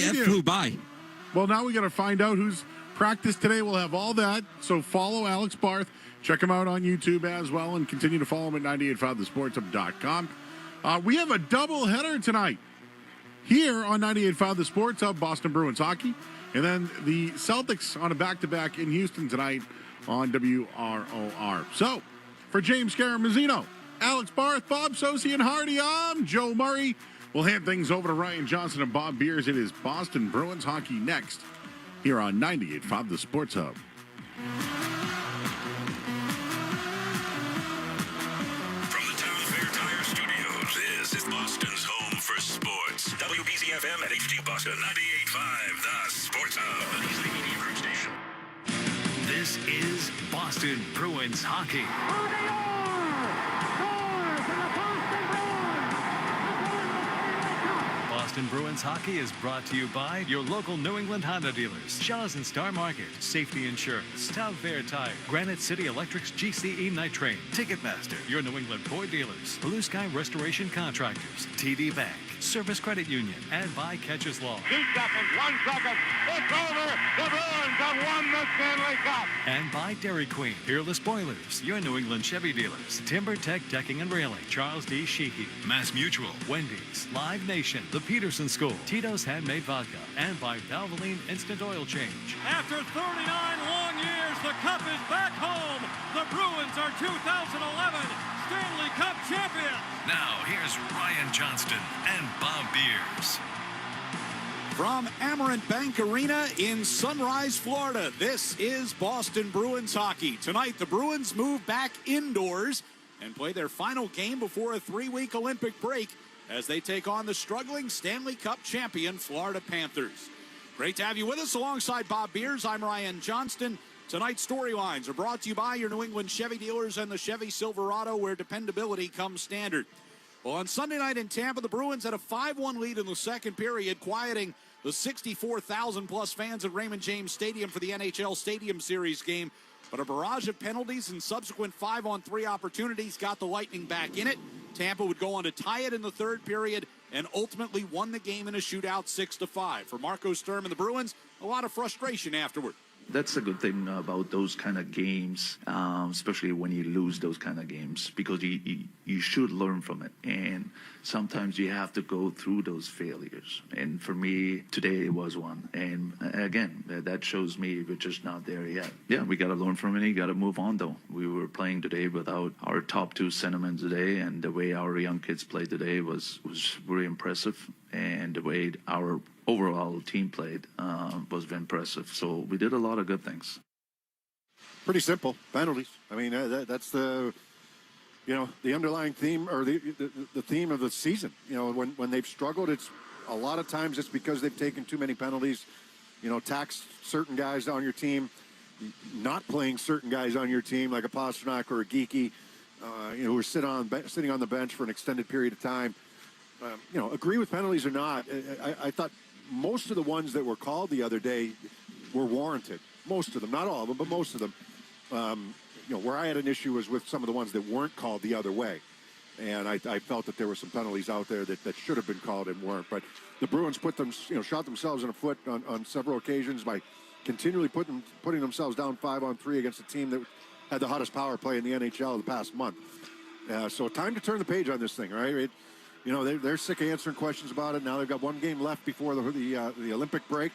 It flew by. Well, now we got to find out who's practiced today. We'll have all that. So follow Alex Barth. Check him out on YouTube as well, and continue to follow him at 985thesportshub.com. We have a double-header tonight here on 98.5 The Sports Hub, Boston Bruins hockey. And then the Celtics on a back-to-back in Houston tonight on WROR. So, for James Caramazino, Alex Barth, Bob Sosi, and Hardy, I'm Joe Murray. We'll hand things over to Ryan Johnson and Bob Beers. It is Boston Bruins hockey next here on 98.5 The Sports Hub. From the Town Fair Tire Studios, this is Boston's home for sports. WBZ-FM and HD Boston 98.5 The Sports Hub. The Easley Media Group station. This is Boston Bruins hockey. Boston Bruins hockey is brought to you by your local New England Honda dealers, Shaw's and Star Market, Safety Insurance, Town Fair Tire, Granite City Electric's GCE Night Train, Ticketmaster, your New England Boy dealers, Blue Sky Restoration Contractors, TD Bank, Service Credit Union, and by Catches Law. 2 seconds, 1 second, it's over. The Bruins have won the Stanley Cup. And by Dairy Queen, Peerless Boilers, your New England Chevy dealers, Timber Tech Decking and Railing, Charles D. Sheehy, Mass Mutual, Wendy's, Live Nation, The Peterson School, Tito's Handmade Vodka, and by Valvoline Instant Oil Change. After 39 long years, the Cup is back home. The Bruins are 2011 Stanley Cup champions. Now, here's Ryan Johnston and Bob Beers. From Amerant Bank Arena in Sunrise, Florida, this is Boston Bruins hockey. Tonight, the Bruins move back indoors and play their final game before a 3-week Olympic break as they take on the struggling Stanley Cup champion Florida Panthers. Great to have you with us alongside Bob Beers. I'm Ryan Johnston. Tonight's storylines are brought to you by your New England Chevy dealers and the Chevy Silverado, where dependability comes standard. Well, on Sunday night in Tampa, the Bruins had a 5-1 lead in the second period, quieting the 64,000-plus fans at Raymond James Stadium for the NHL Stadium Series game. But a barrage of penalties and subsequent 5-on-3 opportunities got the Lightning back in it. Tampa would go on to tie it in the third period and ultimately won the game in a shootout 6-5. For Marco Sturm and the Bruins, a lot of frustration afterward. That's a good thing about those kind of games, especially when you lose those kind of games, because you should learn from it. And sometimes you have to go through those failures. And for me, today was one. And again, that shows me we're just not there yet. Yeah, we got to learn from it. You got to move on, though. We were playing today without our top 2 centermen today, and the way our young kids played today was very impressive. And the way our overall team played was very impressive. So we did a lot of good things. Pretty simple penalties. I mean, that's the underlying theme, or the theme of the season. You know, when they've struggled, it's a lot of times it's because they've taken too many penalties. You know, taxed certain guys on your team, not playing certain guys on your team like a Pasternak or a Geeky, who are sitting on the bench for an extended period of time. Agree with penalties or not, I thought most of the ones that were called the other day were warranted. Most of them, not all of them, but most of them. Where I had an issue was with some of the ones that weren't called the other way. And I felt that there were some penalties out there that should have been called and weren't. But the Bruins shot themselves in the foot on several occasions by continually putting themselves down 5-on-3 against a team that had the hottest power play in the NHL the past month. So time to turn the page on this thing, right? They're sick of answering questions about it. Now they've got one game left before the Olympic break.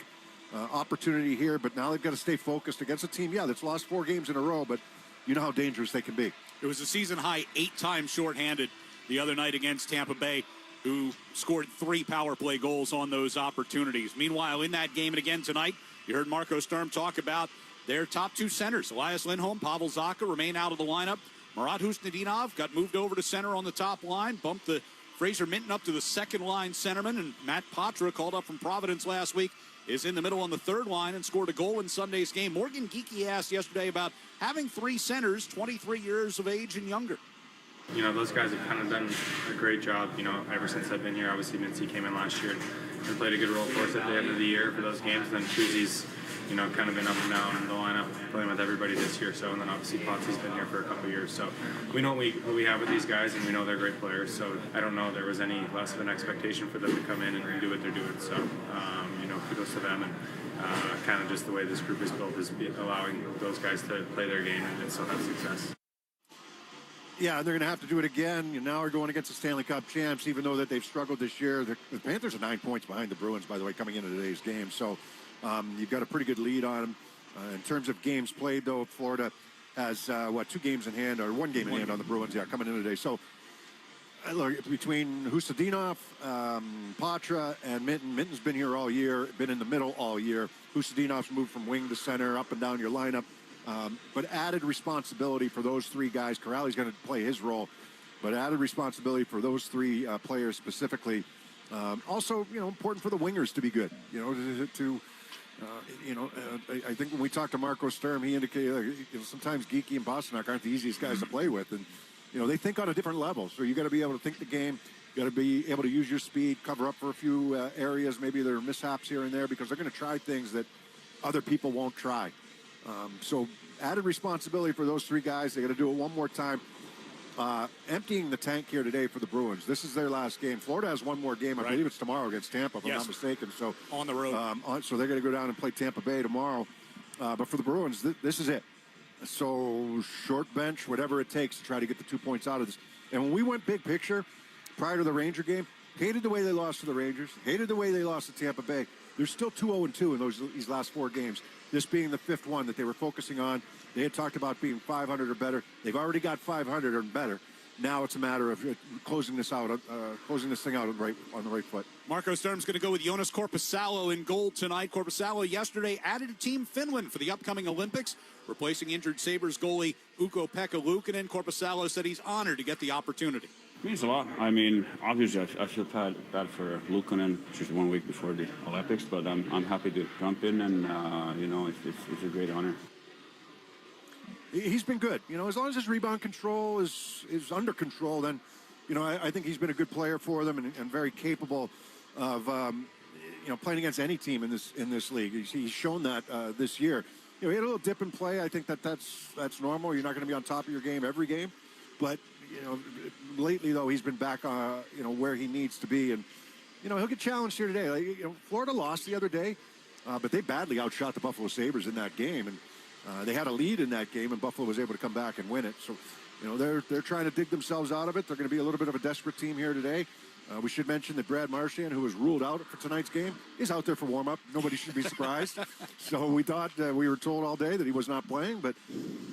Opportunity here, but now they've got to stay focused against a team, that's lost 4 games in a row, but you know how dangerous they can be. It was a season-high 8 times shorthanded the other night against Tampa Bay, who scored 3 power play goals on those opportunities. Meanwhile, in that game and again tonight, you heard Marco Sturm talk about their top 2 centers. Elias Lindholm, Pavel Zacha remain out of the lineup. Marat Husnudinov got moved over to center on the top line, bumped the Fraser Minton up to the second-line centerman, and Matt Patra, called up from Providence last week, is in the middle on the third line and scored a goal in Sunday's game. Morgan Geeky asked yesterday about having 3 centers, 23 years of age and younger. Those guys have kind of done a great job, ever since I've been here. Obviously, Mincy came in last year and played a good role for us at the end of the year for those games. And then Kuzi's you know, kind of been up and down in the lineup, playing with everybody this year. So, and then obviously Potsy's been here for a couple of years. So we know what we have with these guys, and we know they're great players. So I don't know if there was any less of an expectation for them to come in and do what they're doing. So, you know, kudos to them. And kind of just the way this group is built is allowing those guys to play their game and still have success. Yeah, they're going to have to do it again. You now are going against the Stanley Cup champs, even though that they've struggled this year. The Panthers are 9 points behind the Bruins, by the way, coming into today's game. So you've got a pretty good lead on them. In terms of games played, though, Florida has, 2 games in hand, or 1 game in hand on the Bruins, coming in today. So look, between Hustadinov, Patra, and Minton, Minton's been here all year, been in the middle all year. Hustadinov's moved from wing to center, up and down your lineup. But added responsibility for those 3 guys. Corrali's going to play his role, but added responsibility for those 3 players specifically. Also, you know, important for the wingers to be good. You know, I think when we talked to Marco Sturm, he indicated sometimes Geeky and Pasternak aren't the easiest guys to play with, and you know they think on a different level. So you got to be able to think the game. You got to be able to use your speed, cover up for a few areas. Maybe there are mishaps here and there because they're going to try things that other people won't try. So added responsibility for those 3 guys. They got to do it one more time. Emptying the tank here today for the Bruins. This is their last game. Florida has 1 more game. I believe it's tomorrow against Tampa, if I'm not mistaken. So on the road. So they're going to go down and play Tampa Bay tomorrow. But for the Bruins, this is it. So short bench, whatever it takes to try to get the 2 points out of this. And when we went big picture prior to the Ranger game, hated the way they lost to the Rangers, hated the way they lost to Tampa Bay. They're still 2-0-2 in these last 4 games. This being the 5th one that they were focusing on. They had talked about being 500 or better. They've already got 500 or better. Now it's a matter of closing this thing out on the right foot. Marco Sturm's going to go with Jonas Korpisalo in goal tonight. Korpisalo yesterday added to Team Finland for the upcoming Olympics, replacing injured Sabres goalie Ukko-Pekka Luukkonen. Korpisalo said he's honored to get the opportunity. It means a lot. I mean, obviously, I feel bad for Luukkonen just 1 week before the Olympics, but I'm happy to jump in, and you know, it's a great honor. He's been good. You know, as long as his rebound control is under control, then, you know, I think he's been a good player for them and very capable of, you know, playing against any team in this league. He's shown that this year. You know, he had a little dip in play. I think that's normal. You're not going to be on top of your game every game, but you know, lately though he's been back, you know, where he needs to be, and you know he'll get challenged here today. Like, you know, Florida lost the other day, but they badly outshot the Buffalo Sabres in that game, and they had a lead in that game, and Buffalo was able to come back and win it. So, you know, they're trying to dig themselves out of it. They're going to be a little bit of a desperate team here today. We should mention that Brad Marchand, who was ruled out for tonight's game, is out there for warm-up. Nobody should be surprised. So we thought, we were told all day that he was not playing, but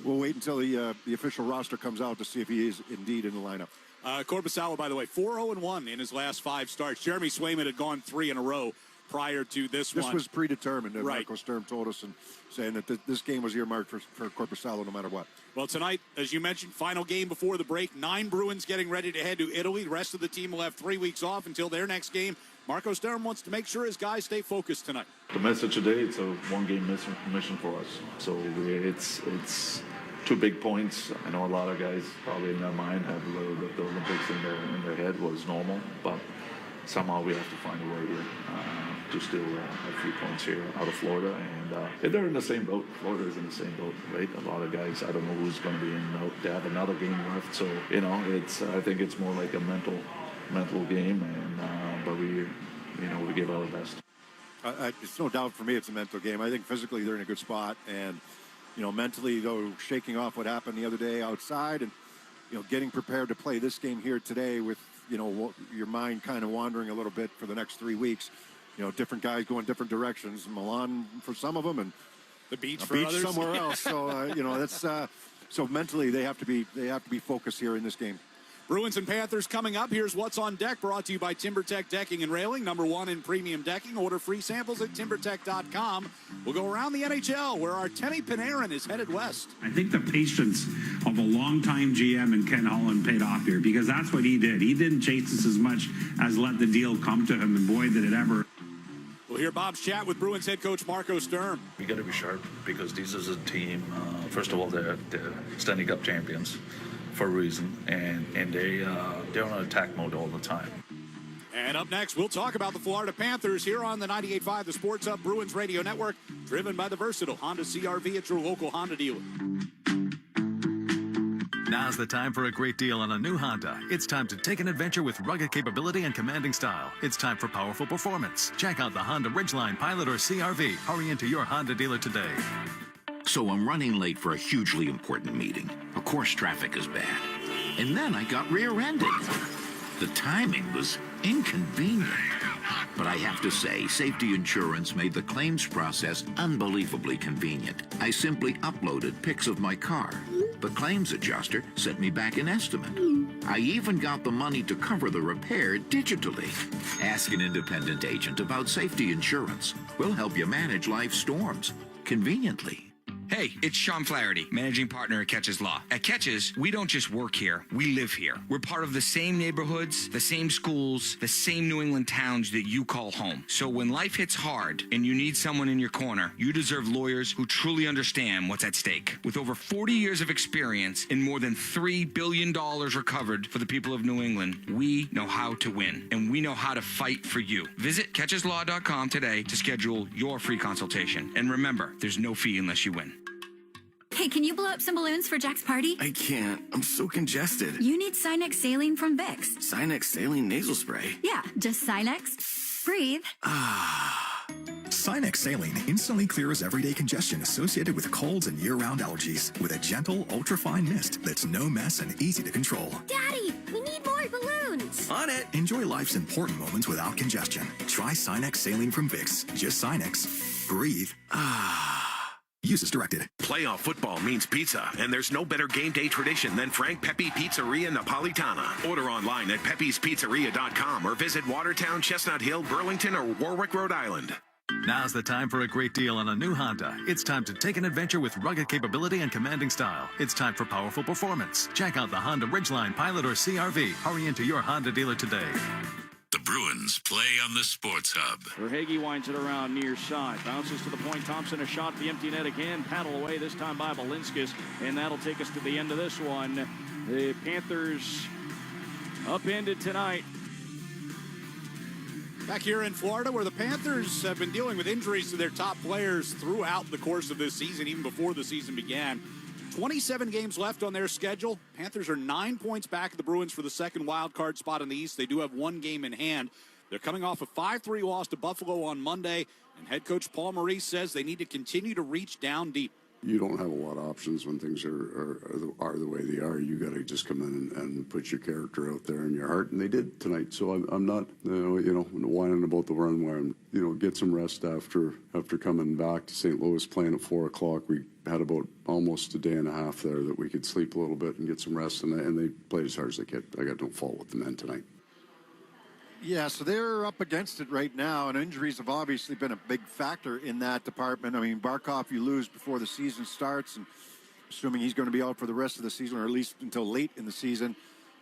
we'll wait until the official roster comes out to see if he is indeed in the lineup. Korpisalo, by the way, 4-0-1 in his last 5 starts. Jeremy Swayman had gone 3 in a row prior to this one. This was predetermined, and Marco Sturm told us, and saying that this game was earmarked for Korpisalo no matter what. Well, tonight, as you mentioned, final game before the break. 9 Bruins getting ready to head to Italy. The rest of the team will have 3 weeks off until their next game. Marco Sturm wants to make sure his guys stay focused tonight. The message today, it's a 1-game mission for us. So it's 2 big points. I know a lot of guys probably in their mind have the Olympics in their head was normal, but somehow we have to find a way here to still have 3 points here out of Florida. And they're in the same boat. Florida is in the same boat, right? A lot of guys, I don't know who's going to be in. They have another game left. So, you know, I think it's more like a mental game. And but we give our best. It's no doubt for me it's a mental game. I think physically they're in a good spot. And, you know, mentally, though, shaking off what happened the other day outside and, you know, getting prepared to play this game here today with, you know, your mind kind of wandering a little bit for the next 3 weeks. You know, different guys going different directions. Milan for some of them, and the beach for others. Somewhere else. So you know, that's so mentally they have to be focused here in this game. Bruins and Panthers coming up. Here's what's on deck, brought to you by TimberTech Decking and Railing, #1 in premium decking. Order free samples at timbertech.com. We'll go around the NHL, where Artemi Panarin is headed west. I think the patience of a longtime GM and Ken Holland paid off here, because that's what he did. He didn't chase us as much as let the deal come to him, and boy, did it ever. We'll hear Bob's chat with Bruins head coach Marco Sturm. We got to be sharp because this is a team. First of all, they're Stanley Cup champions for a reason, and they're on attack mode all the time. And up next, we'll talk about the Florida Panthers here on the 98.5 The Sports Hub Bruins Radio Network, driven by the versatile Honda CR-V at your local Honda dealer. Now's the time for a great deal on a new Honda. It's time to take an adventure with rugged capability and commanding style. It's time for powerful performance. Check out the Honda Ridgeline, Pilot, or CR-V. Hurry into your Honda dealer today. So I'm running late for a hugely important meeting. Of course, traffic is bad. And then I got rear-ended. The timing was inconvenient. But I have to say, safety insurance made the claims process unbelievably convenient. I simply uploaded pics of my car. The claims adjuster sent me back an estimate. I even got the money to cover the repair digitally. Ask an independent agent about safety insurance. We'll help you manage life's storms conveniently. Hey, it's Sean Flaherty, managing partner at Catches Law. At Catches, we don't just work here, we live here. We're part of the same neighborhoods, the same schools, the same New England towns that you call home. So when life hits hard and you need someone in your corner, you deserve lawyers who truly understand what's at stake. With over 40 years of experience and more than $3 billion recovered for the people of New England, we know how to win, and we know how to fight for you. Visit catcheslaw.com today to schedule your free consultation. And remember, there's no fee unless you win. Hey, can you blow up some balloons for Jack's party? I can't. I'm so congested. You need Sinex Saline from Vicks. Sinex Saline nasal spray? Yeah, just Sinex. Breathe. Sinex Saline instantly clears everyday congestion associated with colds and year-round allergies with a gentle, ultra-fine mist that's no mess and easy to control. Daddy, we need more balloons. On it. Enjoy life's important moments without congestion. Try Sinex Saline from Vicks. Just Sinex. Breathe. Use as directed. Playoff football means pizza, and there's no better game day tradition than Frank Pepe Pizzeria Napolitana. Order online at pepespizzeria.com or visit Watertown, Chestnut Hill, Burlington, or Warwick, Rhode Island. Now's the time for a great deal on a new Honda. It's time to take an adventure with rugged capability and commanding style. It's time for powerful performance. Check out the Honda Ridgeline, Pilot, or CR-V. Hurry into your Honda dealer today. The Bruins play on the Sports Hub. Verhaeghe winds it around near side. Bounces to the point. Thompson, a shot at the empty net again. Paddle away, this time by Balinskis. And that'll take us to the end of this one. The Panthers upended tonight. Back here in Florida, where the Panthers have been dealing with injuries to their top players throughout the course of this season, even before the season began. 27 games left on their schedule. Panthers are 9 points back of the Bruins for the second wild card spot in the East. They do have one game in hand. They're coming off a 5-3 loss to Buffalo on Monday, and head coach Paul Maurice says they need to continue to reach down deep. You don't have a lot of options when things are the way they are. You got to just come in and put your character out there and your heart, and they did tonight. So I'm not, whining about the run where I'm, get some rest after coming back to St. Louis, playing at 4 o'clock. We had about almost a day and a half there that we could sleep a little bit and get some rest, and they played as hard as they could. I got no fault with the men tonight. Yeah, so they're up against it right now, and injuries have obviously been a big factor in that department. I mean, Barkov you lose before the season starts, and assuming he's going to be out for the rest of the season, or at least until late in the season.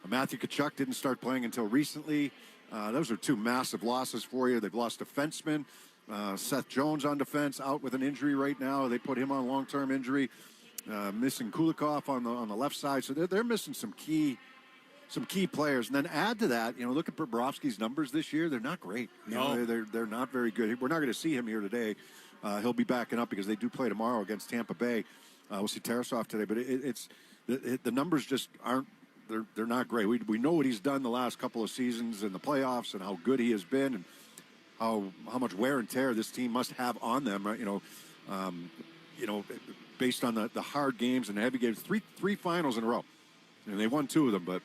Matthew Tkachuk didn't start playing until recently. Those are two massive losses for you. They've lost defensemen. Seth Jones on defense, out with an injury right now. They put him on long-term injury. Missing Kulikov on the left side. So they're missing some key players. And then add to that, look at Bobrovsky's numbers this year. They're not great. They're not very good. We're not going to see him here today. He'll be backing up because they do play tomorrow against Tampa Bay. We'll see Tarasov today. But the numbers just aren't, they're not great. We know what he's done the last couple of seasons in the playoffs and how good he has been and how much wear and tear this team must have on them, right? Based on the hard games and the heavy games, three finals in a row. And they won 2 of them, but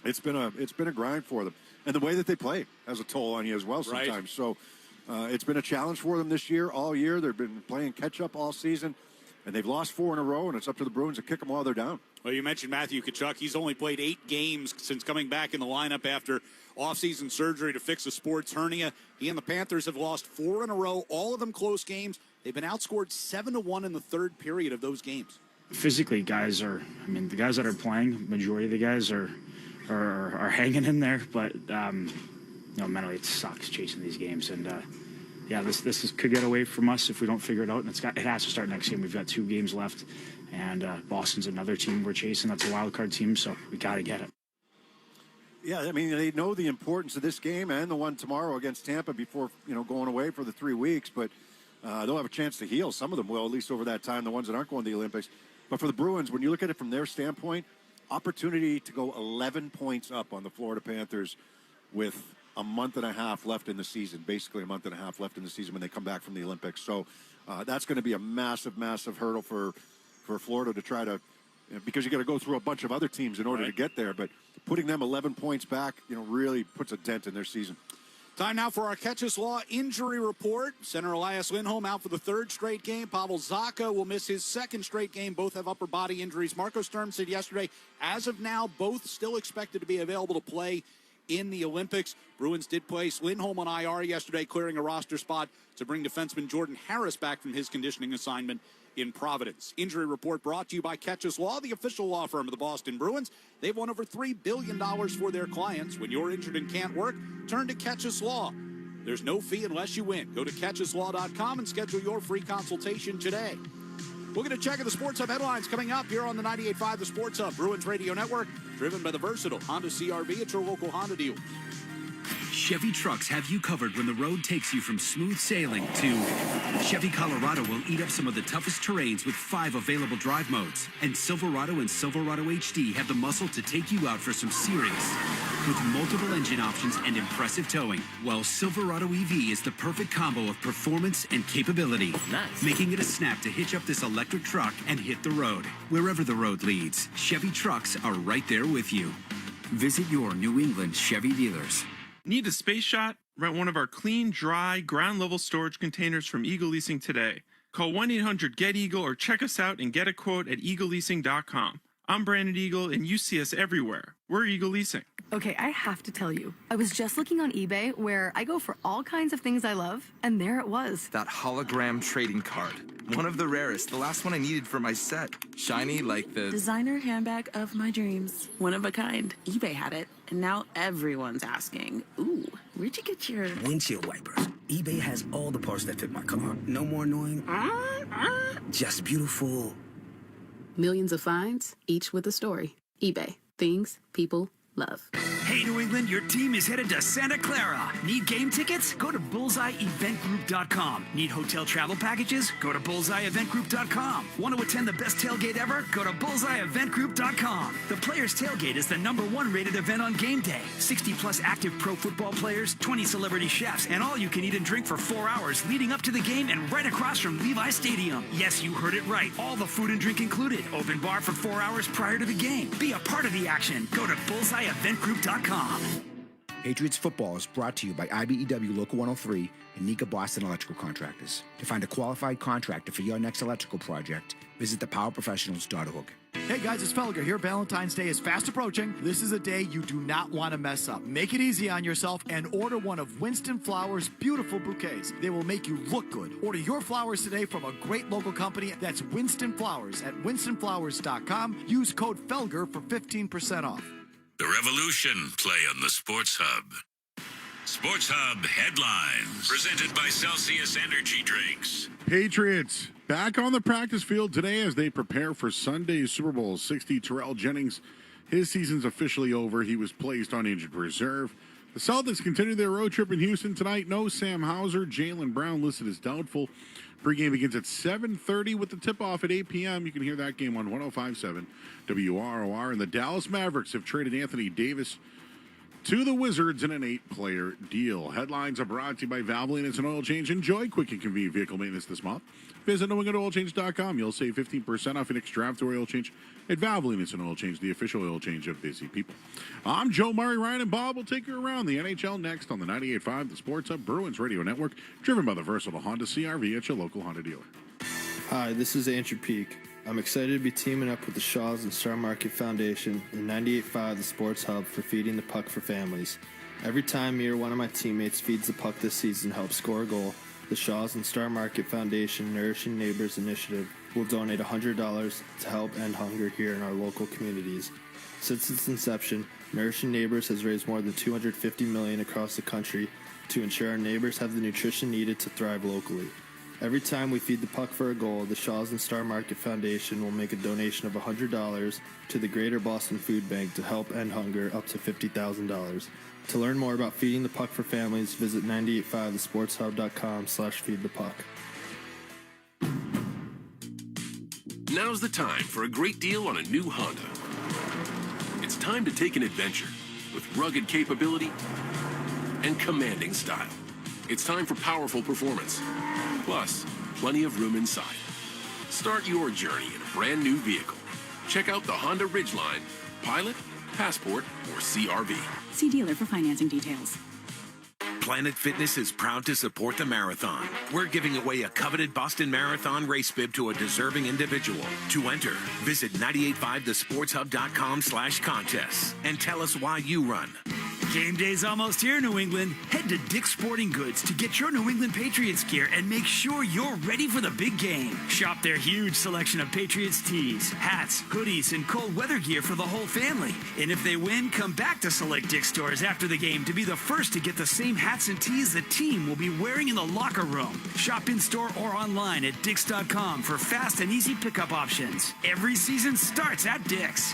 it's been a grind for them, and the way that they play has a toll on you as well sometimes. Right. So it's been a challenge for them this year, all year. They've been playing catch up all season, and they've lost 4 in a row. And it's up to the Bruins to kick them while they're down. Well, you mentioned Matthew Tkachuk. He's only played 8 games since coming back in the lineup after offseason surgery to fix a sports hernia. He and the Panthers have lost 4 in a row, all of them close games. They've been outscored 7-1 in the third period of those games. Physically, the guys that are playing, majority of the guys are hanging in there, but mentally it sucks chasing these games, and this could get away from us if we don't figure it out, and it has to start next game. We've got 2 games left, and Boston's another team we're chasing. That's a wild card team, so we got to get it. Yeah, I mean, they know the importance of this game and the one tomorrow against Tampa before, going away for the 3 weeks. But they'll have a chance to heal. Some of them will, at least over that time, the ones that aren't going to the Olympics. But for the Bruins, when you look at it from their standpoint, opportunity to go 11 points up on the Florida Panthers with a month and a half left in the season, basically a month and a half left in the season when they come back from the Olympics. So that's going to be a massive, massive hurdle for Florida to try to, because you got to go through a bunch of other teams in order to get there. But putting them 11 points back, really puts a dent in their season. Time now for our Catches Law injury report. Center Elias Lindholm out for the 3rd straight game. Pavel Zacha will miss his 2nd straight game. Both have upper body injuries. Marco Sturm said yesterday, as of now, both still expected to be available to play in the Olympics. Bruins did place Lindholm on IR yesterday, clearing a roster spot to bring defenseman Jordan Harris back from his conditioning assignment in Providence. Injury report brought to you by Catches Law, the official law firm of the Boston Bruins. They've won over $3 billion for their clients. When you're injured and can't work, turn to Catches Law. There's no fee unless you win. Go to catcheslaw.com and schedule your free consultation today. We'll get a check of the Sports Hub headlines coming up here on the 98.5 The Sports Hub Bruins Radio Network, driven by the versatile Honda CR-V at your local Honda dealer. Chevy trucks have you covered when the road takes you from smooth sailing to Chevy Colorado will eat up some of the toughest terrains with 5 available drive modes. And Silverado and Silverado HD have the muscle to take you out for some serious with multiple engine options and impressive towing. While Silverado EV is the perfect combo of performance and capability. Nice. Making it a snap to hitch up this electric truck and hit the road. Wherever the road leads, Chevy trucks are right there with you. Visit your New England Chevy dealers. Need a space shot? Rent one of our clean, dry, ground-level storage containers from Eagle Leasing today. Call 1-800-GET-EAGLE or check us out and get a quote at eagleleasing.com. I'm Brandon Eagle, and you see us everywhere. We're Eagle Leasing. Okay, I have to tell you, I was just looking on eBay where I go for all kinds of things I love, and there it was. That hologram trading card. One of the rarest, the last one I needed for my set. Shiny like the designer handbag of my dreams. One of a kind. eBay had it, and now everyone's asking, ooh, where'd you get your windshield wipers? eBay has all the parts that fit my car. No more annoying. Just beautiful. Millions of finds, each with a story. eBay. Things people love. Hey, New England, your team is headed to Santa Clara. Need game tickets? Go to bullseyeeventgroup.com. Need hotel travel packages? Go to bullseyeeventgroup.com. Want to attend the best tailgate ever? Go to bullseyeeventgroup.com. The Players Tailgate is the #1 rated event on game day. 60-plus active pro football players, 20 celebrity chefs, and all you can eat and drink for 4 hours leading up to the game and right across from Levi Stadium. Yes, you heard it right. All the food and drink included. Open bar for 4 hours prior to the game. Be a part of the action. Go to bullseyeeventgroup.com. Patriots football is brought to you by IBEW Local 103 and Nika Boston Electrical Contractors. To find a qualified contractor for your next electrical project, visit thepowerprofessionals.org. Hey guys, it's Felger here. Valentine's Day is fast approaching. This is a day you do not want to mess up. Make it easy on yourself and order one of Winston Flowers' beautiful bouquets. They will make you look good. Order your flowers today from a great local company. That's Winston Flowers at winstonflowers.com. Use code Felger for 15% off. The Revolution play on the Sports Hub. Sports Hub headlines presented by Celsius Energy Drinks. Patriots back on the practice field today as they prepare for Sunday's Super Bowl 60. Terrell Jennings, his season's officially over. He was placed on injured reserve. The Celtics continue their road trip in Houston tonight. No Sam Hauser. Jaylen Brown listed as doubtful. Pregame begins at 7:30 with the tip-off at 8 p.m. You can hear that game on 105.7 WROR. And the Dallas Mavericks have traded Anthony Davis to the Wizards in an 8-player deal. Headlines are brought to you by Valvoline. It's an oil change. Enjoy quick and convenient vehicle maintenance this month. Visit NewEnglandOilChange.com. You'll save 15% off your next draft or oil change at Valvoline. It's an oil change, the official oil change of busy people. I'm Joe Murray. Ryan and Bob will take you around the NHL next on the 98.5 The Sports Hub Bruins Radio Network, driven by the versatile Honda CR-V at your local Honda dealer. Hi, this is Andrew Peak. I'm excited to be teaming up with the Shaws and Star Market Foundation and 98.5 The Sports Hub for Feeding the Puck for Families. Every time me or one of my teammates feeds the puck this season helps score a goal, the Shaws and Star Market Foundation Nourishing Neighbors Initiative will donate $100 to help end hunger here in our local communities. Since its inception, Nourishing Neighbors has raised more than $250 million across the country to ensure our neighbors have the nutrition needed to thrive locally. Every time we feed the puck for a goal, the Shaws and Star Market Foundation will make a donation of $100 to the Greater Boston Food Bank to help end hunger up to $50,000. To learn more about feeding the puck for families, visit 985thesportshub.com/feedthepuck. Now's the time for a great deal on a new Honda. It's time to take an adventure with rugged capability and commanding style. It's time for powerful performance, plus plenty of room inside. Start your journey in a brand new vehicle. Check out the Honda Ridgeline, Pilot, Passport, or CRV. See dealer for financing details. Planet Fitness is proud to support the marathon. We're giving away a coveted Boston Marathon race bib to a deserving individual. To enter, visit 985thesportshub.com/contests and tell us why you run. Game day's almost here, New England. Head to Dick's Sporting Goods to get your New England Patriots gear and make sure you're ready for the big game. Shop their huge selection of Patriots tees, hats, hoodies, and cold weather gear for the whole family. And if they win, come back to select Dick's stores after the game to be the first to get the same hats and tees the team will be wearing in the locker room. Shop in-store or online at Dicks.com for fast and easy pickup options. Every season starts at Dick's.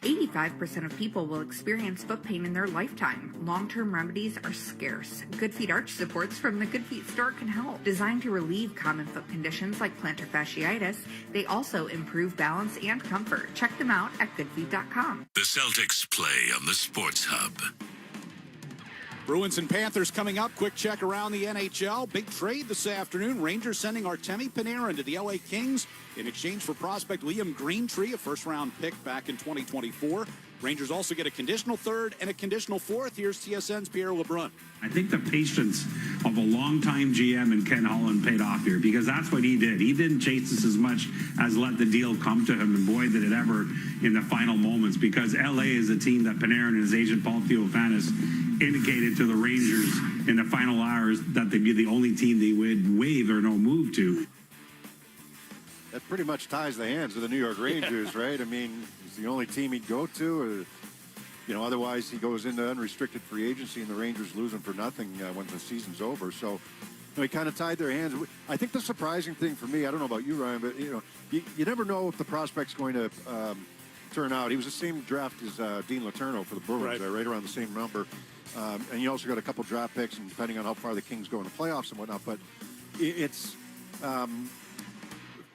85% of people will experience foot pain in their lifetime. Long-term remedies are scarce. Good Feet arch supports from the Good Feet store can help. Designed to relieve common foot conditions like plantar fasciitis, they also improve balance and comfort. Check them out at goodfeet.com. The Celtics play on the Sports Hub. Bruins and Panthers coming up. Quick check around the NHL. Big trade this afternoon. Rangers sending Artemi Panarin to the LA Kings in exchange for prospect Liam Greentree, a first-round pick back in 2024. Rangers also get a conditional third and a conditional fourth. Here's TSN's Pierre LeBrun. I think the patience of a longtime GM and Ken Holland paid off here, because that's what he did. He didn't chase this as much as let the deal come to him, and boy, did it ever in the final moments, because LA is a team that Panarin and his agent Paul Theofanis indicated to the Rangers in the final hours that they'd be the only team they would waive or no move to. That pretty much ties the hands of the New York Rangers, right? I mean, it's the only team he'd go to, or, you know, otherwise he goes into unrestricted free agency and the Rangers lose him for nothing when the season's over. So, you know, he kind of tied their hands. I think the surprising thing for me, I don't know about you, Ryan, but, you know, you never know if the prospect's going to turn out. He was the same draft as Dean Letourneau for the Bruins, right around the same number. And you also got a couple draft picks, and depending on how far the Kings go in the playoffs and whatnot. But it's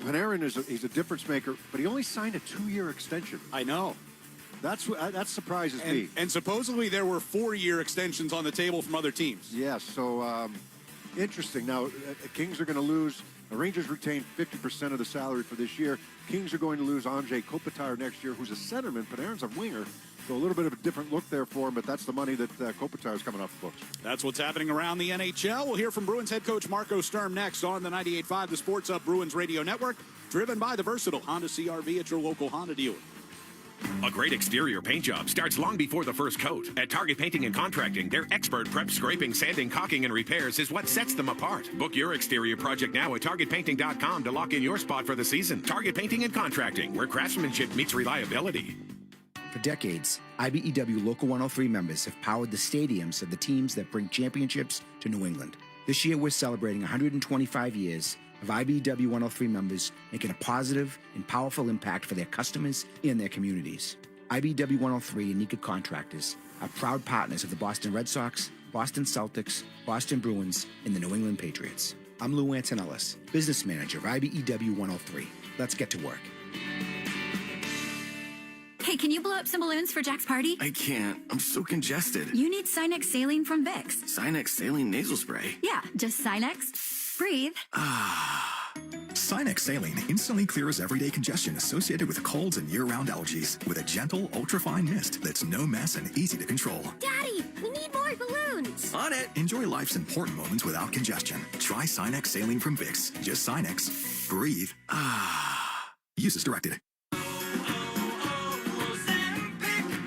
Panarin he's a difference maker, but he only signed a 2-year extension. I know. That surprises me. And supposedly there were 4-year extensions on the table from other teams. Yes, so interesting. Now, Kings are going to lose. The Rangers retain 50% of the salary for this year. Kings are going to lose Andrei Kopitar next year, who's a centerman. Panarin's a winger. So a little bit of a different look there for him, but that's the money that Kopitar is coming off the books. That's what's happening around the NHL. We'll hear from Bruins head coach Marco Sturm next on the 98.5 The Sports Hub Bruins Radio Network, driven by the versatile Honda CRV at your local Honda dealer. A great exterior paint job starts long before the first coat. At Target Painting and Contracting, their expert prep, scraping, sanding, caulking, and repairs is what sets them apart. Book your exterior project now at targetpainting.com to lock in your spot for the season. Target Painting and Contracting, where craftsmanship meets reliability. For decades, IBEW Local 103 members have powered the stadiums of the teams that bring championships to New England. This year, we're celebrating 125 years of IBEW 103 members making a positive and powerful impact for their customers and their communities. IBEW 103 and Nika Contractors are proud partners of the Boston Red Sox, Boston Celtics, Boston Bruins, and the New England Patriots. I'm Lou Antonellis, business manager of IBEW 103. Let's get to work. Hey, can you blow up some balloons for Jack's party? I can't. I'm so congested. You need Sinex Saline from Vicks. Sinex Saline nasal spray? Yeah, just Sinex. Breathe. Sinex Saline instantly clears everyday congestion associated with colds and year-round allergies with a gentle, ultra-fine mist that's no mess and easy to control. Daddy, we need more balloons. On it! Enjoy life's important moments without congestion. Try Sinex Saline from Vicks. Just Sinex. Breathe. Use as directed.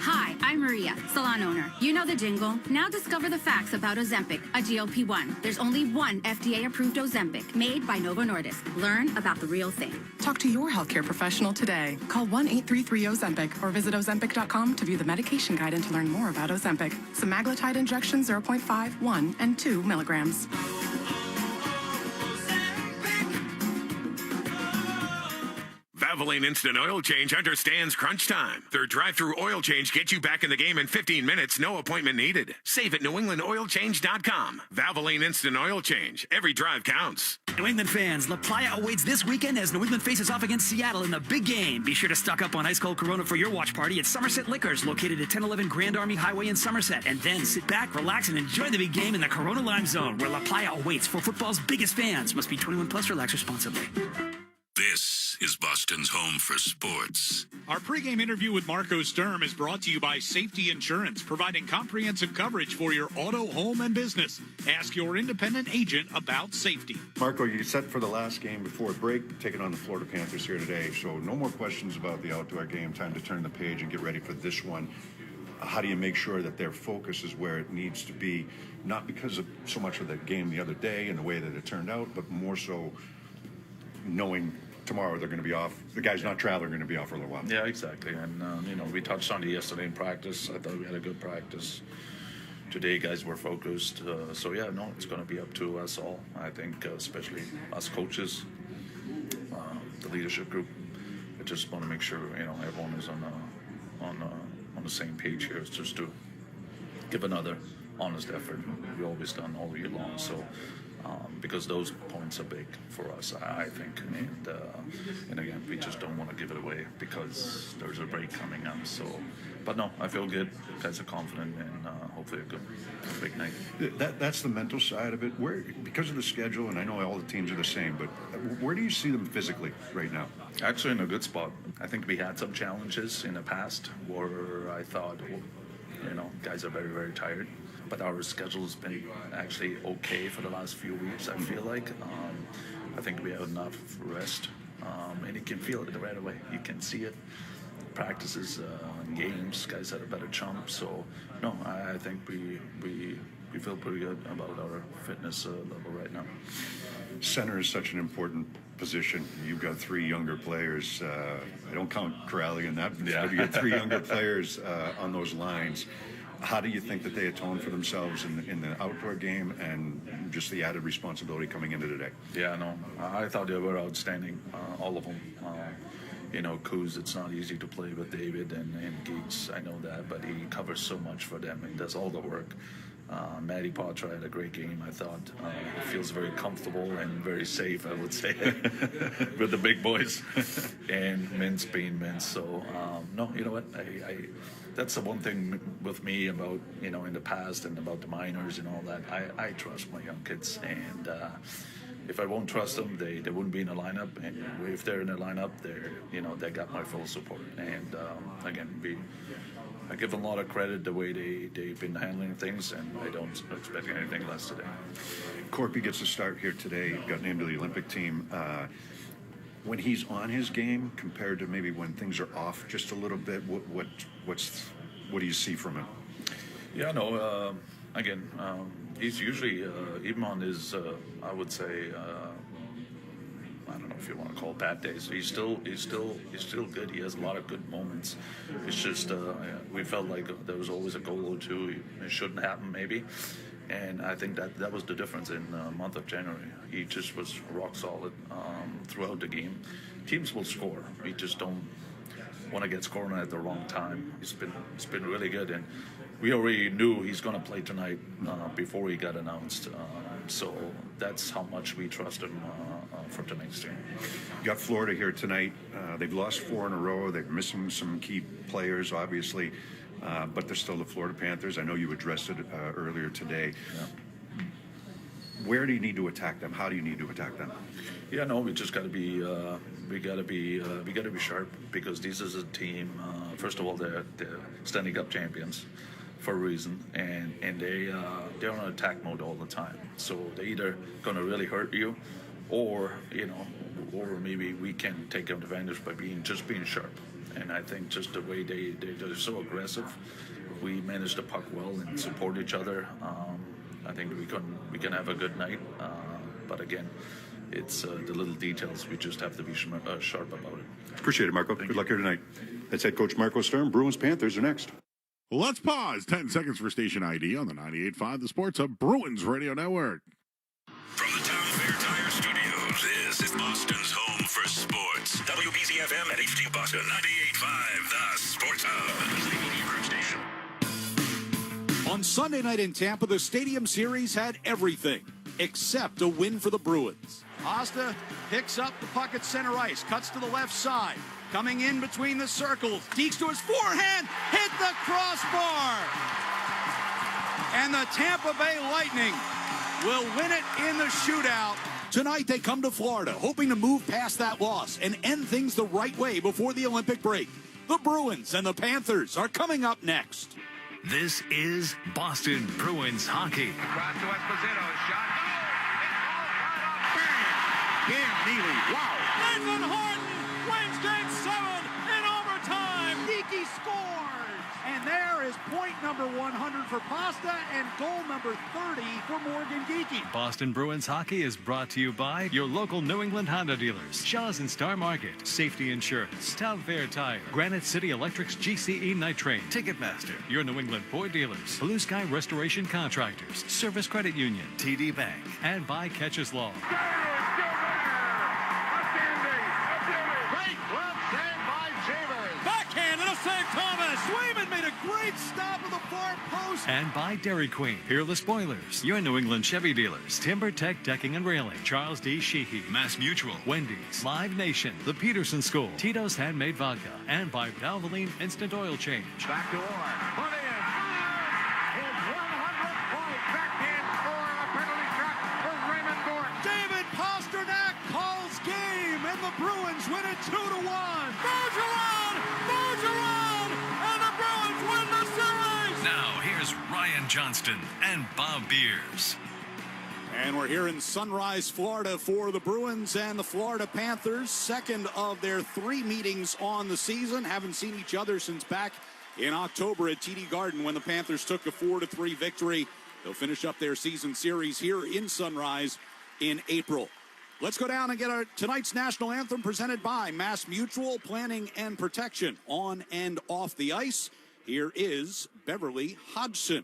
Hi, I'm Marie Maria, salon owner. You know the jingle. Now discover the facts about Ozempic, a GLP-1. There's only one FDA-approved Ozempic, made by Novo Nordisk. Learn about the real thing. Talk to your healthcare professional today. Call 1-833-OZEMPIC or visit Ozempic.com to view the medication guide and to learn more about Ozempic. Semaglutide injection 0.5, 1, and 2 milligrams. Valvoline Instant Oil Change understands crunch time. Their drive-through oil change gets you back in the game in 15 minutes, no appointment needed. Save at NewEnglandOilChange.com. Valvoline Instant Oil Change. Every drive counts. New England fans, La Playa awaits this weekend as New England faces off against Seattle in the big game. Be sure to stock up on ice cold Corona for your watch party at Somerset Liquors, located at 1011 Grand Army Highway in Somerset. And then sit back, relax, and enjoy the big game in the Corona Lime Zone, where La Playa awaits for football's biggest fans. Must be 21 plus. Relax responsibly. This is Boston's home for sports. Our pregame interview with Marco Sturm is brought to you by Safety Insurance, providing comprehensive coverage for your auto, home, and business. Ask your independent agent about safety. Marco, you set for the last game before break, taking on the Florida Panthers here today. So no more questions about the outdoor game. Time to turn the page and get ready for this one. How do you make sure that their focus is where it needs to be? Not because of so much of the game the other day and the way that it turned out, but more so knowing tomorrow they're going to be off. The guys not traveling are going to be off for a little while. Yeah, exactly. And, we touched on it yesterday in practice. I thought we had a good practice. Today, guys were focused. It's going to be up to us all. I think, especially us coaches, the leadership group. I just want to make sure, everyone is on the same page here. It's just to give another honest effort. We've always done all year long. So, because those points are big for us, I think. And again, we just don't want to give it away because there's a break coming up. So, but no, I feel good. Guys are confident, and hopefully a big night. That's the mental side of it. Where, because of the schedule, and I know all the teams are the same, but where do you see them physically right now? Actually, in a good spot. I think we had some challenges in the past where I thought, guys are very, very tired. But our schedule's been actually okay for the last few weeks, I feel like. I think we have enough rest. And you can feel it right away. You can see it. Practices, games, guys had a better chump. So, no, I think we feel pretty good about our fitness level right now. Center is such an important position. You've got three younger players. I don't count Corrali in that, but you got three younger players on those lines. How do you think that they atone for themselves in the outdoor game and just the added responsibility coming into today? Yeah, no, I thought they were outstanding, all of them. Kuz, it's not easy to play with David and Gates. I know that, but he covers so much for them and does all the work. Matty Poitras had a great game, I thought. He feels very comfortable and very safe, I would say, with the big boys. And Mintz being Mintz. So, no, you know what? That's the one thing with me about, in the past and about the minors and all that. I trust my young kids. And if I won't trust them, they wouldn't be in the lineup. And if they're in the lineup, they got my full support. And again, I give them a lot of credit the way they've been handling things, and I don't expect anything less today. Corpy gets a start here today, got named to the Olympic team. When he's on his game compared to maybe when things are off just a little bit, what do you see from him? Yeah, no, again, he's usually, even on his, I would say, I don't know if you want to call it bad days. He's still good. He has a lot of good moments. It's just we felt like there was always a goal or two. It shouldn't happen maybe, and I think that was the difference in the month of January. He just was rock solid throughout the game. Teams will score. We just don't want to get scoring at the wrong time. It's been really good, and we already knew he's going to play tonight before he got announced. So that's how much we trust him for tonight's game. You got Florida here tonight. They've lost 4 in a row. They're missing some key players, obviously, but they're still the Florida Panthers. I know you addressed it earlier today. Yeah. Where do you need to attack them? How do you need to attack them? Yeah, no, we just got to be sharp, because this is a team. First of all, they're Stanley Cup champions for a reason, and they're on attack mode all the time. So they're either going to really hurt you, or maybe we can take advantage by being sharp. And I think just the way they're so aggressive we manage the puck well and support each other, I think we can have a good night. But again, it's the little details. We just have to be sharp about it. Appreciate it, Marco. Good luck here tonight. That's head coach Marco Sturm. Bruins Panthers are next. Well, let's pause 10 seconds for station ID on the 98.5 The Sports Hub Bruins Radio Network. From the Town Fair Tire Studios, this is Boston's home for sports. WBZ-FM at HT Boston, 98.5 The Sports Hub. Station. On Sunday night in Tampa, the Stadium Series had everything except a win for the Bruins. Asta picks up the puck at center ice, cuts to the left side, coming in between the circles, dekes to his forehand, hit the crossbar! And the Tampa Bay Lightning will win it in the shootout. Tonight they come to Florida, hoping to move past that loss and end things the right way before the Olympic break. The Bruins and the Panthers are coming up next. This is Boston Bruins hockey. Across to Esposito, shot. Cam Neely, wow. Nathan Horton wins Game 7 in overtime. Geeky scores. And there is point number 100 for Pasta and goal number 30 for Morgan Geeky. Boston Bruins hockey is brought to you by your local New England Honda dealers, Shaw's and Star Market, Safety Insurance, Town Fair Tire, Granite City Electric's GCE Night Train, Ticketmaster, your New England Ford dealers, Blue Sky Restoration Contractors, Service Credit Union, TD Bank, and by Catches Law. Backhand and a save, Thomas. Swayman made a great stop at the far post. And by Dairy Queen, Peerless Spoilers, your New England Chevy dealers, Timber Tech Decking and Railing, Charles D. Sheehy, Mass Mutual, Wendy's, Live Nation, The Peterson School, Tito's Handmade Vodka, and by Valvoline Instant Oil Change. Back to Orr. Put in. His 100th point. Backhand score. A penalty shot for Raymond Gordon. David Pasternak calls game, and the Bruins win it 2-1. Bergeron! Bergeron! And the Bruins win the series! Now, here's Ryan Johnston and Bob Beers. And we're here in Sunrise, Florida for the Bruins and the Florida Panthers. Second of their 3 meetings on the season. Haven't seen each other since back in October at TD Garden when the Panthers took a 4-3 victory. They'll finish up their season series here in Sunrise in April. Let's go down and get our tonight's national anthem presented by Mass Mutual Planning and Protection on and off the ice. Here is Beverly Hodgson.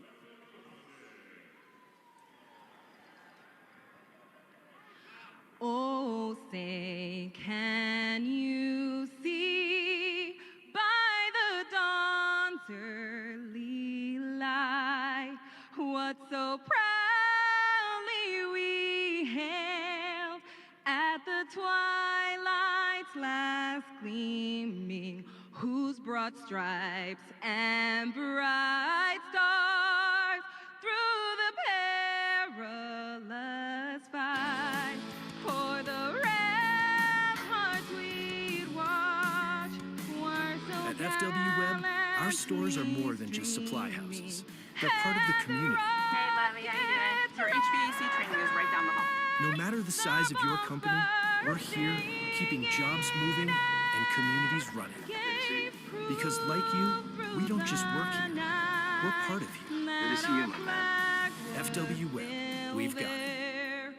Oh, say, can you see by the dawn's early light what so proudly we hailed at the twilight's last gleaming, whose broad stripes and bright stars through the perilous fight for the ramparts we'd watch were so At FW Web, our stores are more than just supply houses. They're part of the community. Hey, Lovey, how you doing? Our HVAC training is right down the hall. No matter the size of your company, we're here keeping jobs moving and communities running. Because like you, we don't just work here, we're part of you. Good to see you, my man. FW Web, we've got it.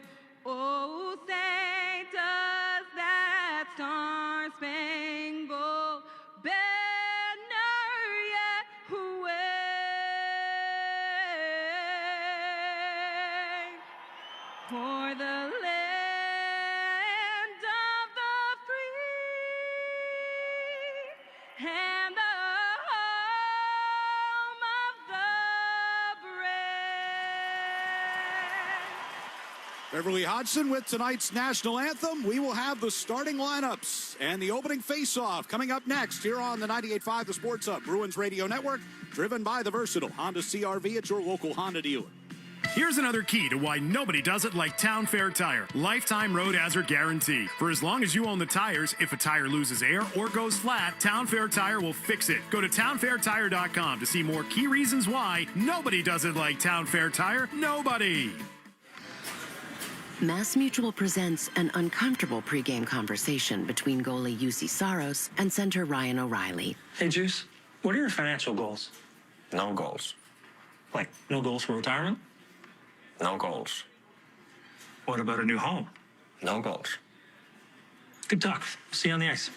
Oh, say does that star-spangled banner yet wave for the land of the free and the home of the brave. Beverly Hodgson with tonight's national anthem. We will have the starting lineups and the opening face-off coming up next here on the 98.5 The Sports Hub Bruins Radio Network, driven by the versatile Honda CR-V at your local Honda dealer. Here's another key to why nobody does it like Town Fair Tire. Lifetime road hazard guarantee. For as long as you own the tires, if a tire loses air or goes flat, Town Fair Tire will fix it. Go to townfairtire.com to see more key reasons why nobody does it like Town Fair Tire. Nobody. Mass Mutual presents an uncomfortable pregame conversation between goalie UC Saros and center Ryan O'Reilly. Hey, Juice, what are your financial goals? No goals. Like, no goals for retirement? No goals. What about a new home? No goals. Good talk. See you on the ice.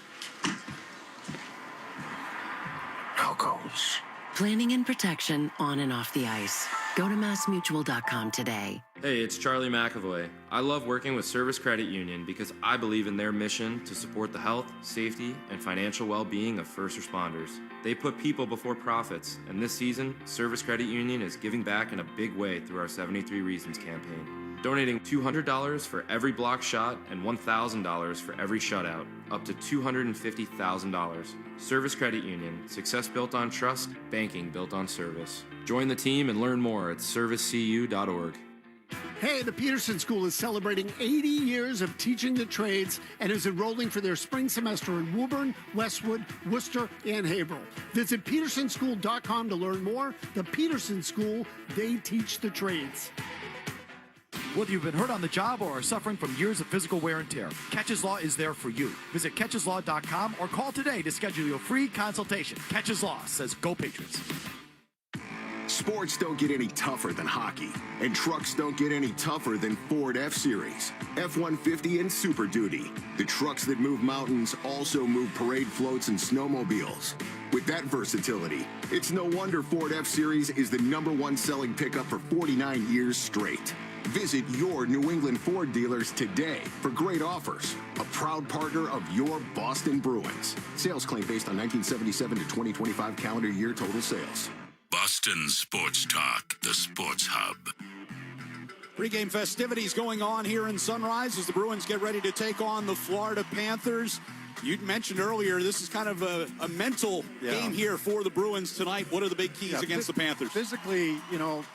No goals. Planning and protection on and off the ice. Go to massmutual.com today. Hey, it's Charlie McAvoy. I love working with Service Credit Union because I believe in their mission to support the health, safety, and financial well-being of first responders. They put people before profits, and this season, Service Credit Union is giving back in a big way through our 73 Reasons campaign, donating $200 for every block shot and $1,000 for every shutout, up to $250,000. Service Credit Union, success built on trust, banking built on service. Join the team and learn more at servicecu.org. Hey, the Peterson School is celebrating 80 years of teaching the trades and is enrolling for their spring semester in Woburn, Westwood, Worcester, and Haverhill. Visit petersonschool.com to learn more. The Peterson School, they teach the trades. Whether you've been hurt on the job or are suffering from years of physical wear and tear, Catches Law is there for you. Visit catcheslaw.com or call today to schedule your free consultation. Catches Law says go Patriots. Sports don't get any tougher than hockey, and trucks don't get any tougher than Ford F-Series, F-150, and Super Duty. The trucks that move mountains also move parade floats and snowmobiles. With that versatility, it's no wonder Ford F-Series is the #1 selling pickup for 49 years straight. Visit your New England Ford dealers today for great offers. A proud partner of your Boston Bruins. Sales claim based on 1977 to 2025 calendar year total sales. Boston Sports Talk, the Sports Hub. Pre-game festivities going on here in Sunrise as the Bruins get ready to take on the Florida Panthers. You mentioned earlier this is kind of a mental game here for the Bruins tonight. What are the big keys against the Panthers? Physically, you know,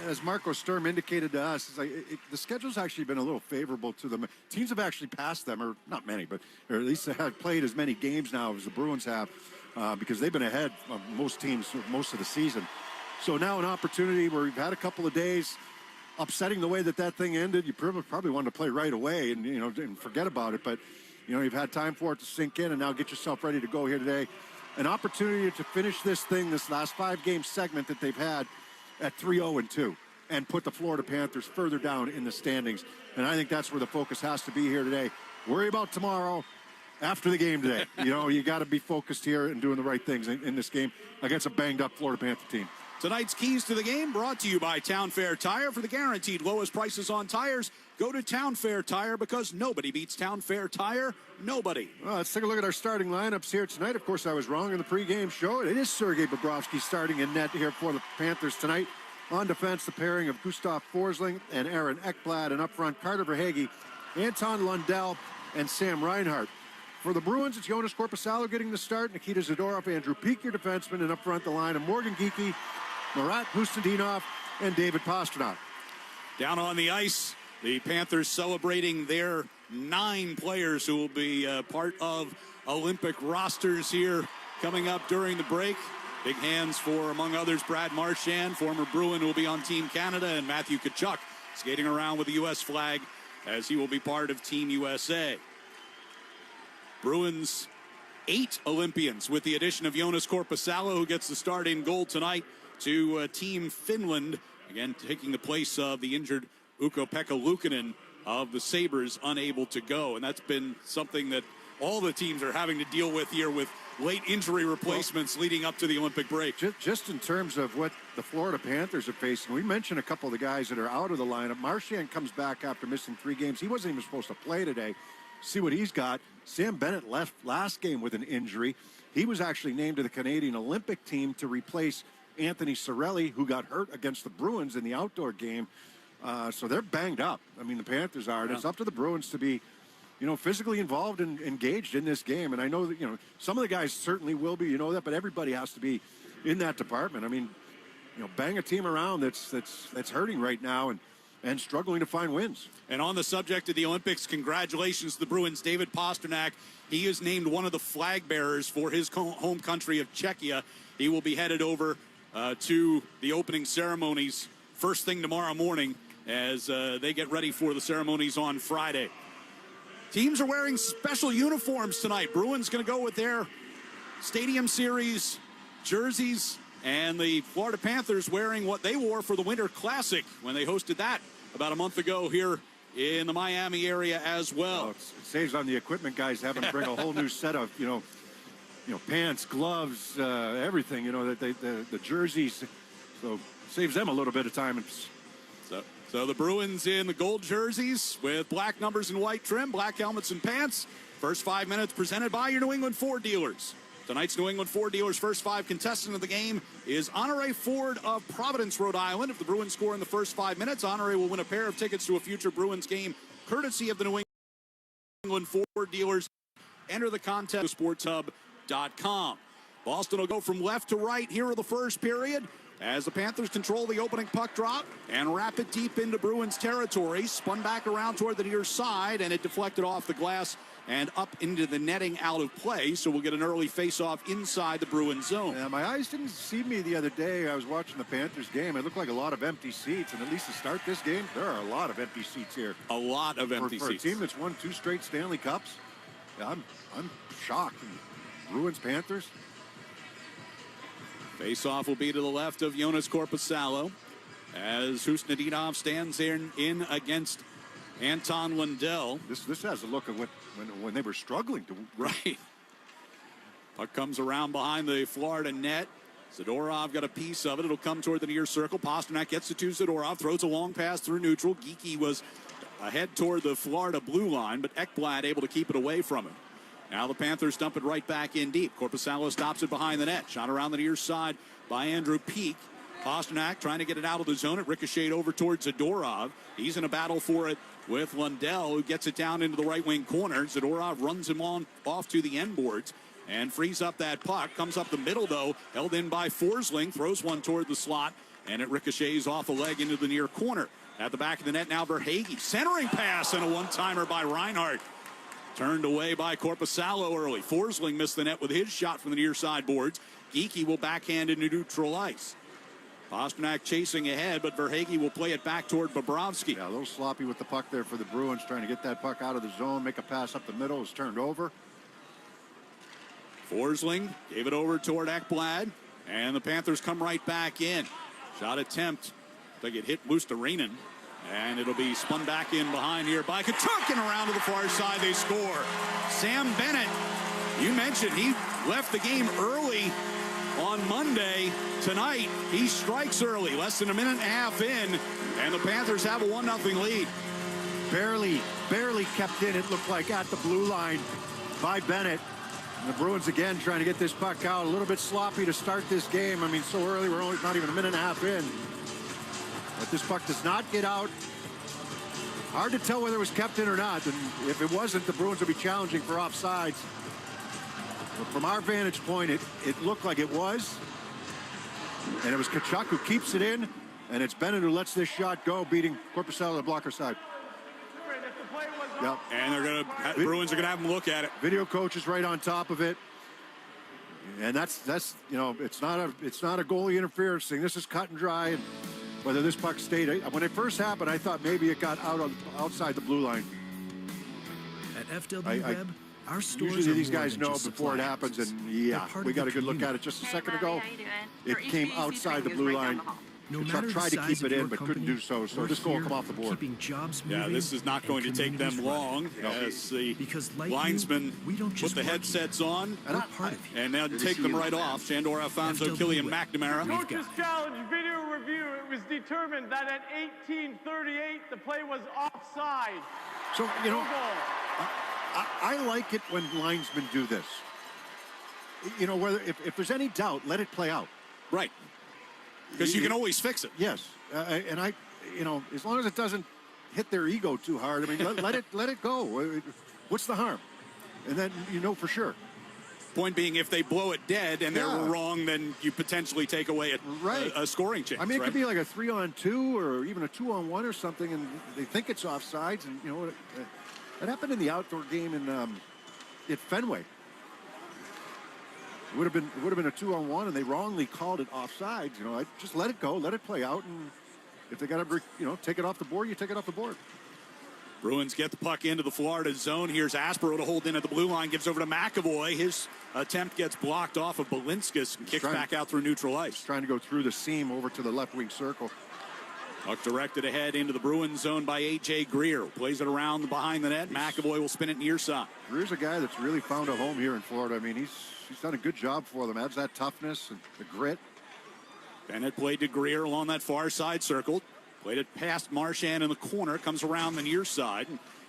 as Marco Sturm indicated to us, the schedule's actually been a little favorable to them. Teams have actually passed them, or not many, but or at least they have played as many games now as the Bruins have. Because they've been ahead of most teams most of the season. So now an opportunity where we've had a couple of days upsetting the way that thing ended. You probably wanted to play right away and, you know, and forget about it. But, you know, you've had time for it to sink in and now get yourself ready to go here today. An opportunity to finish this last 5-game segment that they've had at 3-0-2 and put the Florida Panthers further down in the standings. And I think that's where the focus has to be here today. Worry about tomorrow. After the game today, you know, you got to be focused here and doing the right things in this game against a banged-up Florida Panther team. Tonight's keys to the game brought to you by Town Fair Tire. For the guaranteed lowest prices on tires, go to Town Fair Tire because nobody beats Town Fair Tire. Nobody. Well, let's take a look at our starting lineups here tonight. Of course, I was wrong in the pregame show. It is Sergei Bobrovsky starting in net here for the Panthers tonight. On defense, the pairing of Gustav Forsling and Aaron Ekblad. And up front, Carter Verhaeghe, Anton Lundell, and Sam Reinhart. For the Bruins, it's Jonas Korpisalo getting the start, Nikita Zadorov, Andrew Peek, your defenseman, and up front the line of Morgan Geekie, Marat Pustantinov, and David Pastrnak. Down on the ice, the Panthers celebrating their 9 players who will be part of Olympic rosters here coming up during the break. Big hands for, among others, Brad Marchand, former Bruin, who will be on Team Canada, and Matthew Tkachuk skating around with the U.S. flag as he will be part of Team USA. Bruins 8 Olympians with the addition of Jonas Korpisalo, who gets the start in goal tonight, to Team Finland, again taking the place of the injured Ukko-Pekka Luukkonen of the Sabres, unable to go. And that's been something that all the teams are having to deal with here with late injury replacements leading up to the Olympic break. Just in terms of what the Florida Panthers are facing, we mentioned a couple of the guys that are out of the lineup. Marchand comes back after missing 3 games. He wasn't even supposed to play today. See what he's got. Sam Bennett left last game with an injury. He was actually named to the Canadian Olympic team to replace Anthony Cirelli, who got hurt against the Bruins in the outdoor game. So they're banged up. I mean, the Panthers are. And it's up to the Bruins to be, you know, physically involved and engaged in this game. And I know that, you know, some of the guys certainly will be, you know that, but everybody has to be in that department. I mean, you know, bang a team around that's hurting right now and struggling to find wins. And on the subject of the Olympics, congratulations to the Bruins. David Pastrnak, he is named one of the flag bearers for his home country of Czechia. He will be headed over to the opening ceremonies first thing tomorrow morning as they get ready for the ceremonies on Friday. Teams are wearing special uniforms tonight. Bruins going to go with their Stadium Series jerseys and the Florida Panthers wearing what they wore for the Winter Classic when they hosted that about a month ago here in the Miami area as well. It saves on the equipment guys having to bring a whole new set of, pants, gloves, everything, the jerseys. So saves them a little bit of time. So the Bruins in the gold jerseys with black numbers and white trim, black helmets and pants. First 5 minutes presented by your New England Ford dealers. Tonight's New England Ford dealers' first 5 contestant of the game is Honore Ford of Providence, Rhode Island. If the Bruins score in the first 5 minutes, Honore will win a pair of tickets to a future Bruins game, courtesy of the New England Ford dealers. Enter the contest at sportshub.com. Boston will go from left to right here in the first period as the Panthers control the opening puck drop and wrap it deep into Bruins territory. Spun back around toward the near side, and it deflected off the glass and up into the netting out of play. So we'll get an early face-off inside the Bruins zone. Yeah, my eyes didn't see me the other day. I was watching the Panthers game. It looked like a lot of empty seats, and at least to start this game, there are a lot of empty seats here. A lot of empty seats. For a team that's won 2 straight Stanley Cups, yeah, I'm shocked. Bruins, Panthers. Face-off will be to the left of Jonas Korpisalo as Husnadinov stands in against Anton Lundell. This has a look of when they were struggling to. Right. Puck comes around behind the Florida net. Zadorov got a piece of it. It'll come toward the near circle. Pasternak gets it to Zadorov, throws a long pass through neutral. Geekie was ahead toward the Florida blue line, but Ekblad able to keep it away from him. Now the Panthers dump it right back in deep. Korpisalo stops it behind the net. Shot around the near side by Andrew Peak. Pasternak trying to get it out of the zone. It ricocheted over towards Zadorov. He's in a battle for it with Lundell, who gets it down into the right wing corner. Zadorov runs him off to the end boards and frees up that puck. Comes up the middle, though, held in by Forsling. Throws one toward the slot, and it ricochets off a leg into the near corner. At the back of the net now, Verhaeghe. Centering pass and a one-timer by Reinhart. Turned away by Korpisalo early. Forsling missed the net with his shot from the near side boards. Geekie will backhand into neutral ice. Pasternak chasing ahead, but Verhaeghe will play it back toward Bobrovsky. Yeah, a little sloppy with the puck there for the Bruins, trying to get that puck out of the zone, make a pass up the middle. It was turned over. Forsling gave it over toward Ekblad, and the Panthers come right back in. Shot attempt. I think it hit Luostarinen. And it'll be spun back in behind here by Tkachuk, and around to the far side they score. Sam Bennett, you mentioned he left the game early on Monday. Tonight, he strikes early, less than a minute and a half in, and the Panthers have a 1-0 lead. Barely kept in, it looked like, at the blue line by Bennett. And the Bruins again trying to get this puck out. A little bit sloppy to start this game. I mean, so early, we're only not even a minute and a half in. But this puck does not get out. Hard to tell whether it was kept in or not. And if it wasn't, the Bruins would be challenging for offsides. But from our vantage point, it looked like it was. And it was Tkachuk who keeps it in. And it's Bennett who lets this shot go, beating Korpisalo to the blocker side. Yep. And the Bruins are gonna have them look at it. Video coach is right on top of it. And that's it's not a goalie interference thing. This is cut and dry. And whether this puck stayed, when it first happened, I thought maybe it got outside the blue line. At FW Web, our stores usually are these more guys than know just before it supply happens, houses. and yeah, They're part we of got the a good look at community. it just a second ago. How you doing? It came outside the blue line. No Chuck matter the tried to size keep it of your in, but couldn't company, do so. So we're this goal will here come off the board. keeping jobs Yeah, moving this is not going to take them communities long running. as the Because like linesmen you, we don't put just the work headsets on We're part of you. and then take them right off. Shandor Alfonso, FW Killian Web. McNamara. Coach's challenge video review. It was determined that at 18:38 the play was offside. So, No goal. I like it when linesmen do this. Whether if there's any doubt, let it play out. Right. Because you can always fix it. Yes, and as long as it doesn't hit their ego too hard, I mean, let it go. What's the harm? And then for sure. Point being, if they blow it dead and they're wrong, then you potentially take away a scoring chance. I mean, it could be like a 3-on-2 or even a 2-on-1 or something, and they think it's offsides. And it happened in the outdoor game at Fenway. It would have been a 2-on-1, and they wrongly called it offsides. I just let it go, let it play out, and if they got to take it off the board, you take it off the board. Bruins get the puck into the Florida zone. Here's Aspero to hold in at the blue line. Gives over to McAvoy. His attempt gets blocked off of Belinskas and kicks back out through neutral ice. Trying to go through the seam over to the left wing circle. Puck directed ahead into the Bruins zone by A.J. Greer. Plays it around behind the net. McAvoy will spin it near side. Greer's a guy that's really found a home here in Florida. I mean, he's done a good job for them. Adds that toughness and the grit. Bennett played to Greer along that far side circle. Played it past Marchand in the corner. Comes around the near side.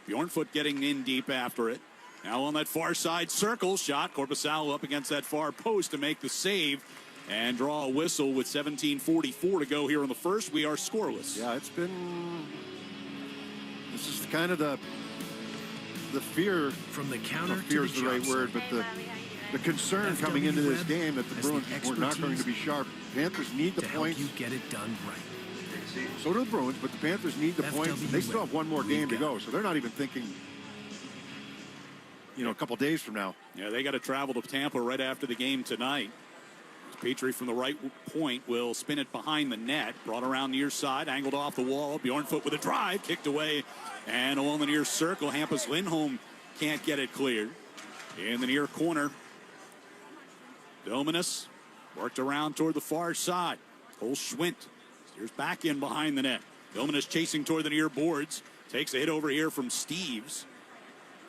Bjornfoot getting in deep after it. Now on that far side circle. Shot. Korpisalo up against that far post to make the save. And draw a whistle with 17:44 to go here in the first. We are scoreless. Yeah, it's been... This is kind of the fear... From the counter to fear is the right word, but the concern coming into this game that the Bruins were not going to be sharp. Panthers need the points. You get it done right. So do the Bruins, but the Panthers need the points. They still have one more game to go, so they're not even thinking, a couple days from now. Yeah, they got to travel to Tampa right after the game tonight. Petrie from the right point will spin it behind the net. Brought around near side, angled off the wall. Bjornfoot with a drive, kicked away, and along the near circle. Hampus Lindholm can't get it cleared. In the near corner, Dominus worked around toward the far side. Cole Schwint steers back in behind the net. Dominus chasing toward the near boards. Takes a hit over here from Steves.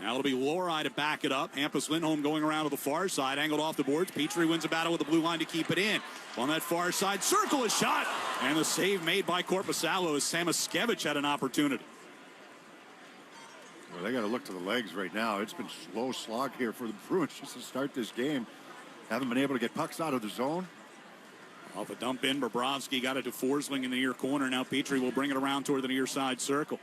Now it'll be Lohrei to back it up. Hampus Lindholm going around to the far side, angled off the boards. Petrie wins a battle with the blue line to keep it in. On that far side circle, a shot. And the save made by Korpisalo as Samoskevich had an opportunity. Well, they got to look to the legs right now. It's been slow slog here for the Bruins just to start this game. Haven't been able to get pucks out of the zone. Off a dump in, Bobrovsky got it to Forsling in the near corner. Now Petrie will bring it around toward the near side circle.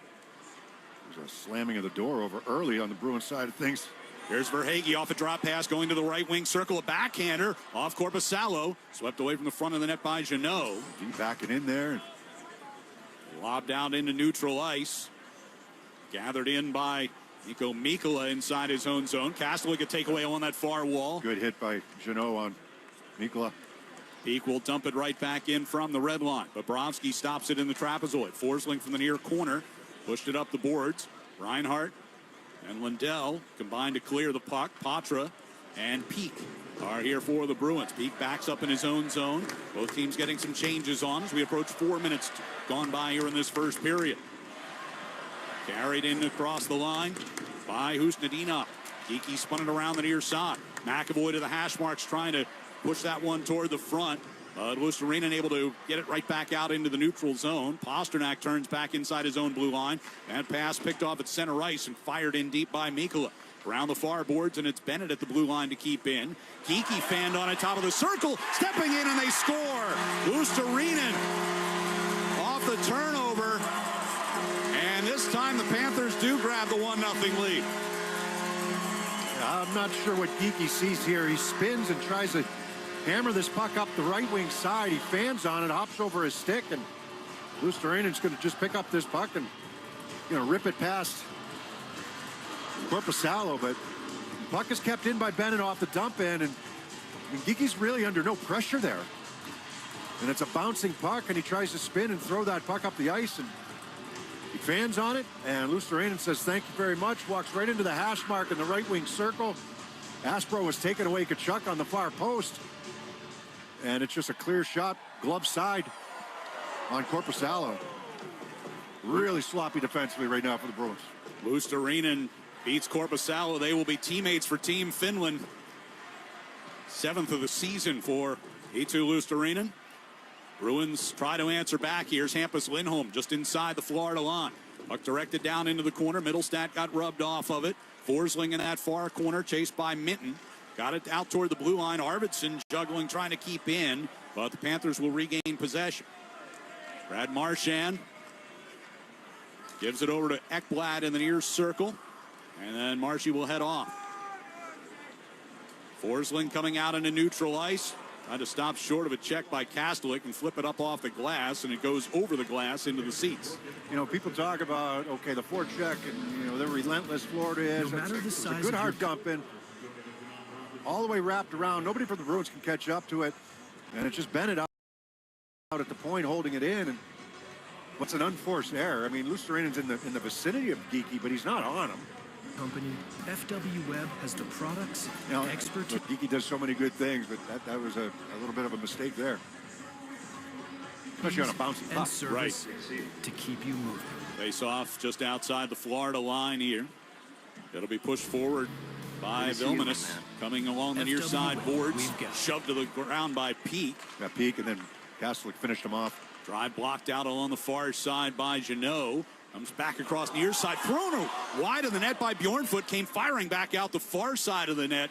There's a slamming of the door over early on the Bruins side of things. Here's Verhaeghe off a drop pass going to the right wing circle. A backhander off Korpisalo. Swept away from the front of the net by Jeannot. Deep backing in there. Lobbed out into neutral ice. Gathered in by Nico Mikkola inside his own zone. Kastelik a takeaway on that far wall. Good hit by Jeannot on Mikkola. Peak will dump it right back in from the red line. Bobrovsky stops it in the trapezoid. Forsling from the near corner. Pushed it up the boards. Reinhart and Lindell combined to clear the puck. Patra and Peak are here for the Bruins. Peak backs up in his own zone. Both teams getting some changes on as we approach 4 minutes gone by here in this first period. Carried in across the line by Husnadinov. Geekie spun it around the near side. McAvoy to the hash marks trying to push that one toward the front. Luostarinen able to get it right back out into the neutral zone. Pasternak turns back inside his own blue line. That pass picked off at center ice and fired in deep by Mikkola. Around the far boards, and it's Bennett at the blue line to keep in. Geekie fanned on it, top of the circle. Stepping in, and they score. Luostarinen off the turnover. And this time the Panthers do grab the 1-0 lead. I'm not sure what Geekie sees here. He spins and tries to hammer this puck up the right wing side. He fans on it, hops over his stick, and Luostarinen's going to just pick up this puck and rip it past Korpisalo. But the puck is kept in by Bennett off the dump in, and Geekie's really under no pressure there. And it's a bouncing puck, and he tries to spin and throw that puck up the ice, and he fans on it, and Luostarinen says thank you very much, walks right into the hash mark in the right wing circle. Aspro was taken away Kachuk on the far post. And it's just a clear shot, glove side on Korpisalo. Really sloppy defensively right now for the Bruins. Luostarinen beats Korpisalo. They will be teammates for Team Finland. 7th of the season for Eetu Luostarinen. Bruins try to answer back. Here's Hampus Lindholm just inside the Florida line. Puck directed down into the corner. Middlestat got rubbed off of it. Forsling in that far corner, chased by Minton. Got it out toward the blue line. Arvidsson juggling, trying to keep in, but the Panthers will regain possession. Brad Marchand gives it over to Ekblad in the near circle, and then Marshy will head off. Forsling coming out into neutral ice. Trying to stop short of a check by Kastelik and flip it up off the glass, and it goes over the glass into the seats. People talk about, okay, the forecheck and, they're relentless, Florida is. No matter the size it's a good of hard dump in. All the way wrapped around. Nobody from the Bruins can catch up to it. And it's just Bennett out at the point holding it in. And What's an unforced error? I mean, Lustarinen's in the vicinity of Geeky, but he's not on him. Company, FW Webb has the products, Now, expertise. look, Geeky does so many good things, but that was a little bit of a mistake there. Especially on a bouncy and puck. service to keep you moving. Face off just outside the Florida line here. It'll be pushed forward by Vilmanis. Coming along the near side boards. Shoved to the ground by Peak. Got Peak, and then Kastelic finished him off. Drive blocked out along the far side by Jeannot. Comes back across near side. Thrown wide of the net by Bjornfoot. Came firing back out the far side of the net.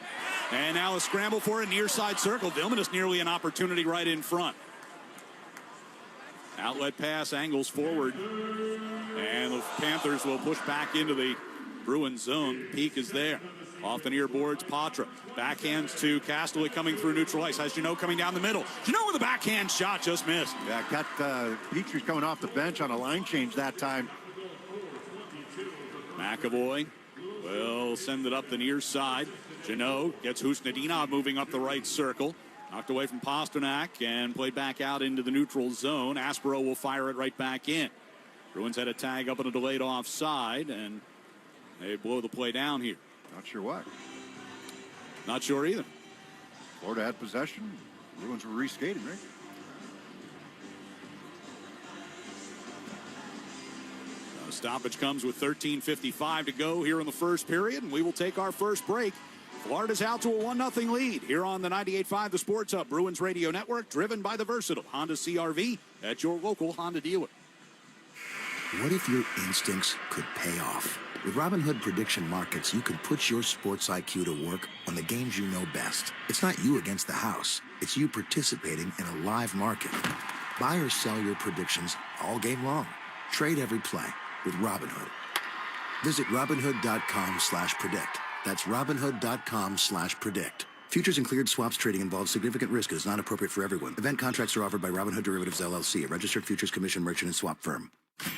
And now a scramble for a near side circle. Vilmanis nearly an opportunity right in front. Outlet pass angles forward. And the Panthers will push back into the Bruins zone. Peak is there. Off the near boards, Patra. Backhands to Kastelic coming through neutral ice. Has Jeannot coming down the middle. Jeannot with a backhand shot, just missed. Yeah, got Petrie's coming off the bench on a line change that time. McAvoy will send it up the near side. Jeannot gets Husnadinov moving up the right circle. Knocked away from Pasternak and played back out into the neutral zone. Aspero will fire it right back in. Bruins had a tag up and a delayed offside, and they blow the play down here. Not sure why. Not sure either. Florida had possession. Bruins were reskating, right? Stoppage comes with 13:55 to go here in the first period, and we will take our first break. Florida's out to a 1-0 lead here on the 98.5 The Sports Hub Bruins Radio Network, driven by the versatile Honda CR-V at your local Honda dealer. What if your instincts could pay off? With Robinhood Prediction Markets, you can put your sports IQ to work on the games you know best. It's not you against the house. It's you participating in a live market. Buy or sell your predictions all game long. Trade every play with Robinhood. Visit Robinhood.com/predict. That's Robinhood.com/predict. Futures and cleared swaps trading involves significant risk and is not appropriate for everyone. Event contracts are offered by Robinhood Derivatives LLC, a registered futures commission merchant and swap firm.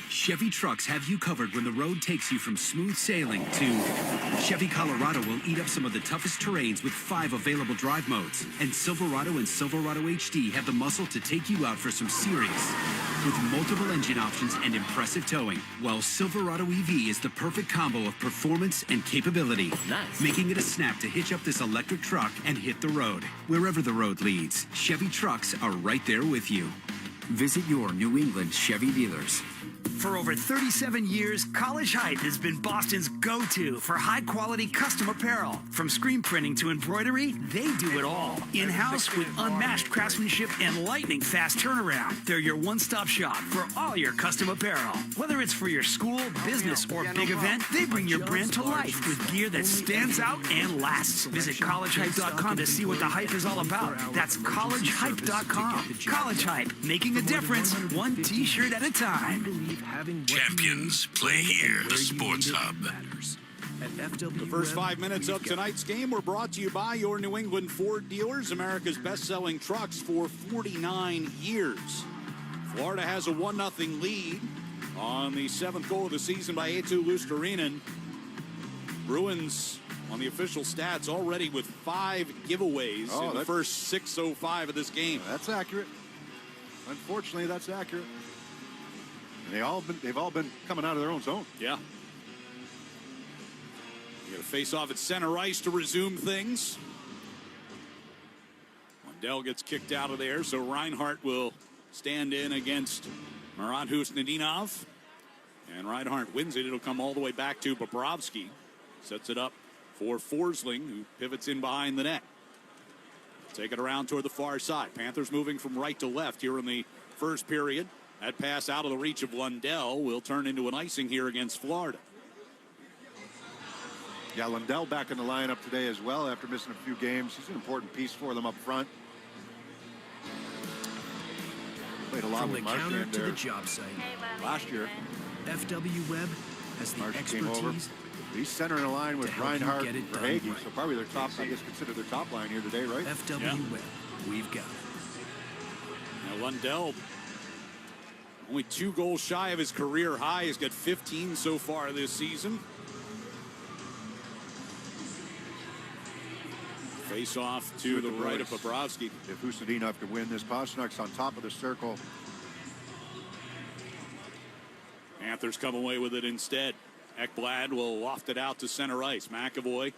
Chevy trucks have you covered when the road takes you from smooth sailing to Chevy Colorado will eat up some of the toughest terrains with 5 available drive modes. And Silverado and Silverado HD have the muscle to take you out for some serious with multiple engine options and impressive towing. While Silverado EV is the perfect combo of performance and capability, making it a snap to hitch up this electric truck and hit the road. Wherever the road leads, Chevy trucks are right there with you. Visit your New England Chevy dealers. For over 37 years, College Hype has been Boston's go-to for high-quality custom apparel. From screen printing to embroidery, they do it all. In-house with unmatched craftsmanship and lightning-fast turnaround. They're your one-stop shop for all your custom apparel. Whether it's for your school, business, or big event, they bring your brand to life with gear that stands out and lasts. Visit collegehype.com to see what the hype is all about. That's collegehype.com. College Hype, making a difference, one T-shirt at a time. Champions play here, the Sports Hub. The first 5 minutes of tonight's game were brought to you by your New England Ford dealers, America's best-selling trucks for 49 years. Florida has a 1-0 lead on the 7th goal of the season by Eetu Luostarinen. Bruins on the official stats already with 5 giveaways in the first 6:05 of this game. That's accurate. Unfortunately, that's accurate. And they've all been coming out of their own zone. Yeah. You got to face off at center ice to resume things. Lundell gets kicked out of there, so Reinhart will stand in against Amerant Husnadinov. And Reinhart wins it. It'll come all the way back to Bobrovsky. Sets it up for Forsling, who pivots in behind the net. Take it around toward the far side. Panthers moving from right to left here in the first period. That pass out of the reach of Lundell will turn into an icing here against Florida. Yeah, Lundell back in the lineup today as well after missing a few games. He's an important piece for them up front. Played a lot From with the counter Marchand to there the job site. last year. FW Webb has the Marchand came over. expertise. He's centering a line with to help you Reinhart get it and done Verhaeghe, right. so probably their top, I guess, considered their top line here today, right? FW Webb, we've got it. Now Lundell, only 2 goals shy of his career high. He's got 15 so far this season. Face off to the right of Bobrovsky. If Husnadinov could win this, Pasternak's on top of the circle. Panthers come away with it instead. Ekblad will loft it out to center ice. McAvoy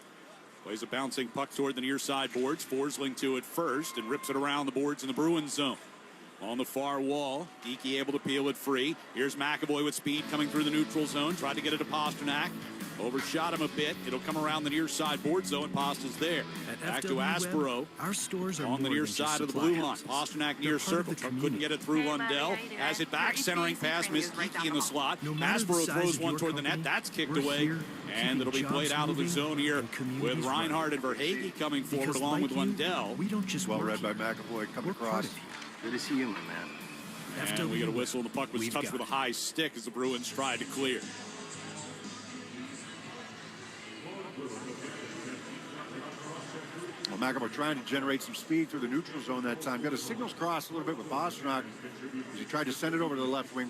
plays a bouncing puck toward the near side boards. Forsling to it first and rips it around the boards in the Bruins zone. On the far wall, Geekie able to peel it free. Here's McAvoy with speed coming through the neutral zone. Tried to get it to Pasternak. Overshot him a bit. It'll come around the near side board zone. Pasta's there. Back to Aspero. Our stores are on the near side of the blue line. Pasternak near circle. Couldn't get it through Lundell. Has it back. Centering pass. Missed Geekie in the slot. Aspero throws one toward the net. That's kicked away. And it'll be played out of the zone here with Reinhardt and Verhaeghe coming forward along with Lundell. We don't just well read by McAvoy coming across. Good to see you, my man. And we got a whistle, and the puck was touched with a high stick as the Bruins tried to clear. Well, McAvoy trying to generate some speed through the neutral zone that time. Got his signals crossed a little bit with Pasternak as he tried to send it over to the left wing.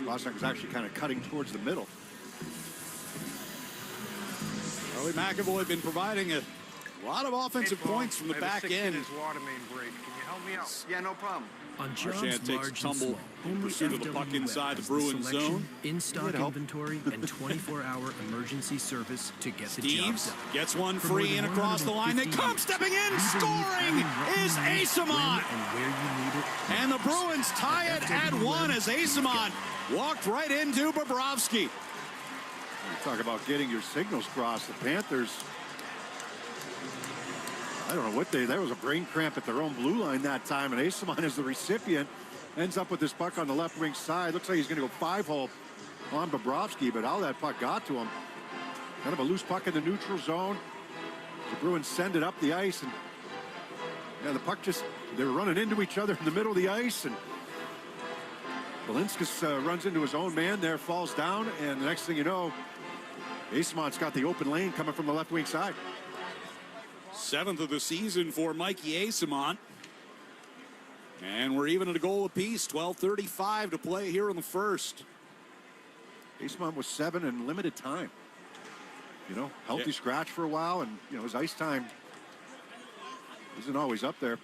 Pasternak was actually kind of cutting towards the middle. Charlie McAvoy been providing a lot of offensive points from the back end. Water main break. Can you help me out? Yeah, no problem. On jobs Marchand takes large a tumble and small, in pursuit of the puck inside the Bruins zone. In-stock inventory and 24-hour emergency service to get the job Steves done. gets one free in across the line. They come stepping in, scoring is Asamont. And the Bruins tie it at 1 as Asamont walked right into Bobrovsky. You talk about getting your signals crossed. The Panthers, I don't know what there was a brain cramp at their own blue line that time, and Asamont is the recipient. Ends up with this puck on the left wing side. Looks like he's going to go 5-hole on Bobrovsky, but how that puck got to him. Kind of a loose puck in the neutral zone. The Bruins send it up the ice, and yeah, the puck just, they were running into each other in the middle of the ice, and Belinskas runs into his own man there, falls down, and the next thing you know, Asamont's got the open lane coming from the left wing side. 7th of the season for Mikey Asamont. And we're even at a goal apiece. 12:35 to play here in the first. Asamont was 7 in limited time. You know, healthy scratch for a while, and you know his ice time isn't always up there.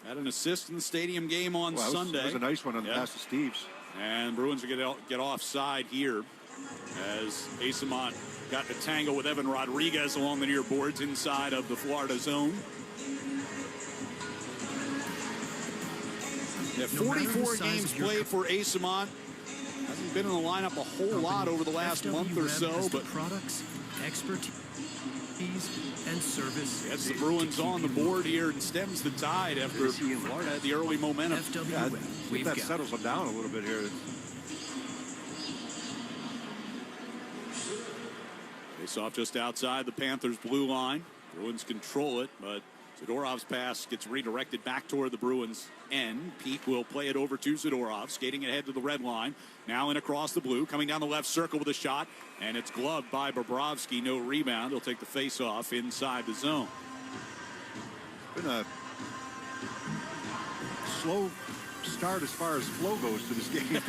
Had an assist in the stadium game on Sunday. That was a nice one on the pass to Steves. And Bruins will get offside here as Asamont got to tangle with Evan Rodriguez along the near boards inside of the Florida zone. Yeah, 44 games played for Asamont. Hasn't been in the lineup a whole lot over the last month or so, but products, expertise, and service. Gets the Bruins on the board here and stems the tide after Florida had the early momentum. Yeah, if that settles them down a little bit here. Face off just outside the Panthers' blue line. Bruins control it, but Zadorov's pass gets redirected back toward the Bruins' end. Peak will play it over to Zadorov, skating ahead to the red line. Now in across the blue, coming down the left circle with a shot, and it's gloved by Bobrovsky. No rebound. He'll take the face-off inside the zone. Been a slow start as far as flow goes to this game.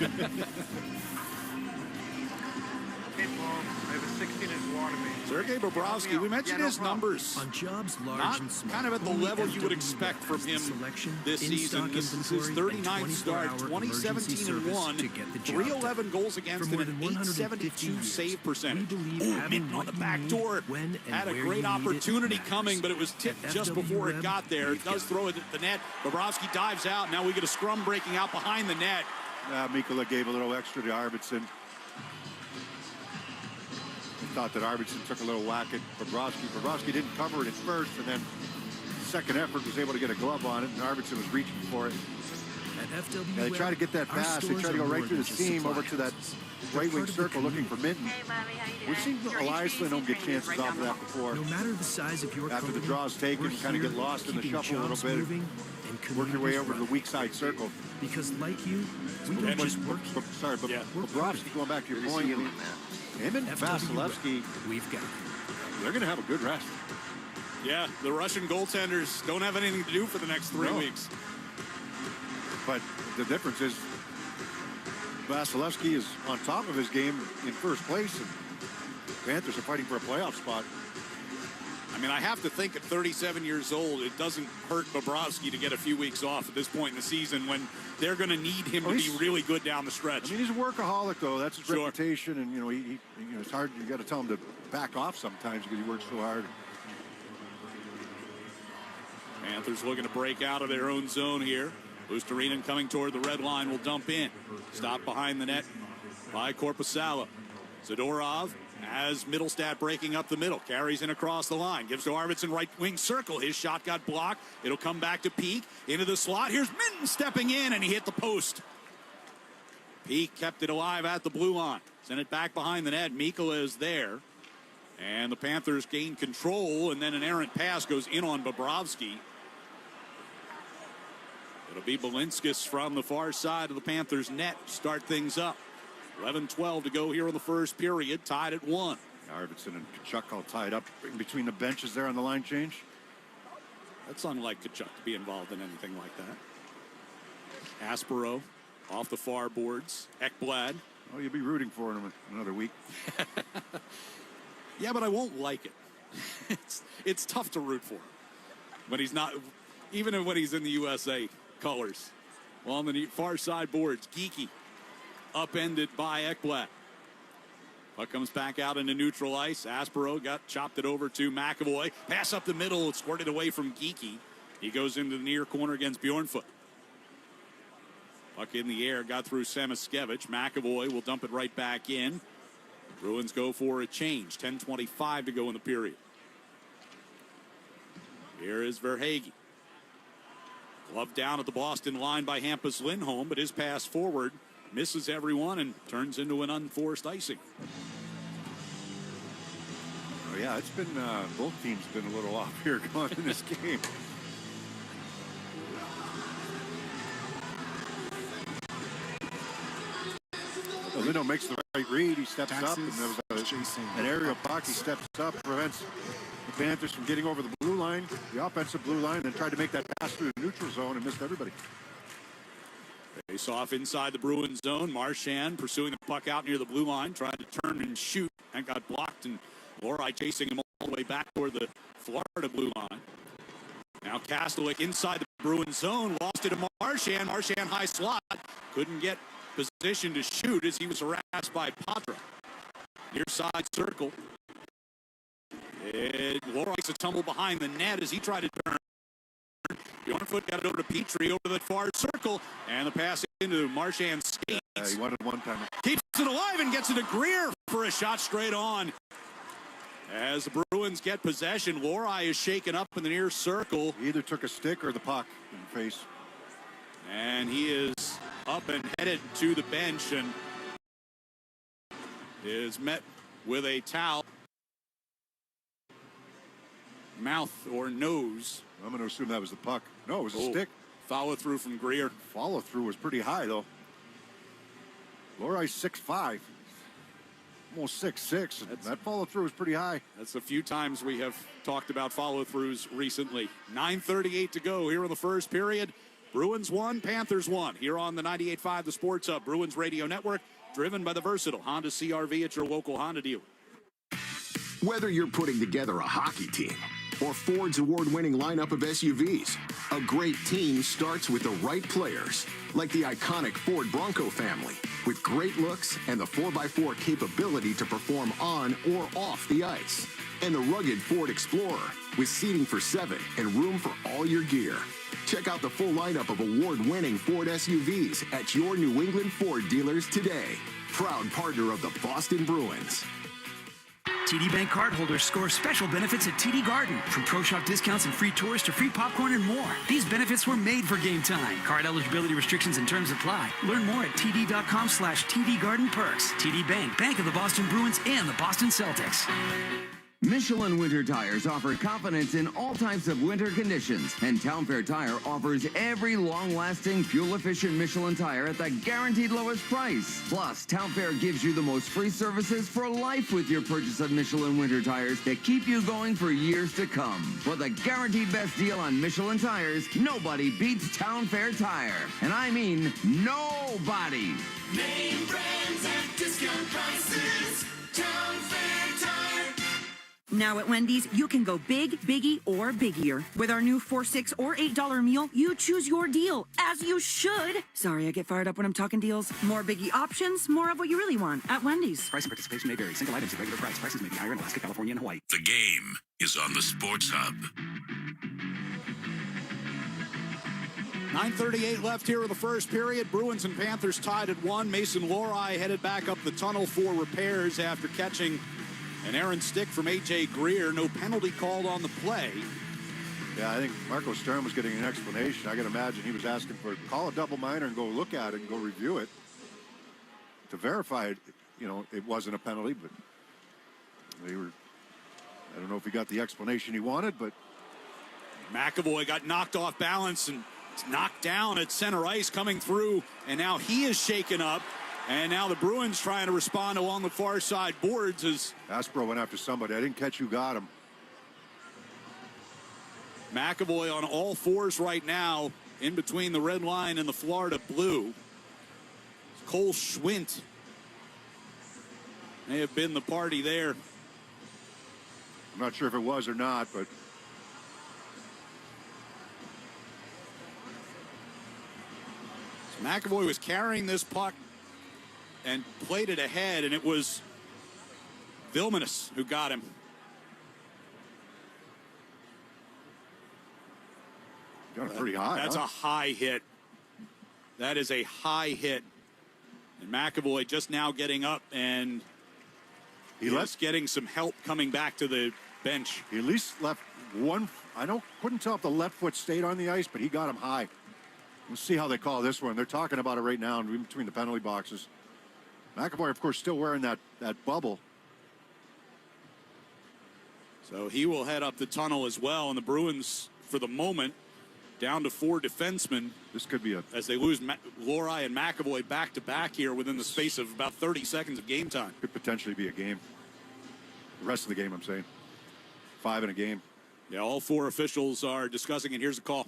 I have a 16-inch water main. Sergei Bobrovsky, we mentioned his numbers. On jobs large Not and small, kind of at the level you would expect from him this season. This is his 39th start, 2017-1, 311 goals against and an 872 save percentage. Mitten on the back door. Had a great opportunity coming, but it was tipped just before it got there. It does throw it at the net. Bobrovsky dives out. Now we get a scrum breaking out behind the net. Mikkola gave a little extra to Arvidsson. Thought that Arvidsson took a little whack at Bobrovsky. Bobrovsky didn't cover it at first, and then second effort was able to get a glove on it, and Arvidsson was reaching for it. They try to get that pass. They try to go right through the seam over to that right wing circle looking for Minton. We've seen Elias Lindholm get chances off of that before. No matter the size of your after the draw's taken, you kind of get lost in the shuffle a little bit. Work your way over to the weak side circle. Because like you, we don't just work. Sorry, but Bobrovsky, going back to your point, him and Vasilevsky, they're going to have a good rest. Yeah, the Russian goaltenders don't have anything to do for the next 3 weeks. But the difference is Vasilevsky is on top of his game in first place, and Panthers are fighting for a playoff spot. I mean, I have to think at 37 years old, it doesn't hurt Bobrovsky to get a few weeks off at this point in the season when they're going to need him to be really good down the stretch. I mean, he's a workaholic, though. That's his reputation, and it's hard. You got to tell him to back off sometimes because he works so hard. Panthers looking to break out of their own zone here. Luostarinen coming toward the red line will dump in. Stop behind the net by Korpisalo. Zadorov has Middlestat breaking up the middle. Carries in across the line. Gives to Arvidsson right wing circle. His shot got blocked. It'll come back to Peak. Into the slot. Here's Minton stepping in, and he hit the post. Peak kept it alive at the blue line. Sent it back behind the net. Mikkola is there. And the Panthers gain control, and then an errant pass goes in on Bobrovsky. It'll be Balinskis from the far side of the Panthers net. Start things up. 11-12 to go here in the first period. Tied at 1. Arvidsson and Kachuk all tied up in between the benches there on the line change. That's unlike Kachuk to be involved in anything like that. Aspero off the far boards. Ekblad. Oh, you'll be rooting for him another week. Yeah, but I won't like it. It's tough to root for him when he's not, even when he's in the USA colors. Well, on the far side boards, Geeky upended by Ekblad. Puck comes back out into neutral ice. Aspero chopped it over to McAvoy. Pass up the middle. It's squirted away from Geeky. He goes into the near corner against Bjornfoot. Puck in the air. Got through Samoskevich. McAvoy will dump it right back in. Bruins go for a change. 10:25 to go in the period. Here is Verhaeghe. Glove down at the Boston line by Hampus Lindholm, but his pass forward misses everyone and turns into an unforced icing. Oh, yeah, it's been, both teams been a little off here going in this game. Lindholm makes the right read. He steps up, and there was an aerial puck. He steps up, prevents the Panthers from getting over the blue line, the offensive blue line, then tried to make that pass through the neutral zone and missed everybody. Face off inside the Bruins zone. Marchand pursuing the puck out near the blue line, trying to turn and shoot, and got blocked, and Lohrei chasing him all the way back toward the Florida blue line. Now Kastelic inside the Bruins zone, lost it to Marchand. Marchand high slot, couldn't get position to shoot as he was harassed by Patra. Near side circle. And Lohrei a tumble behind the net as he tried to turn. Bjornfoot got it over to Petrie over the far circle, and the pass into Marchand's skates. He wanted one time. Keeps it alive and gets it to Greer for a shot straight on. As the Bruins get possession, Lohrei is shaken up in the near circle. He either took a stick or the puck in the face. And he is up and headed to the bench and is met with a towel. Mouth or nose. I'm going to assume that was the puck. No, it was a stick. Follow through from Greer. Follow through was pretty high, though. Lohrei 6'5", almost 6'6". That follow through was pretty high. That's a few times we have talked about follow throughs recently. 9:38 to go here in the first period. Bruins 1, Panthers 1. Here on the 98.5 The Sports Hub, Bruins Radio Network, driven by the versatile Honda CR-V at your local Honda dealer. Whether you're putting together a hockey team or Ford's award-winning lineup of SUVs, a great team starts with the right players, like the iconic Ford Bronco family, with great looks and the 4x4 capability to perform on or off the ice, and the rugged Ford Explorer with seating for 7 and room for all your gear. Check out the full lineup of award-winning Ford SUVs at your New England Ford dealers today. Proud partner of the Boston Bruins. TD Bank cardholders score special benefits at TD Garden, from Pro Shop discounts and free tours to free popcorn and more. These benefits were made for game time. Card eligibility restrictions and terms apply. Learn more at td.com/TD Garden Perks. TD Bank, Bank of the Boston Bruins and the Boston Celtics. Michelin Winter Tires offer confidence in all types of winter conditions, and Town Fair Tire offers every long-lasting, fuel-efficient Michelin tire at the guaranteed lowest price. Plus, Town Fair gives you the most free services for life with your purchase of Michelin Winter Tires that keep you going for years to come. For the guaranteed best deal on Michelin tires, nobody beats Town Fair Tire. And I mean nobody. Name brands at discount prices. Town Fair Tire. Now at Wendy's, you can go big, biggie, or biggier. With our new $4, $6, or $8 meal, you choose your deal, as you should. Sorry, I get fired up when I'm talking deals. More biggie options, more of what you really want at Wendy's. Price and participation may vary. Single items at regular price. Prices may be higher in Alaska, California, and Hawaii. The game is on the Sports Hub. 9:38 left here in the first period. Bruins and Panthers tied at 1. Mason Lohrei headed back up the tunnel for repairs after catching an errant stick from A.J. Greer. No penalty called on the play. Yeah, I think Marco Stern was getting an explanation. I can imagine he was asking for call a double minor and go look at it and go review it to verify it. You know, it wasn't a penalty, but they were. I don't know if he got the explanation he wanted, but McAvoy got knocked off balance and knocked down at center ice coming through, and now he is shaken up. And now the Bruins trying to respond along the far side boards as Aspro went after somebody. I didn't catch who got him. McAvoy on all fours right now in between the red line and the Florida blue. Cole Schwint may have been the party there. I'm not sure if it was or not, but McAvoy was carrying this puck and played it ahead, and it was Vilmanis who got him. Got it pretty high. That's a high hit. That is a high hit. And McAvoy just now getting up, and he's getting some help coming back to the bench. He at least left one. Couldn't tell if the left foot stayed on the ice, but he got him high. We'll see how they call this one. They're talking about it right now in between the penalty boxes. McAvoy, of course, still wearing that bubble. So he will head up the tunnel as well. And the Bruins, for the moment, down to 4 defensemen. This could be as they lose Lohrei and McAvoy back to back here within the space of about 30 seconds of game time. Could potentially be a game. The rest of the game, I'm saying. 5 in a game. Yeah, all 4 officials are discussing, and here's the call.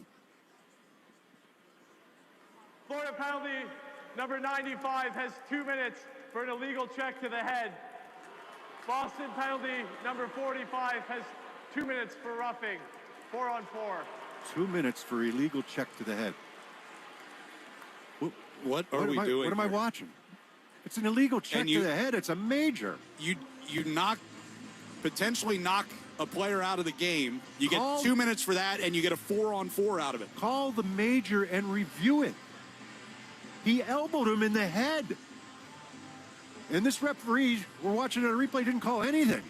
Florida penalty number 95 has 2 minutes for an illegal check to the head. Boston penalty number 45 has 2 minutes for roughing. 4-on-4. 2 minutes for illegal check to the head. What are we doing? What am I watching? It's an illegal check to the head. It's a major. You potentially knock a player out of the game. You get 2 minutes for that, and you get a 4-on-4 out of it. Call the major and review it. He elbowed him in the head. And this referee, we're watching it on a replay, didn't call anything.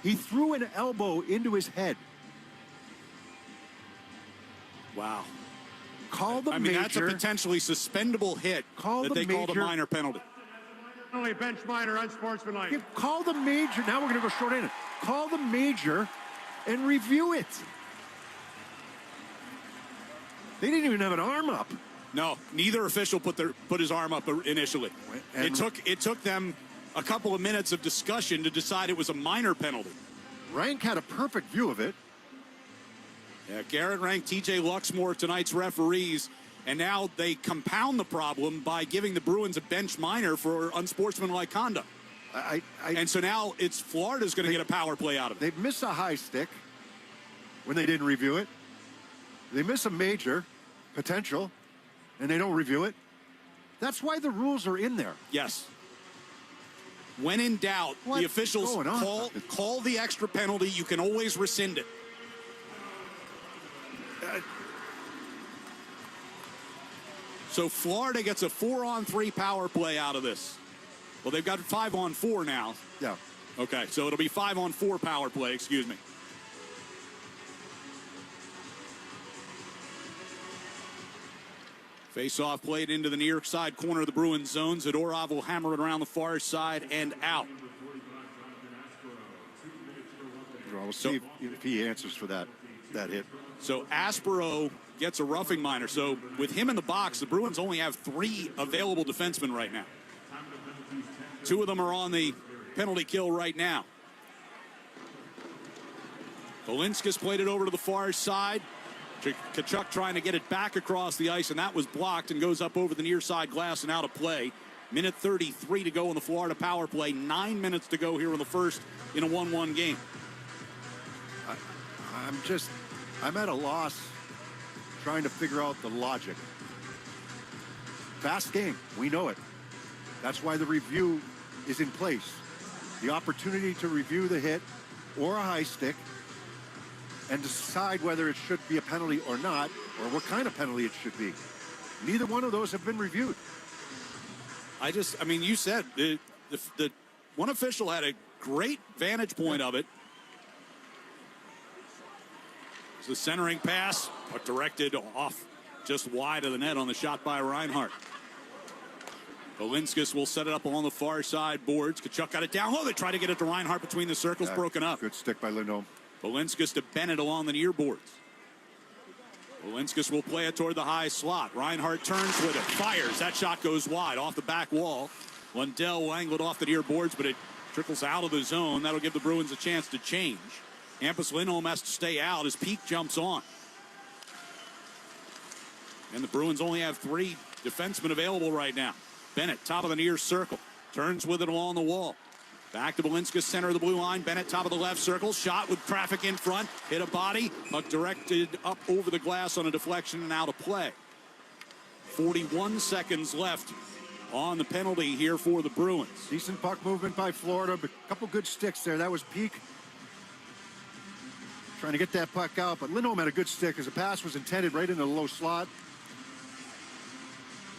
He threw an elbow into his head. Wow. Call the major. That's a potentially suspendable hit that they called a minor penalty. Only bench minor, unsportsmanlike. Yeah, call the major. Now we're going to go short in. Call the major and review it. They didn't even have an arm up. No, neither official put his arm up initially. And it took them a couple of minutes of discussion to decide it was a minor penalty. Rank had a perfect view of it. Yeah, Garrett Rank, TJ Luxmore, tonight's referees, and now they compound the problem by giving the Bruins a bench minor for unsportsmanlike conduct. And so now it's Florida's going to get a power play out of it. They miss a high stick when they didn't review it. They miss a major potential, and they don't review it. That's why the rules are in there. Yes. When in doubt, the officials call the extra penalty. You can always rescind it. So Florida gets a 4-on-3 power play out of this. Well, they've got 5-on-4 now. Yeah. Okay, so it'll be 5-on-4 power play, excuse me. Face-off played into the near side corner of the Bruins zone. Zadorov will hammer it around the far side and out. Well, we'll see if he answers for that hit. So Aspero gets a roughing minor. So with him in the box, the Bruins only have 3 available defensemen right now. 2 of them are on the penalty kill right now. Balinskis played it over to the far side. Tkachuk trying to get it back across the ice, and that was blocked and goes up over the near side glass and out of play. Minute 33 to go in the Florida power play. 9 minutes to go here in the first in a 1-1 game. I'm at a loss trying to figure out the logic. Fast game, we know it. That's why the review is in place. The opportunity to review the hit or a high stick and decide whether it should be a penalty or not, or what kind of penalty it should be. Neither one of those have been reviewed. I mean, you said the one official had a great vantage point of it. It's a centering pass, but directed off just wide of the net on the shot by Reinhart. Belinskas will set it up along the far side boards. Tkachuk got it down. Oh, they try to get it to Reinhart between the circles, broken up. Good stick by Lindholm. Belinskas to Bennett along the near boards. Belinskas will play it toward the high slot. Reinhart turns with it, fires. That shot goes wide off the back wall. Lundell will angle it off the near boards, but it trickles out of the zone. That'll give the Bruins a chance to change. Hampus Lindholm has to stay out as Peak jumps on. And the Bruins only have 3 defensemen available right now. Bennett, top of the near circle. Turns with it along the wall. Back to Belinskas, center of the blue line. Bennett, top of the left circle. Shot with traffic in front. Hit a body. Puck directed up over the glass on a deflection and out of play. 41 seconds left on the penalty here for the Bruins. Decent puck movement by Florida, but a couple good sticks there. That was Peak trying to get that puck out, but Lindholm had a good stick as the pass was intended right into the low slot.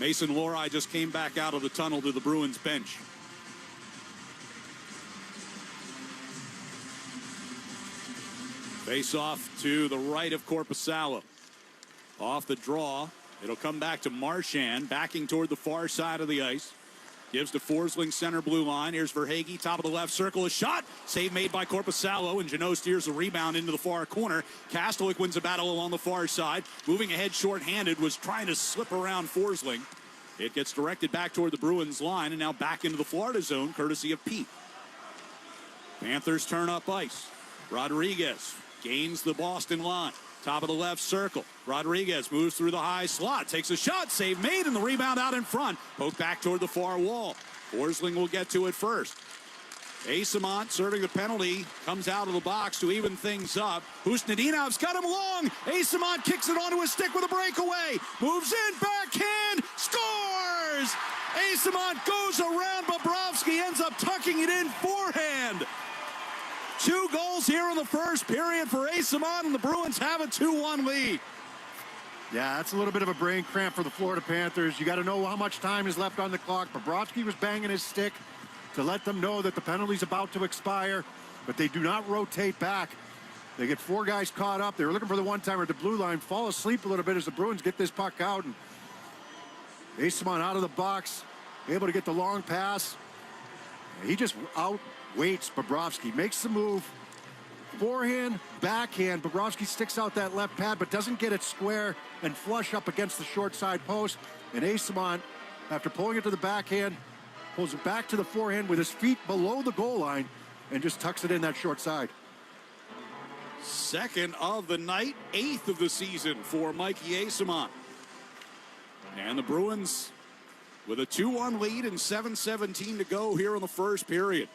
Mason Lohrei just came back out of the tunnel to the Bruins bench. Face off to the right of Korpisalo. Off the draw. It'll come back to Marchand, backing toward the far side of the ice. Gives to Forsling, center blue line. Here's Verhaeghe, top of the left circle. A shot. Save made by Korpisalo, and Jeannot steers a rebound into the far corner. Kastelik wins a battle along the far side. Moving ahead shorthanded, was trying to slip around Forsling. It gets directed back toward the Bruins line, and now back into the Florida zone, courtesy of Pete. Panthers turn up ice. Rodriguez gains the Boston line. Top of the left circle. Rodriguez moves through the high slot. Takes a shot. Save made, and the rebound out in front. Poke back toward the far wall. Forsling will get to it first. Asamont serving the penalty. Comes out of the box to even things up. Husnadinov's got him long. Asamont kicks it onto his stick with a breakaway. Moves in. Backhand. Scores! Asamont goes around Bobrovsky. Ends up tucking it in forehand. 2 goals here in the first period for Asamont, and the Bruins have a 2-1 lead. Yeah, that's a little bit of a brain cramp for the Florida Panthers. You got to know how much time is left on the clock. Bobrovsky was banging his stick to let them know that the penalty's about to expire, but they do not rotate back. They get 4 guys caught up. They were looking for the one-timer at the blue line, fall asleep a little bit as the Bruins get this puck out, and Asamont out of the box, able to get the long pass. He just outweights Bobrovsky, makes the move. Forehand, backhand. Bobrovsky sticks out that left pad, but doesn't get it square and flush up against the short side post. And Asamont, after pulling it to the backhand, pulls it back to the forehand with his feet below the goal line and just tucks it in that short side. Second of the night, 8th of the season for Mikey Asamont. And the Bruins with a 2-1 lead and 7:17 to go here in the first period.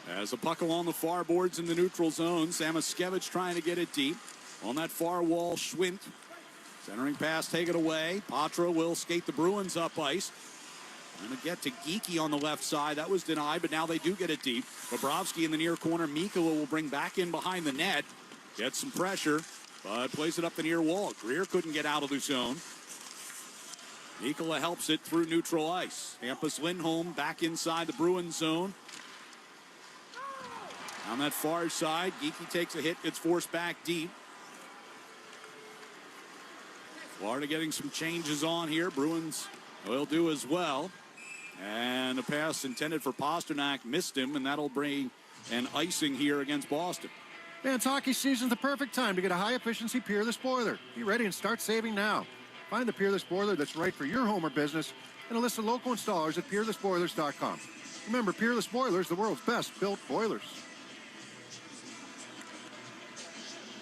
As the puck along the far boards in the neutral zone, Samoskevich trying to get it deep. On that far wall, Schwint. Centering pass, take it away. Patra will skate the Bruins up ice. Trying to get to Geekie on the left side. That was denied, but now they do get it deep. Bobrovsky in the near corner. Mikkola will bring back in behind the net. Gets some pressure, but plays it up the near wall. Greer couldn't get out of the zone. Mikkola helps it through neutral ice. Hampus Lindholm back inside the Bruins zone. On that far side, Geekie takes a hit, gets forced back deep. Florida getting some changes on here. Bruins will do as well. And the pass intended for Pasternak missed him, and that'll bring an icing here against Boston. Man's hockey season's the perfect time to get a high-efficiency Peerless boiler. Be ready and start saving now. Find the Peerless boiler that's right for your home or business and a list of local installers at peerlessboilers.com. Remember, Peerless Boilers, the world's best built boilers.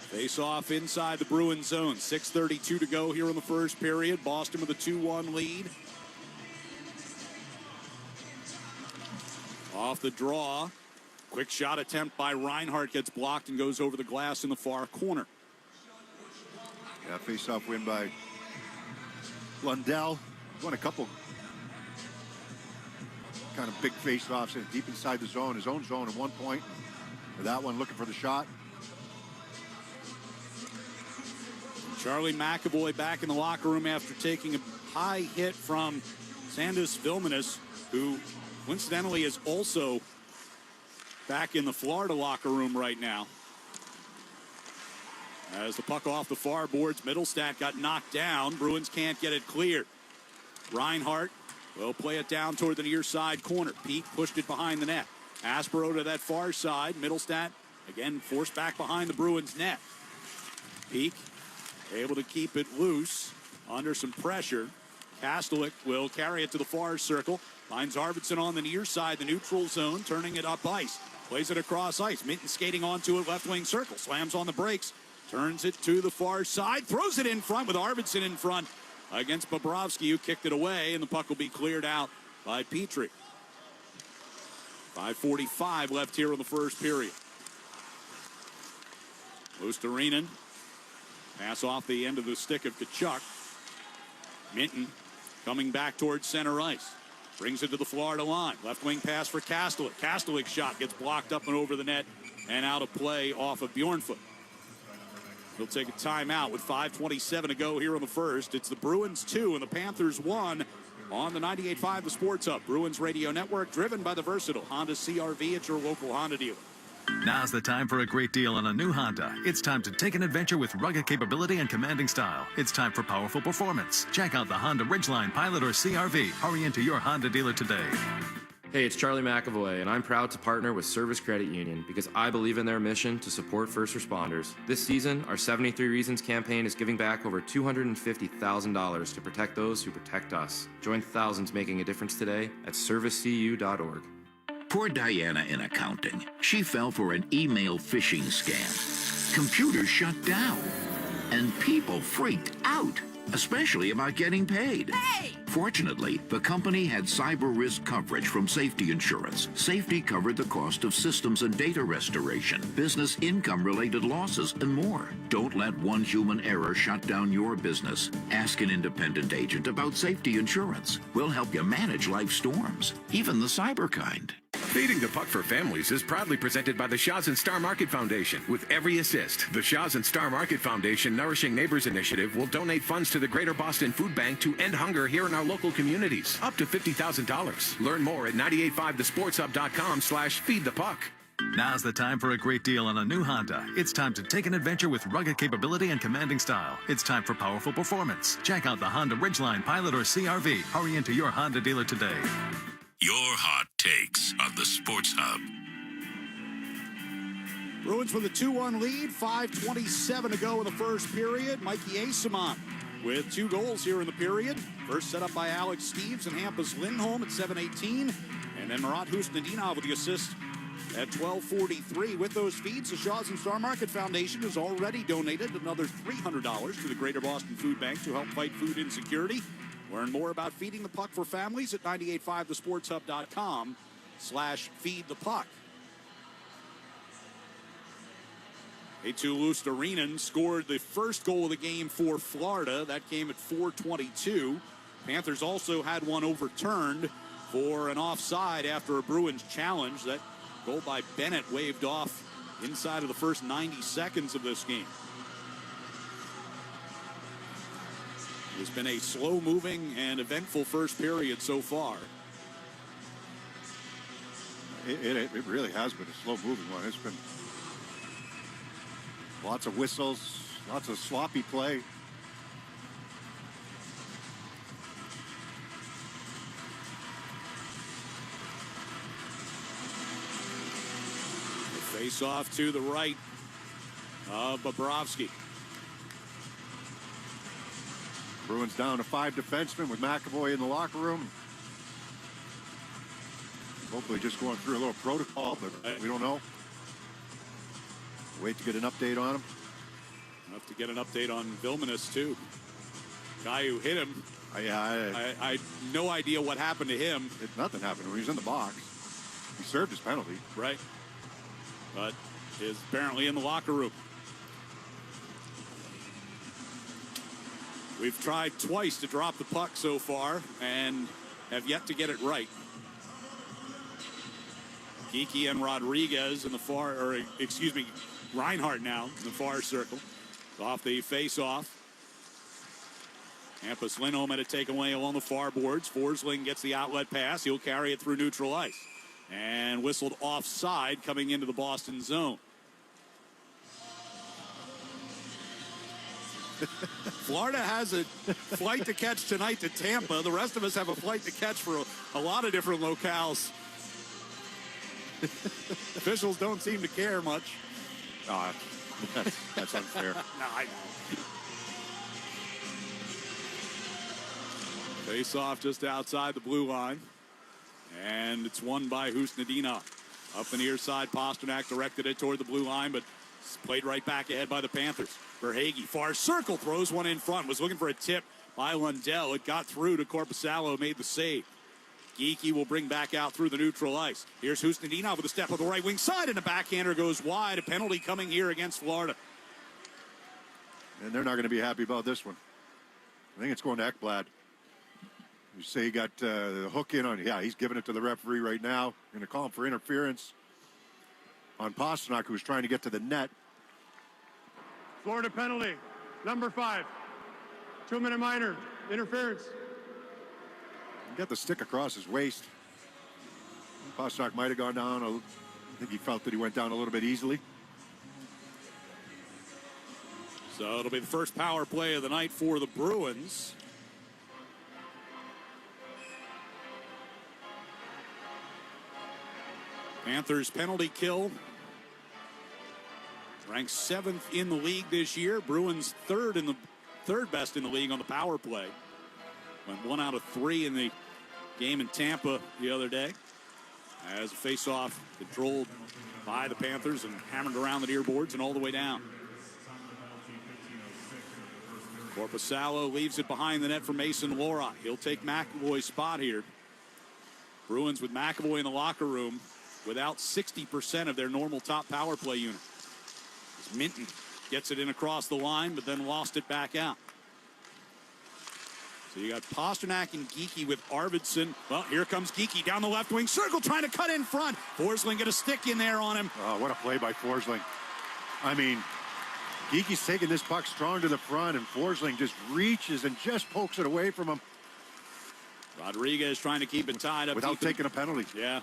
Face off inside the Bruins zone. 6:32 to go here in the first period. Boston with a 2-1 lead. Off the draw. Quick shot attempt by Reinhart gets blocked and goes over the glass in the far corner. Yeah, face-off win by Lundell. Won a couple kind of big face-offs deep inside the zone, his own zone at one point. With that one looking for the shot. Charlie McAvoy back in the locker room after taking a high hit from Sandis Vilmanis, who coincidentally is also back in the Florida locker room right now. As the puck off the far boards, Middlestat got knocked down. Bruins can't get it cleared. Reinhart will play it down toward the near side corner. Peak pushed it behind the net. Aspero to that far side. Middlestat again forced back behind the Bruins net. Peak able to keep it loose under some pressure. Kastelik will carry it to the far circle. Finds Arvidsson on the near side, the neutral zone, turning it up ice. Plays it across ice. Minton skating onto it, left wing circle. Slams on the brakes. Turns it to the far side. Throws it in front with Arvidsson in front against Bobrovsky, who kicked it away, and the puck will be cleared out by Petrie. 5:45 left here in the first period. Luostarinen. Pass off the end of the stick of Tkachuk. Minton coming back towards center ice. Brings it to the Florida line. Left wing pass for Kastelik. Kastelik's shot gets blocked up and over the net and out of play off of Bjornfoot. He'll take a timeout with 5:27 to go here in the first. It's the Bruins 2 and the Panthers 1 on the 98.5 The Sports Hub. Bruins Radio Network, driven by the versatile Honda CR-V at your local Honda dealer. Now's the time for a great deal on a new Honda. It's time to take an adventure with rugged capability and commanding style. It's time for powerful performance. Check out the Honda Ridgeline, Pilot, or CR-V. Hurry into your Honda dealer today. Hey, it's Charlie McAvoy, and I'm proud to partner with Service Credit Union because I believe in their mission to support first responders. This season, our 73 Reasons campaign is giving back over $250,000 to protect those who protect us. Join thousands making a difference today at servicecu.org. Poor Diana in accounting. She fell for an email phishing scam. Computers shut down. And people freaked out, especially about getting paid. Hey! Fortunately, the company had cyber risk coverage from Safety Insurance. Safety covered the cost of systems and data restoration, business income-related losses, and more. Don't let one human error shut down your business. Ask an independent agent about Safety Insurance. We'll help you manage life storms, even the cyber kind. Feeding the Puck for Families is proudly presented by the Shaw's and Star Market Foundation. With every assist, the Shaw's and Star Market Foundation Nourishing Neighbors Initiative will donate funds to the Greater Boston Food Bank to end hunger here in our local communities. Up to $50,000. Learn more at 985thesportshub.com/feedthepuck. Now's the time for a great deal on a new Honda. It's time to take an adventure with rugged capability and commanding style. It's time for powerful performance. Check out the Honda Ridgeline, Pilot, or CR-V. Hurry into your Honda dealer today. Your hot takes on the Sports Hub. Bruins with a 2-1 lead, 5:27 to go in the first period. Mikey Asimon with 2 goals here in the period. First set up by Alex Steeves and Hampus Lindholm at 7:18. And then Marat Husnudinov with the assist at 12:43. With those feeds, the Shaw's and Star Market Foundation has already donated another $300 to the Greater Boston Food Bank to help fight food insecurity. Learn more about Feeding the Puck for Families at 985thesportshub.com/feedthepuck. Eetu Luostarinen scored the first goal of the game for Florida. That came at 4:22. Panthers also had one overturned for an offside after a Bruins challenge. That goal by Bennett waved off inside of the first 90 seconds of this game. It's been a slow-moving and eventful first period so far. It really has been a slow-moving one. It's been lots of whistles, lots of sloppy play. The face-off to the right of Bobrovsky. Bruins down to 5 defensemen with McAvoy in the locker room. Hopefully just going through a little protocol, but we don't know. Wait to get an update on him. Enough to get an update on Vilmanis, too. Guy who hit him. I had no idea what happened to him. Nothing happened to him. He was in the box. He served his penalty. Right. But is apparently in the locker room. We've tried twice to drop the puck so far and have yet to get it right. Geekie and Rodriguez in the far, or excuse me, Reinhardt now in the far circle. Off the face-off. Hampus Lindholm had a takeaway along the far boards. Forsling gets the outlet pass. He'll carry it through neutral ice. And whistled offside coming into the Boston zone. Florida has a flight to catch tonight to Tampa. The rest of us have a flight to catch for a lot of different locales. Officials don't seem to care much. Oh, that's unfair. No, I know. Face off just outside the blue line. And it's won by Husnudinov. Up the near side, Pasternak directed it toward the blue line, but it's played right back ahead by the Panthers. Verhaeghe, far circle, throws one in front. Was looking for a tip by Lundell. It got through to Korpisalo, made the save. Geekie will bring back out through the neutral ice. Here's Husnudinov with a step on the right wing side, and the backhander goes wide. A penalty coming here against Florida. And they're not going to be happy about this one. I think it's going to Ekblad. You say he got the hook in on, yeah, he's giving it to the referee right now. Going to call him for interference on Pasternak, who was trying to get to the net. Florida penalty, number 5. 2-minute minor, interference. He got the stick across his waist. Pasternak might have gone down. I think he felt that he went down a little bit easily. So it'll be the first power play of the night for the Bruins. Panthers penalty kill. Ranked 7th in the league this year. Bruins third best in the league on the power play. Went 1 out of 3 in the game in Tampa the other day. As a face-off controlled by the Panthers and hammered around the near boards and all the way down. Korpisalo leaves it behind the net for Mason Lorot. He'll take McAvoy's spot here. Bruins with McAvoy in the locker room without 60% of their normal top power play unit. As Minton gets it in across the line, but then lost it back out. So you got Pasternak and Geekie with Arvidsson. Well, here comes Geekie down the left wing circle, trying to cut in front. Forsling get a stick in there on him. Oh, what a play by Forsling. I mean, Geekie's taking this puck strong to the front, and Forsling just reaches and just pokes it away from him. Rodriguez trying to keep it tied up. Without taking a penalty. Yeah.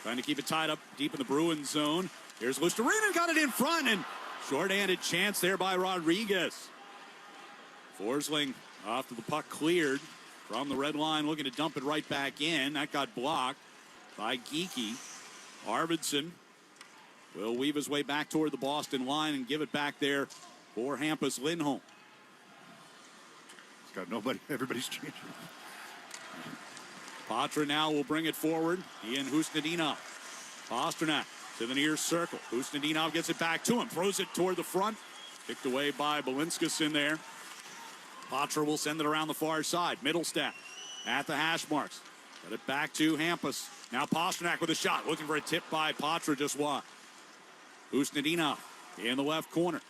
Trying to keep it tied up deep in the Bruins zone. Here's Lusterinen, got it in front, and short-handed chance there by Rodriguez. Forsling after the puck cleared from the red line, looking to dump it right back in. That got blocked by Geekie. Arvidsson will weave his way back toward the Boston line and give it back there for Hampus Lindholm. He's got nobody. Everybody's changing. Patra now will bring it forward. He and Husnudinov. Pasternak to the near circle. Husnudinov gets it back to him. Throws it toward the front. Kicked away by Belinskas in there. Patra will send it around the far side. Middlestat at the hash marks. Got it back to Hampus. Now Pasternak with a shot. Looking for a tip by Patra just wide. Husnudinov in the left corner.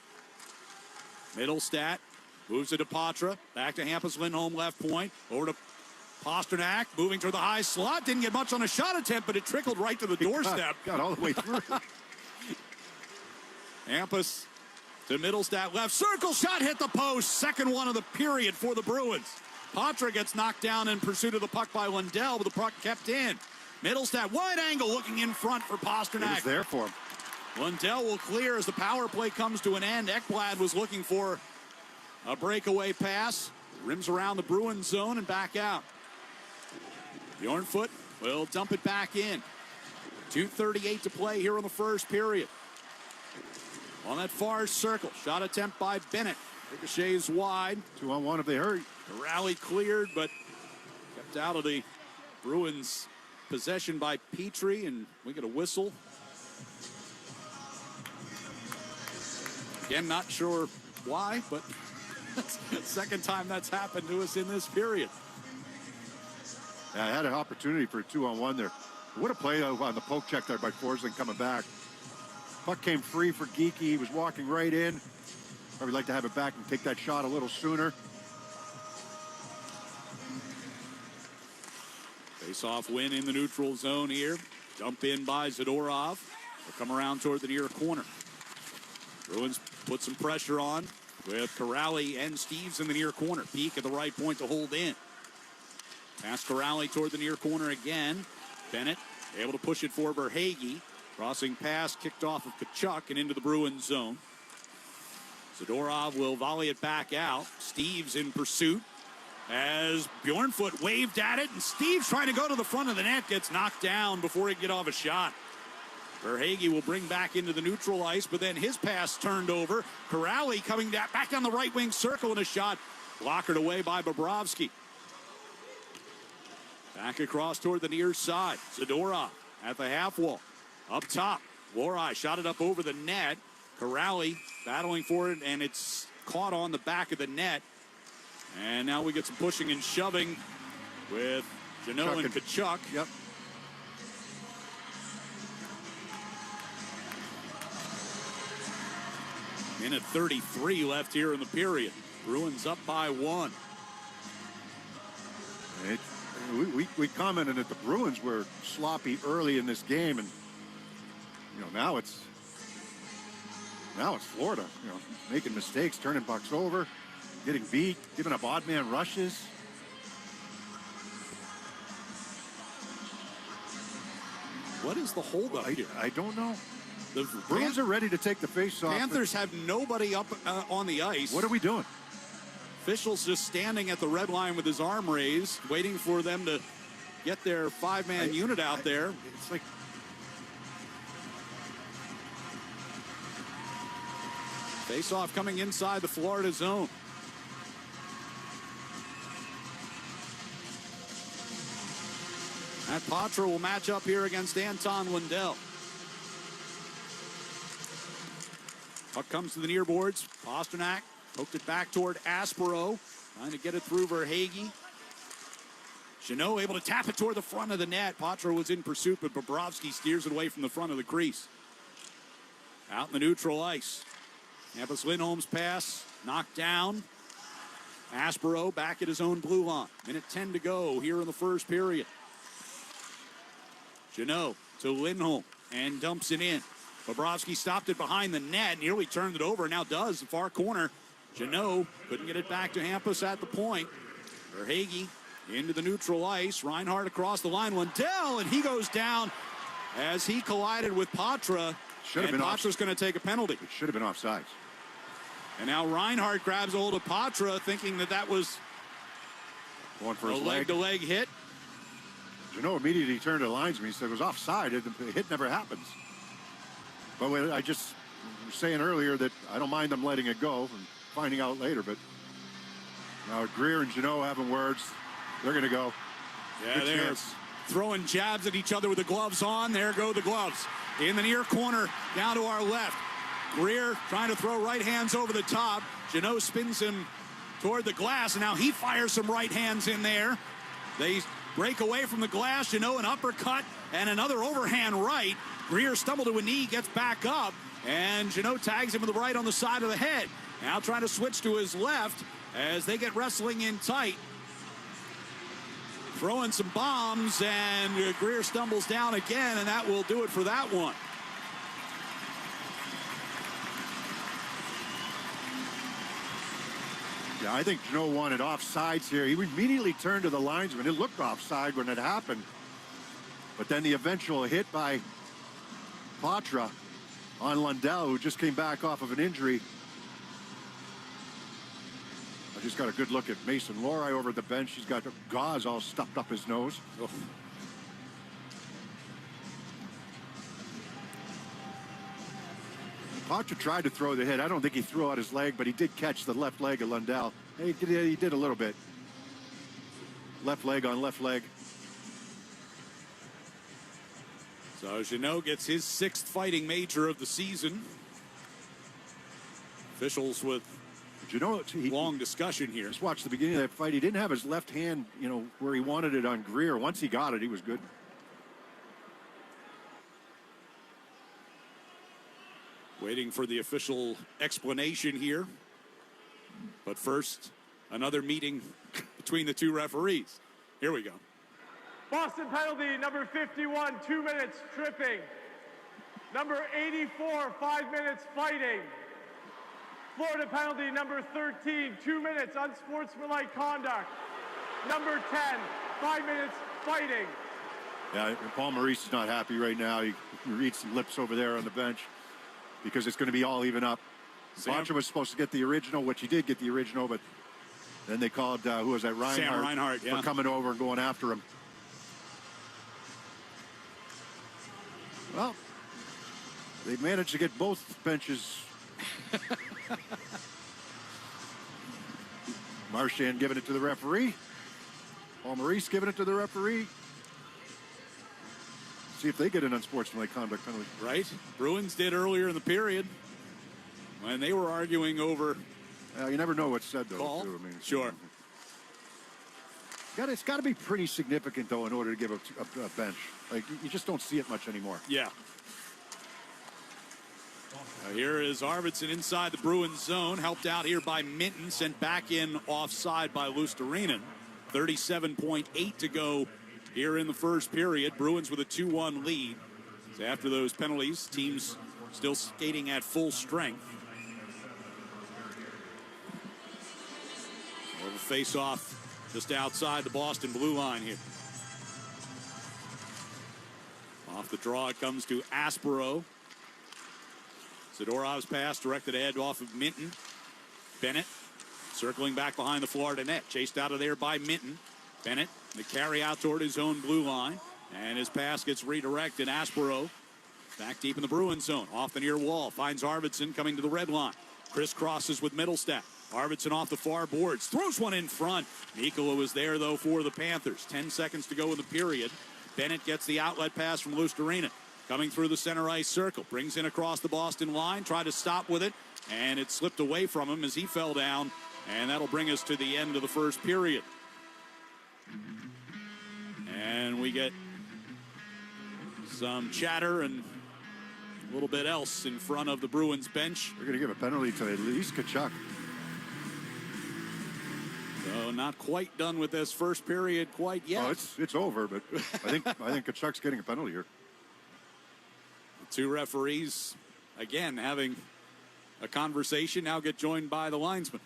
Middlestat moves it to Patra. Back to Hampus Lindholm left point. Over to Pasternak moving to the high slot. Didn't get much on a shot attempt, but it trickled right to the doorstep. Got all the way through. Hampus to Middlestat left circle. Shot hit the post. Second one of the period for the Bruins. Patra gets knocked down in pursuit of the puck by Lundell, but the puck kept in. Middlestat wide angle looking in front for Pasternak. It was there for him. Lundell will clear as the power play comes to an end. Ekblad was looking for a breakaway pass. Rims around the Bruins zone and back out. Bjornfoot will dump it back in. 2:38 to play here in the first period. On that far circle, shot attempt by Bennett. Ricochets wide. 2-on-1 if they hurry. The rally cleared, but kept out of the Bruins' possession by Petrie, and we get a whistle. Again, not sure why, but that's the second time that's happened to us in this period. Yeah, I had an opportunity for a 2-on-1 there. What a play on the poke check there by Forsling coming back. Puck came free for Geekie. He was walking right in. Probably like to have it back and take that shot a little sooner. Face-off win in the neutral zone here. Dump in by Zadorov. They'll come around toward the near corner. Bruins put some pressure on with Corrali and Steves in the near corner. Peak at the right point to hold in. Pass Corrali toward the near corner again. Bennett able to push it for Verhaeghe. Crossing pass kicked off of Kachuk and into the Bruins zone. Zadorov will volley it back out. Steves in pursuit as Bjornfoot waved at it, and Steves trying to go to the front of the net, gets knocked down before he can get off a shot. Verhaeghe will bring back into the neutral ice, but then his pass turned over. Corrali coming back down the right wing circle, and a shot blockered away by Bobrovsky. Back across toward the near side. Zadorov at the half wall. Up top, Lohrei shot it up over the net. Corrali battling for it, and it's caught on the back of the net. And now we get some pushing and shoving with Janot and Kachuk. Yep. Minute 33 left here in the period. Bruins up by 1. We commented that the Bruins were sloppy early in this game, and now it's Florida. Making mistakes, turning pucks over, getting beat, giving up odd man rushes. What is the holdup here? I don't know. The Bruins are ready to take the face-off. Panthers have nobody up on the ice. What are we doing? Officials just standing at the red line with his arm raised, waiting for them to get their 5-man unit out there. It's like face-off coming inside the Florida zone. Matt Patra will match up here against Anton Lundell. Puck comes to the near boards. Pasternak poked it back toward Aspero, trying to get it through Verhaeghe. Janot able to tap it toward the front of the net. Patra was in pursuit, but Bobrovsky steers it away from the front of the crease. Out in the neutral ice. Hampus Lindholm's pass knocked down. Aspero back at his own blue line. Minute 10 to go here in the first period. Janot to Lindholm and dumps it in. Bobrovsky stopped it behind the net, nearly turned it over, now does. The far corner. Janot couldn't get it back to Hampus at the point. Verhaeghe into the neutral ice. Reinhart across the line. Lundell, and he goes down as he collided with Patra. Should have been Patra's going to take a penalty. It should have been offsides. And now Reinhart grabs a hold of Patra, thinking that was going for his leg-to-leg hit. Janot immediately turned to the linesman. He said it was offside. The hit never happens. But I just was saying earlier that I don't mind them letting it go and finding out later. But now Greer and Janot having words. They're going to go. Yeah, they're throwing jabs at each other with the gloves on. There go the gloves. In the near corner, down to our left. Greer trying to throw right hands over the top. Janot spins him toward the glass, and now he fires some right hands in there. They break away from the glass. Janot an uppercut and another overhand right. Greer stumbled to a knee, gets back up, and Janot tags him with the right on the side of the head. Now trying to switch to his left as they get wrestling in tight. Throwing some bombs, and Greer stumbles down again, and that will do it for that one. Yeah, I think Janot wanted offsides here. He immediately turned to the linesman. It looked offside when it happened. But then the eventual hit by Patra on Lundell, who just came back off of an injury. I just got a good look at Mason Lohrei over at the bench. He's got gauze all stuffed up his nose. Oh. Patra tried to throw the hit. I don't think he threw out his leg, but he did catch the left leg of Lundell. He did a little bit. Left leg on left leg. So Janot gets his 6th fighting major of the season. Officials with long discussion here. Just watch the beginning of that fight. He didn't have his left hand, where he wanted it on Greer. Once he got it, he was good. Waiting for the official explanation here. But first, another meeting between the two referees. Here we go. Boston penalty, number 51, 2 minutes, tripping. Number 84, 5 minutes, fighting. Florida penalty, number 13, 2 minutes, unsportsmanlike conduct. Number 10, 5 minutes, fighting. Yeah, Paul Maurice is not happy right now. He reads some lips over there on the bench because it's going to be all even up. Boncher was supposed to get the original, which he did get the original, but then they called, who was that, Reinhardt? Sam Reinhardt, yeah. For coming over and going after him. Well, they managed to get both benches. Marchand giving it to the referee. Paul Maurice giving it to the referee. See if they get an unsportsmanlike conduct penalty. Right. Bruins did earlier in the period when they were arguing over. You never know what's said, though. Call. Too. I mean, sure. It's got to be pretty significant, though, in order to give a bench. Like, you just don't see it much anymore. Yeah. Here is Arvidsson inside the Bruins zone, helped out here by Minton, sent back in offside by Luostarinen. 37.8 to go here in the first period. Bruins with a 2-1 lead. So after those penalties, teams still skating at full strength. We'll face off just outside the Boston blue line here. Off the draw, it comes to Aspero. Zadorov's pass directed ahead off of Minton. Bennett circling back behind the Florida net. Chased out of there by Minton. Bennett, the carry out toward his own blue line. And his pass gets redirected. Aspero back deep in the Bruins zone. Off the near wall. Finds Arvidsson coming to the red line. Crisscrosses with Middlestat. Arvidsson off the far boards. Throws one in front. Mikkola was there, though, for the Panthers. 10 seconds to go in the period. Bennett gets the outlet pass from Luostarinen. Coming through the center ice circle. Brings in across the Boston line. Tried to stop with it. And it slipped away from him as he fell down. And that'll bring us to the end of the first period. And we get some chatter and a little bit else in front of the Bruins bench. They're going to give a penalty to at least Tkachuk. So not quite done with this first period quite yet. Oh, it's over, but I think Tkachuk's getting a penalty here. The two referees, again, having a conversation, now get joined by the linesman.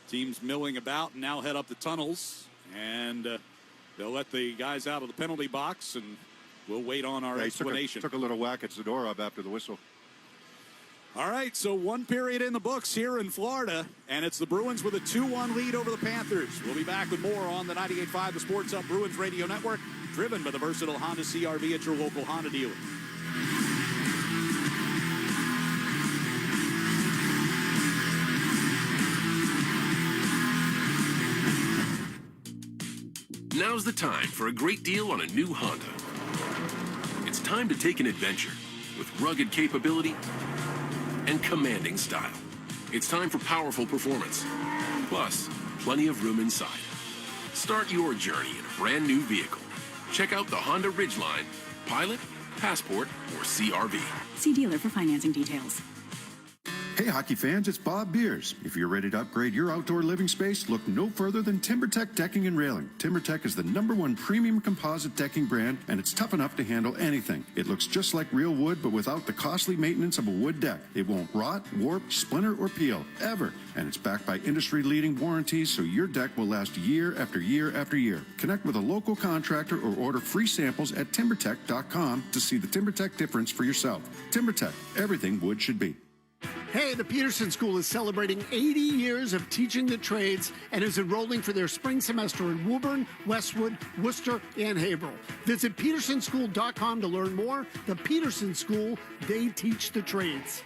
Teams milling about and now head up the tunnels, and they'll let the guys out of the penalty box, and we'll wait on our explanation. Took a little whack at Zadorov after the whistle. All right, so one period in the books here in Florida, and it's the Bruins with a 2-1 lead over the Panthers. We'll be back with more on the 98.5 The Sports Hub Bruins Radio Network, driven by the versatile Honda CR-V at your local Honda dealer. Now's the time for a great deal on a new Honda. It's time to take an adventure with rugged capability and commanding style. It's time for powerful performance, plus plenty of room inside. Start your journey in a brand new vehicle. Check out the Honda Ridgeline, Pilot, Passport, or CR-V. See dealer for financing details. Hey hockey fans, it's Bob Beers. If you're ready to upgrade your outdoor living space, look no further than TimberTech Decking and Railing. TimberTech is the #1 premium composite decking brand, and it's tough enough to handle anything. It looks just like real wood, but without the costly maintenance of a wood deck. It won't rot, warp, splinter, or peel, ever. And it's backed by industry-leading warranties, so your deck will last year after year after year. Connect with a local contractor or order free samples at TimberTech.com to see the TimberTech difference for yourself. TimberTech, everything wood should be. Hey, the Peterson School is celebrating 80 years of teaching the trades and is enrolling for their spring semester in Woburn, Westwood, Worcester, and Haverhill. Visit petersonschool.com to learn more. The Peterson School, they teach the trades.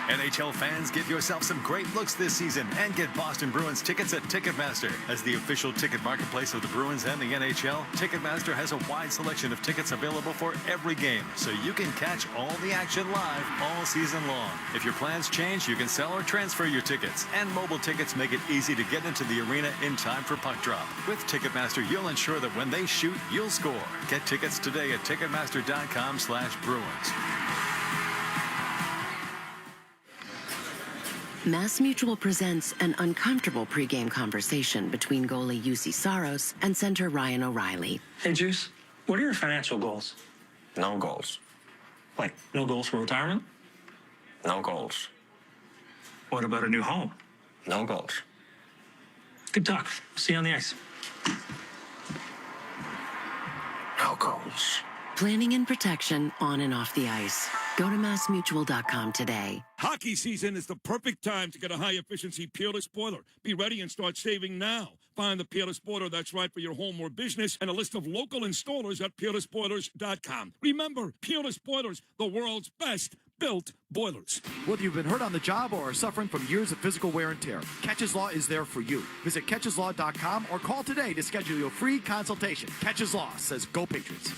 NHL fans, give yourself some great looks this season and get Boston Bruins tickets at Ticketmaster. As the official ticket marketplace of the Bruins and the NHL, Ticketmaster has a wide selection of tickets available for every game, so you can catch all the action live all season long. If your plans change, you can sell or transfer your tickets, and mobile tickets make it easy to get into the arena in time for puck drop. With Ticketmaster, you'll ensure that when they shoot, you'll score. Get tickets today at Ticketmaster.com/Bruins. Mass Mutual presents an uncomfortable pregame conversation between goalie UC Saros and center Ryan O'Reilly. Hey, Juice, what are your financial goals? No goals. Like, no goals for retirement? No goals. What about a new home? No goals. Good talk. See you on the ice. No goals. Planning and protection on and off the ice. Go to massmutual.com today. Hockey season is the perfect time to get a high-efficiency Peerless boiler. Be ready and start saving now. Find the Peerless boiler that's right for your home or business and a list of local installers at peerlessboilers.com. Remember, Peerless Boilers, the world's best built boilers. Whether you've been hurt on the job or are suffering from years of physical wear and tear, Catches Law is there for you. Visit catcheslaw.com or call today to schedule your free consultation. Catches Law says go Patriots.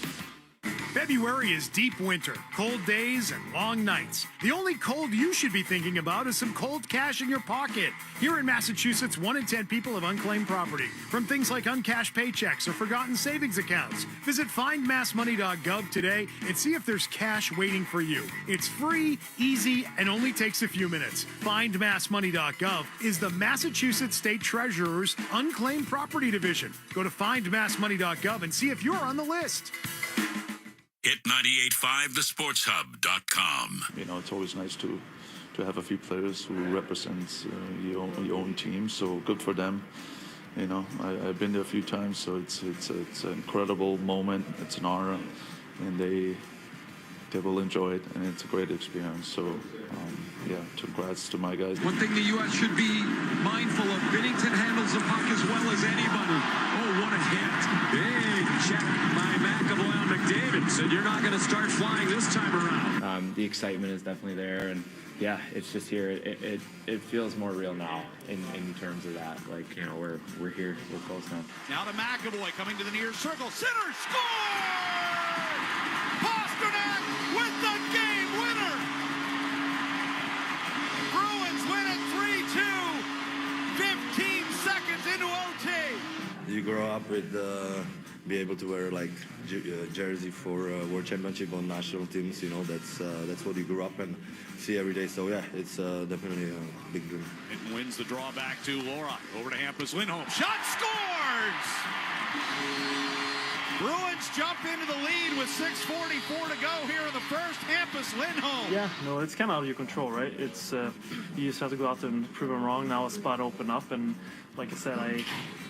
February is deep winter, cold days and long nights. The only cold you should be thinking about is some cold cash in your pocket. Here in Massachusetts, 1 in 10 people have unclaimed property from things like uncashed paychecks or forgotten savings accounts. Visit findmassmoney.gov today and see if there's cash waiting for you. It's free, easy, and only takes a few minutes. Findmassmoney.gov is the Massachusetts State Treasurer's Unclaimed Property Division. Go to findmassmoney.gov and see if you're on the list. Hit 98.5thesportshub.com. You know, it's always nice to have a few players who represents your own team. So good for them. You know, I've been there a few times, so it's an incredible moment. It's an honor, and they will enjoy it, and it's a great experience. So, yeah, congrats to my guys. One thing the U.S. should be mindful of: Binnington handles the puck as well as anybody. Oh, what a hit! Big check by McAvoy on McDavid. Said you're not going to start flying this time around. The excitement is definitely there, and yeah, it's just here. It feels more real now in terms of that. Like, you know, we're here, we're close now. Now to McAvoy coming to the near circle. Center score! Pasternak with the game winner! Bruins win it 3-2. 15 seconds into OT. You grow up with be able to wear like jersey for World Championship on national teams. You know, that's what you grew up and see every day. So yeah, it's definitely a big dream. It wins the draw back to Laura. Over to Hampus Lindholm. Shot scores! Bruins jump into the lead with 6:44 to go here in the first. Hampus Lindholm. Yeah, no, it's kind of out of your control, right? It's you just have to go out there and prove them wrong. Now a spot opened up, and like I said,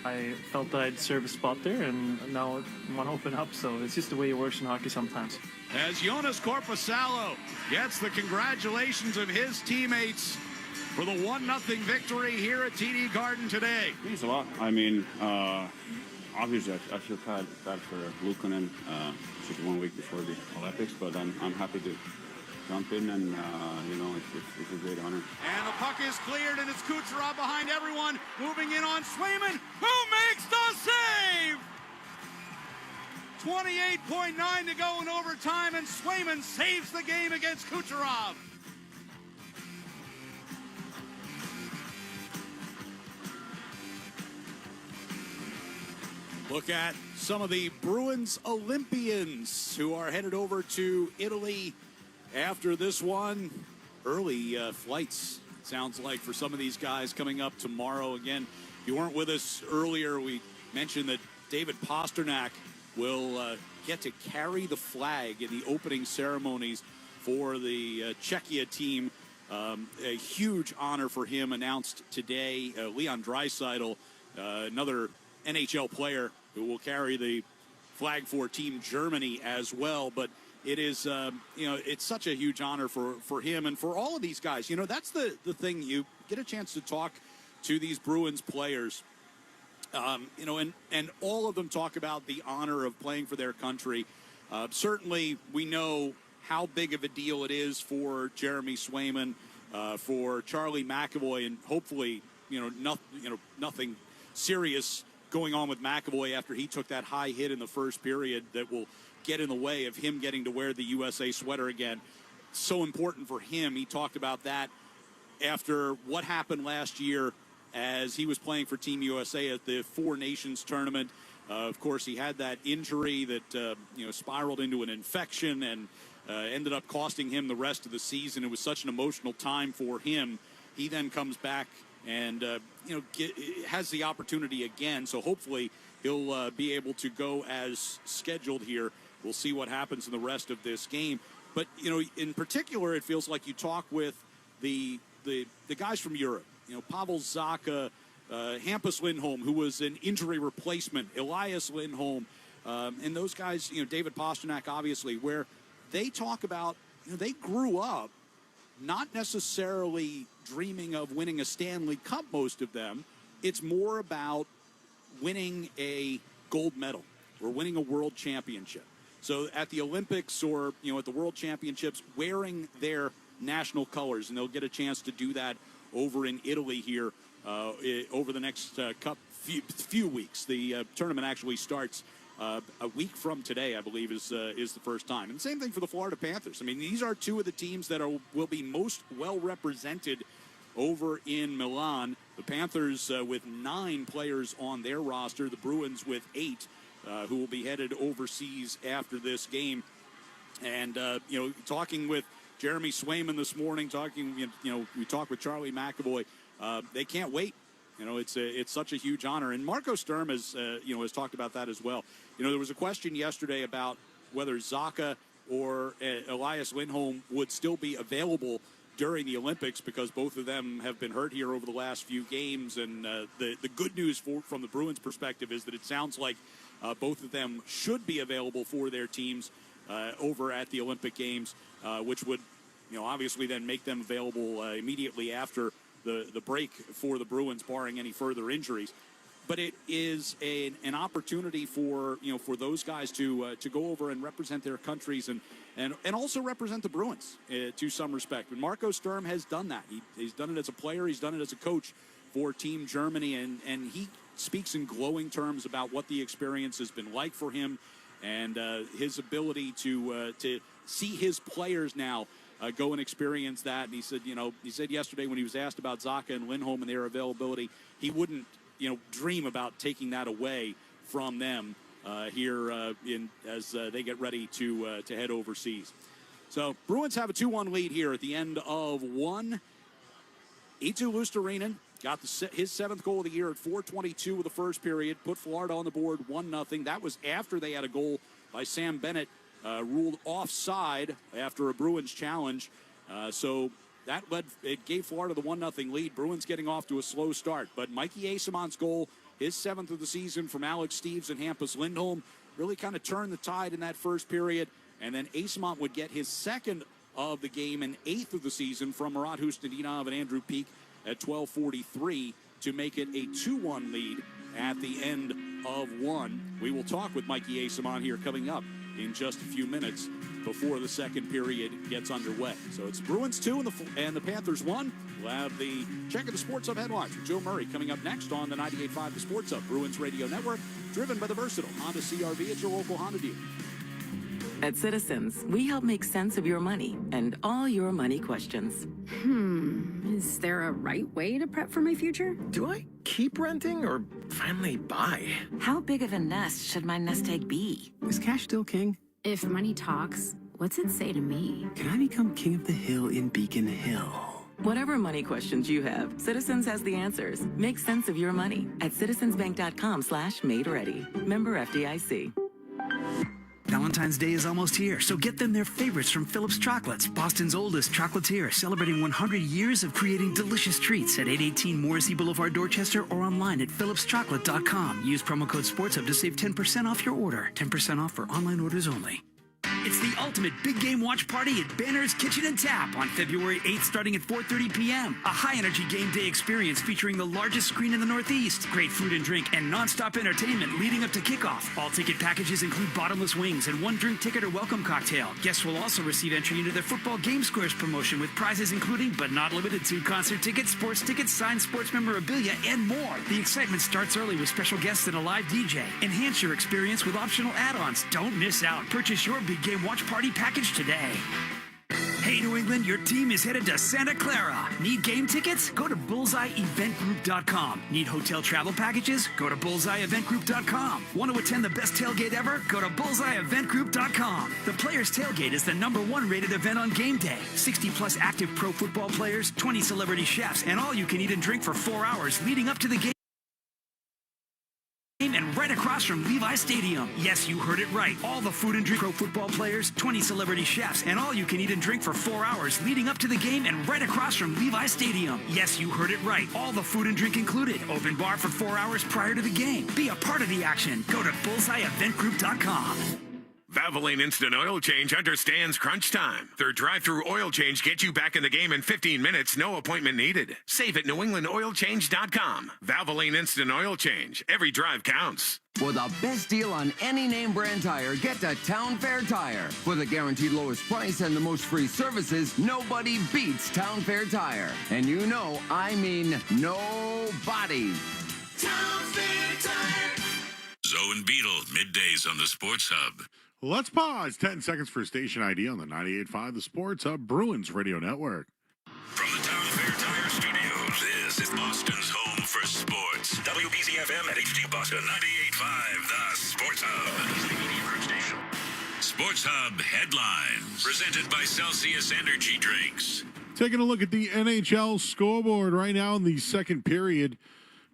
I felt that I'd serve a spot there, and now one opened up. So it's just the way it works in hockey sometimes. As Jonas Korpisalo gets the congratulations of his teammates for the 1-0 victory here at TD Garden today. It means a lot. I mean, obviously, I feel bad for Luukkonen, just 1 week before the Olympics, but I'm happy to jump in, and you know, it's a great honor. And the puck is cleared, and it's Kucherov behind everyone, moving in on Swayman, who makes the save! 28.9 to go in overtime, and Swayman saves the game against Kucherov. Look at some of the Bruins Olympians who are headed over to Italy after this one. Early flights, sounds like, for some of these guys coming up tomorrow. Again, if you weren't with us earlier, we mentioned that David Pasternak will get to carry the flag in the opening ceremonies for the Czechia team. A huge honor for him announced today. Leon Draisaitl, another NHL player who will carry the flag for Team Germany as well. But it is, you know, it's such a huge honor for him and for all of these guys. You know, that's the thing. You get a chance to talk to these Bruins players, you know, and all of them talk about the honor of playing for their country. Certainly, we know how big of a deal it is for Jeremy Swayman for Charlie McAvoy, and hopefully, nothing serious going on with McAvoy after he took that high hit in the first period that will get in the way of him getting to wear the USA sweater again. So important for him. He talked about that after what happened last year as he was playing for Team USA at the Four Nations tournament. Of course, he had that injury that spiraled into an infection and ended up costing him the rest of the season. It was such an emotional time for him. He then comes back and has the opportunity again. So hopefully he'll be able to go as scheduled here. We'll see what happens in the rest of this game. But in particular, it feels like you talk with the guys from Europe. Pavel Zacha, Hampus Lindholm, who was an injury replacement, Elias Lindholm, and those guys, David Pastrnak, obviously, where they talk about, they grew up not necessarily dreaming of winning a Stanley Cup, most of them. It's more about winning a gold medal or winning a world championship. So at the Olympics or, at the World Championships, wearing their national colors, and they'll get a chance to do that over in Italy here over the next few weeks. The tournament actually starts a week from today, I believe, is the first time. And same thing for the Florida Panthers. I mean, these are two of the teams that will be most well represented over in Milan. The Panthers with 9 players on their roster, the Bruins with 8, who will be headed overseas after this game. And, talking with Jeremy Swayman this morning, we talked with Charlie McAvoy. They can't wait. It's such a huge honor. And Marco Sturm has talked about that as well. There was a question yesterday about whether Zacha or Elias Lindholm would still be available during the Olympics, because both of them have been hurt here over the last few games. And the good news from the Bruins' perspective is that it sounds like both of them should be available for their teams over at the Olympic Games, which would, obviously then make them available immediately after the break for the Bruins, barring any further injuries. But it is an opportunity for those guys to go over and represent their countries and also represent the Bruins to some respect. And Marco Sturm has done that. He's done it as a player. He's done it as a coach for Team Germany, and he speaks in glowing terms about what the experience has been like for him and his ability to see his players now go and experience that. And he said yesterday when he was asked about Zacha and Lindholm and their availability, he wouldn't dream about taking that away from them here as they get ready to head overseas. So Bruins have a 2-1 lead here at the end of one. Eetu Luostarinen got his 7th goal of the year at 4:22 of the first period, put Florida on the board 1-0. That was after they had a goal by Sam Bennett ruled offside after a Bruins challenge. So it gave Florida the 1-0 lead. Bruins getting off to a slow start. But Mikey Eyssimont goal, his 7th of the season from Alex Steeves and Hampus Lindholm, really kind of turned the tide in that first period. And then Eyssimont would get his 2nd of the game and 8th of the season from Murat Hustadinov and Andrew Peak at 12:43 to make it a 2-1 lead at the end of one. We will talk with Mikey Eyssimont here coming up in just a few minutes before the second period gets underway. So it's Bruins 2 and the Panthers 1. We'll have the check of the Sports Hub headlines with Joe Murray coming up next on the 98.5 The Sports Hub Bruins Radio Network, driven by the versatile Honda CR-V at your local Honda dealer. At Citizens, we help make sense of your money and all your money questions. Is there a right way to prep for my future? Do I keep renting or finally buy? How big of a nest should my nest egg be? Is cash still king? If money talks, what's it say to me? Can I become king of the hill in Beacon Hill? Whatever money questions you have, Citizens has the answers. Make sense of your money at citizensbank.com/made-ready. Member FDIC. Valentine's Day is almost here, so get them their favorites from Phillips Chocolates, Boston's oldest chocolatier, celebrating 100 years of creating delicious treats at 818 Morrissey Boulevard, Dorchester, or online at phillipschocolate.com. Use promo code SPORTSHUB to save 10% off your order. 10% off for online orders only. It's the ultimate big game watch party at Banner's Kitchen and Tap on February 8th starting at 4:30 p.m. A high-energy game day experience featuring the largest screen in the Northeast, great food and drink, and non-stop entertainment leading up to kickoff. All ticket packages include bottomless wings and one drink ticket or welcome cocktail. Guests will also receive entry into the football game squares promotion with prizes including, but not limited to, concert tickets, sports tickets, signed sports memorabilia, and more. The excitement starts early with special guests and a live DJ. Enhance your experience with optional add-ons. Don't miss out. Purchase your big game watch party package today. Hey, New England, your team is headed to Santa Clara. Need game tickets? Go to bullseyeeventgroup.com. Need hotel travel packages? Go to bullseyeeventgroup.com. Want to attend the best tailgate ever? Go to bullseyeeventgroup.com. The Players Tailgate is the #1 rated event on game day. 60-plus active pro football players, 20 celebrity chefs, and all you can eat and drink for 4 hours leading up to the game. And right across from Levi Stadium. Yes, you heard it right. All the food and drink, pro football players, 20 celebrity chefs, and all you can eat and drink for 4 hours leading up to the game and right across from Levi Stadium. Yes, you heard it right. All the food and drink included. Open bar for 4 hours prior to the game. Be a part of the action. Go to bullseyeeventgroup.com. Valvoline Instant Oil Change understands crunch time. Their drive-through oil change gets you back in the game in 15 minutes, no appointment needed. Save at newenglandoilchange.com. Valvoline Instant Oil Change. Every drive counts. For the best deal on any name brand tire, get to Town Fair Tire. For the guaranteed lowest price and the most free services, nobody beats Town Fair Tire. And you know, I mean nobody. Town Fair Tire. Zoe and Beetle, middays on the Sports Hub. Let's pause 10 seconds for station ID on the 98.5 The Sports Hub Bruins Radio Network. From the Town Fair Tire Studios, this is Boston's home for sports. WBZ-FM at HD Boston 98.5 The Sports Hub. Sports Hub headlines, presented by Celsius Energy Drinks. Taking a look at the NHL scoreboard right now in the second period.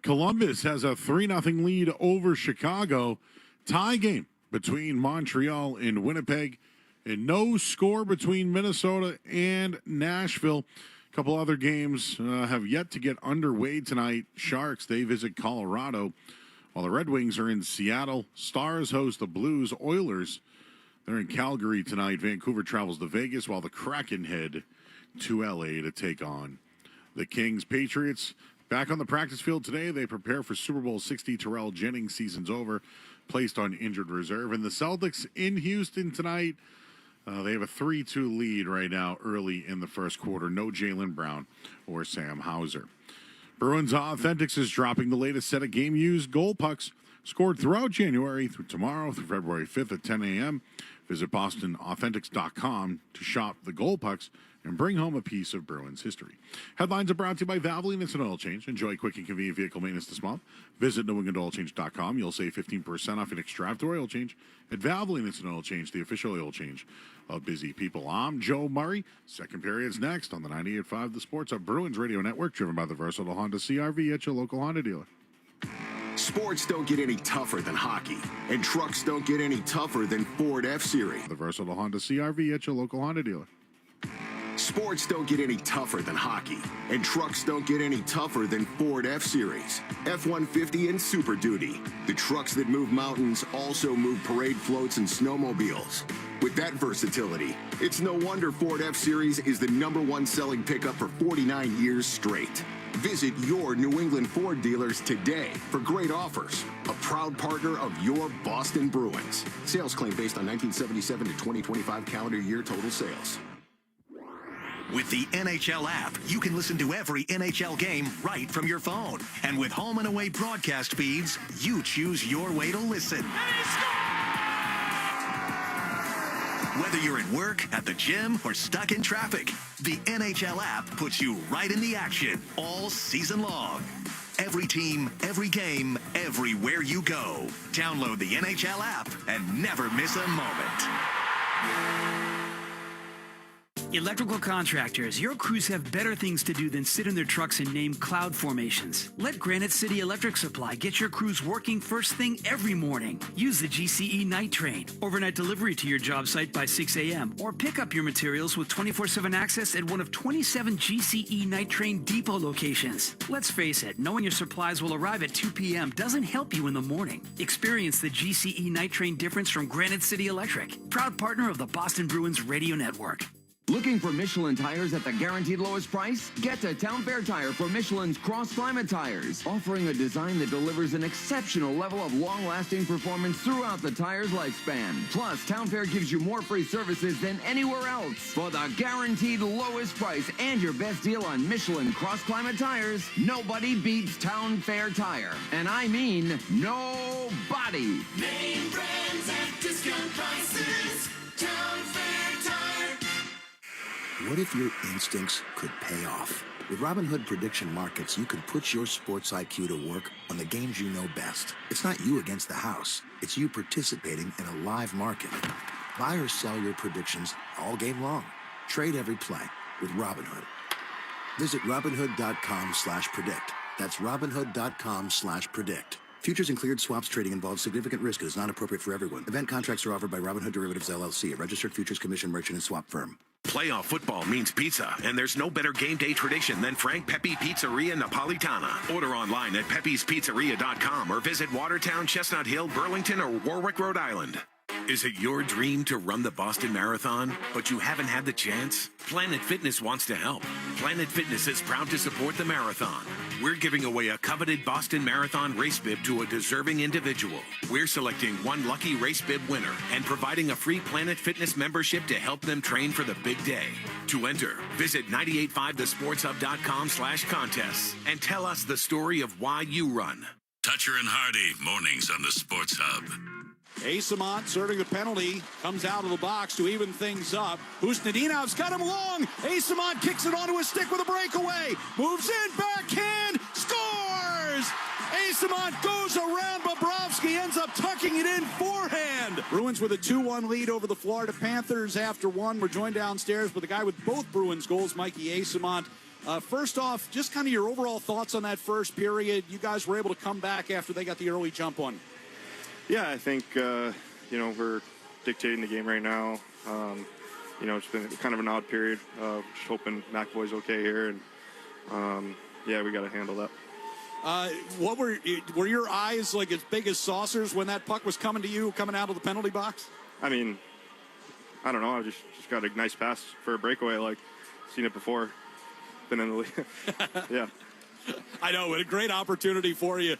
Columbus has a 3-0 lead over Chicago. Tie game between Montreal and Winnipeg, and no score between Minnesota and Nashville. A couple other games have yet to get underway tonight. Sharks, they visit Colorado, while the Red Wings are in Seattle. Stars host the Blues. Oilers, they're in Calgary tonight. Vancouver travels to Vegas, while the Kraken head to L.A. to take on the Kings. Patriots back on the practice field today. They prepare for Super Bowl 60. Terrell Jennings, season's over, placed on injured reserve. And the Celtics in Houston tonight, they have a 3-2 lead right now early in the first quarter. No Jaylen Brown or Sam Hauser. Bruins Authentics is dropping the latest set of game-used goal pucks scored throughout January through tomorrow through February 5th at 10 a.m. Visit BostonAuthentics.com to shop the goal pucks and bring home a piece of Bruins history. Headlines are brought to you by Valvoline Instant Oil Change. Enjoy quick and convenient vehicle maintenance this month. Visit newenglandoilchange.com. You'll save 15% off an extra after oil change at Valvoline Instant Oil Change, the official oil change of busy people. I'm Joe Murray. Second period's next on the 98.5 The Sports Hub Bruins Radio Network, driven by the versatile Honda CR-V at your local Honda dealer. Sports don't get any tougher than hockey, and trucks don't get any tougher than Ford F-Series. The versatile Honda CR-V at your local Honda dealer. Sports don't get any tougher than hockey, and trucks don't get any tougher than Ford F-Series, F-150, and Super Duty. The trucks that move mountains also move parade floats and snowmobiles. With that versatility, it's no wonder Ford F-Series is the #1 selling pickup for 49 years straight. Visit your New England Ford dealers today for great offers. A proud partner of your Boston Bruins. Sales claim based on 1977 to 2025 calendar year total sales. With the NHL app, you can listen to every NHL game right from your phone. And with home and away broadcast feeds, you choose your way to listen. Whether you're at work, at the gym, or stuck in traffic, the NHL app puts you right in the action all season long. Every team, every game, everywhere you go. Download the NHL app and never miss a moment. Electrical contractors, your crews have better things to do than sit in their trucks and name cloud formations. Let Granite City Electric Supply get your crews working first thing every morning. Use the GCE Night Train. Overnight delivery to your job site by 6 a.m. or pick up your materials with 24/7 access at one of 27 GCE Night Train depot locations. Let's face it, knowing your supplies will arrive at 2 p.m. doesn't help you in the morning. Experience the GCE Night Train difference from Granite City Electric, proud partner of the Boston Bruins Radio Network. Looking for Michelin tires at the guaranteed lowest price? Get to Town Fair Tire for Michelin's cross-climate tires, offering a design that delivers an exceptional level of long-lasting performance throughout the tire's lifespan. Plus, Town Fair gives you more free services than anywhere else. For the guaranteed lowest price and your best deal on Michelin cross-climate tires, nobody beats Town Fair Tire. And I mean nobody. Name brands at discount prices. Town Fair Tire. What if your instincts could pay off? With Robinhood Prediction Markets, you can put your sports IQ to work on the games you know best. It's not you against the house. It's you participating in a live market. Buy or sell your predictions all game long. Trade every play with Robinhood. Visit Robinhood.com/predict. That's Robinhood.com/predict. Futures and cleared swaps trading involves significant risk and is not appropriate for everyone. Event contracts are offered by Robinhood Derivatives LLC, a registered futures commission merchant and swap firm. Playoff football means pizza, and there's no better game day tradition than Frank Pepe Pizzeria Napolitana. Order online at pepespizzeria.com or visit Watertown, Chestnut Hill, Burlington, or Warwick, Rhode Island. Is it your dream to run the Boston Marathon, but you haven't had the chance? Planet Fitness wants to help. Planet Fitness is proud to support the marathon. We're giving away a coveted Boston Marathon race bib to a deserving individual. We're selecting one lucky race bib winner and providing a free Planet Fitness membership to help them train for the big day. To enter, visit 985thesportshub.com/contests and tell us the story of why you run. Toucher and Hardy, mornings on the Sports Hub. Asamont serving the penalty, comes out of the box to even things up. Husnadinov's got him long. Asamont kicks it onto his stick with a breakaway. Moves in, backhand, scores! Asamont goes around Bobrovsky, ends up tucking it in forehand. Bruins with a 2-1 lead over the Florida Panthers after one. We're joined downstairs with the guy with both Bruins goals, Mikey Asamont. First off, just kind of your overall thoughts on that first period. You guys were able to come back after they got the early jump on. Yeah, I think, we're dictating the game right now. It's been kind of an odd period. Just hoping McAvoy's okay here. And, we got to handle that. What were your eyes like as big as saucers when that puck was coming to you, coming out of the penalty box? I mean, I don't know. I just got a nice pass for a breakaway. Like, seen it before. Been in the league. Yeah. I know, what a great opportunity for you.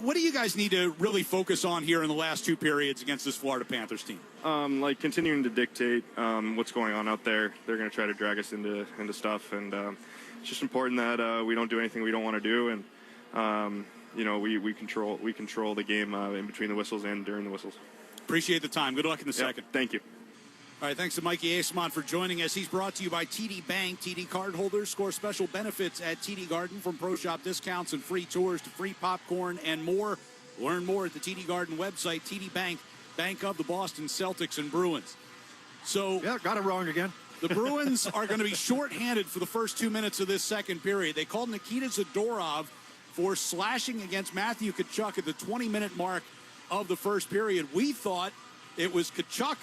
What do you guys need to really focus on here in the last two periods against this Florida Panthers team? Continuing to dictate what's going on out there. They're going to try to drag us into stuff, and it's just important that we don't do anything we don't want to do, and we control the game in between the whistles and during the whistles. Appreciate the time. Good luck in the second. Thank you. All right, thanks to Mikey Asamont for joining us. He's brought to you by TD Bank. TD card holders score special benefits at TD Garden, from pro shop discounts and free tours to free popcorn and more. Learn more at the TD Garden website. TD Bank, bank of the Boston Celtics and Bruins. So yeah, got it wrong again. The Bruins are going to be shorthanded for the first 2 minutes of this second period. They called Nikita Zadorov for slashing against Matthew Tkachuk at the 20-minute mark of the first period. We thought it was Tkachuk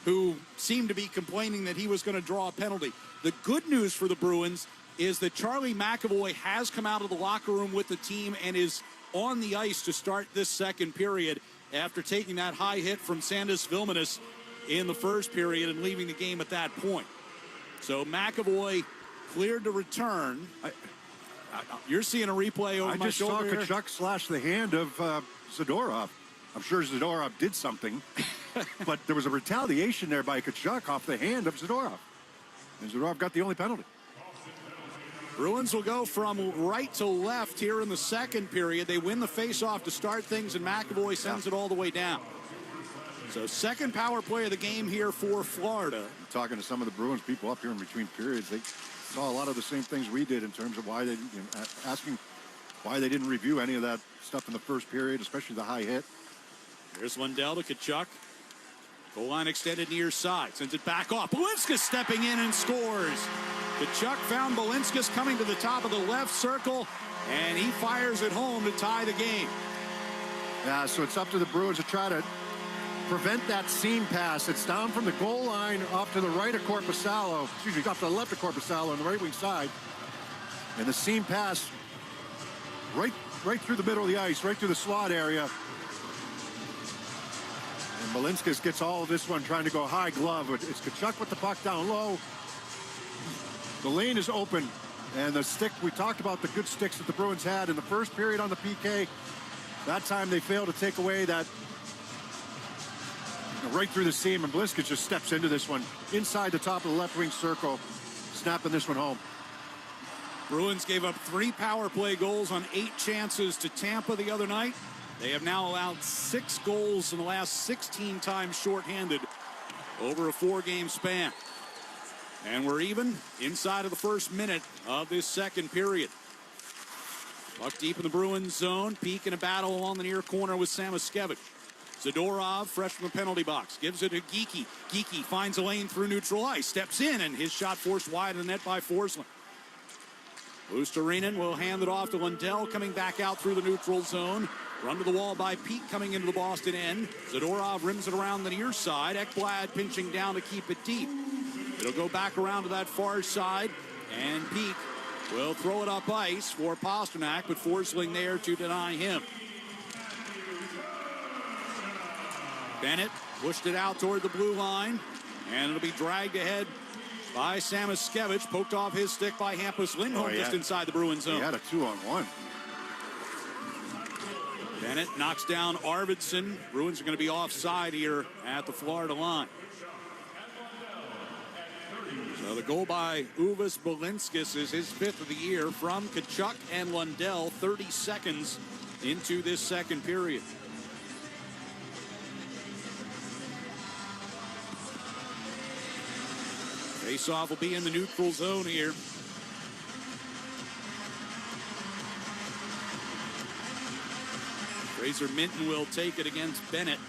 who seemed to be complaining that he was going to draw a penalty. The good news for the Bruins is that Charlie McAvoy has come out of the locker room with the team and is on the ice to start this second period after taking that high hit from Sandis Vilmanis in the first period and leaving the game at that point. So McAvoy cleared to return. You're seeing a replay over my shoulder. I just saw Tkachuk slash the hand of Zadorov. I'm sure Zadorov did something, but there was a retaliation there by Tkachuk off the hand of Zadorov. And Zadorov got the only penalty. Bruins will go from right to left here in the second period. They win the faceoff to start things, and McAvoy sends it all the way down. So second power play of the game here for Florida. Talking to some of the Bruins people up here in between periods, they saw a lot of the same things we did in terms of why they, asking why they didn't review any of that stuff in the first period, especially the high hit. Here's Lindell to Tkachuk. Goal line extended near side. Sends it back off. Belinskas stepping in and scores. Kachuk found Belinskas coming to the top of the left circle, and he fires it home to tie the game. Yeah, so it's up to the Bruins to try to prevent that seam pass. It's down from the goal line off to the right of Korpisalo. Excuse me, off to the left of Korpisalo on the right wing side. And the seam pass right through the middle of the ice, right through the slot area. And Belinskas gets all of this one trying to go high glove. It's Kachuk with the puck down low. The lane is open. And the stick, we talked about the good sticks that the Bruins had in the first period on the PK. That time they failed to take away that right through the seam. And Belinskas just steps into this one inside the top of the left wing circle, snapping this one home. Bruins gave up 3 power play goals on 8 chances to Tampa the other night. They have now allowed 6 goals in the last 16 times shorthanded over a 4-game span. And we're even inside of the first minute of this second period. Puck deep in the Bruins zone. Peak in a battle along the near corner with Samoskevich. Zadorov, fresh from the penalty box, gives it to Geekie. Geekie finds a lane through neutral ice, steps in, and his shot forced wide of the net by Forsling. Luostarinen will hand it off to Lundell, coming back out through the neutral zone. Run to the wall by Peak coming into the Boston end. Zadorov rims it around the near side. Ekblad pinching down to keep it deep. It'll go back around to that far side, and Peak will throw it up ice for Pasternak, but Forsling there to deny him. Bennett pushed it out toward the blue line, and it'll be dragged ahead by Samoskevich, poked off his stick by Hampus Lindholm just inside the Bruins zone. He had a 2-on-1. Bennett knocks down Arvidsson. Bruins are going to be offside here at the Florida line. So the goal by Uvis Belinskas is his 5th of the year from Kachuk and Lundell, 30 seconds into this second period. Faceoff will be in the neutral zone here. Fraser Minton will take it against Bennett.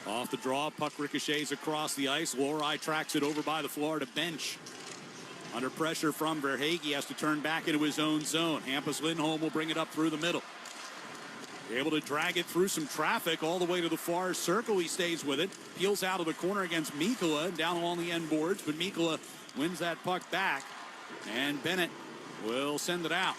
Off the draw, puck ricochets across the ice. Lohrei tracks it over by the Florida bench. Under pressure from Verhaeghe, he has to turn back into his own zone. Hampus Lindholm will bring it up through the middle. Able to drag it through some traffic all the way to the far circle. He stays with it. Peels out of the corner against Mikkola and down along the end boards, but Mikkola wins that puck back. And Bennett will send it out.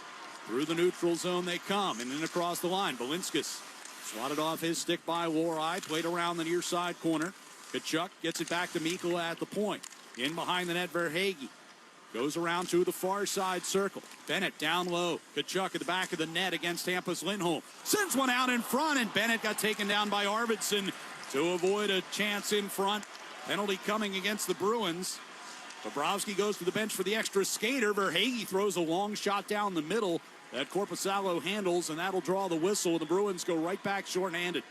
Through the neutral zone they come, and then across the line. Belinskas swatted off his stick by Lohrei, played around the near side corner. Kachuk gets it back to Mikkola at the point. In behind the net, Verhaeghe. Goes around to the far side circle. Bennett down low. Kachuk at the back of the net against Hampus Lindholm. Sends one out in front, and Bennett got taken down by Arvidsson to avoid a chance in front. Penalty coming against the Bruins. Bobrovsky goes to the bench for the extra skater. Verhaeghe throws a long shot down the middle that Korpisalo handles, and that'll draw the whistle, and the Bruins go right back shorthanded.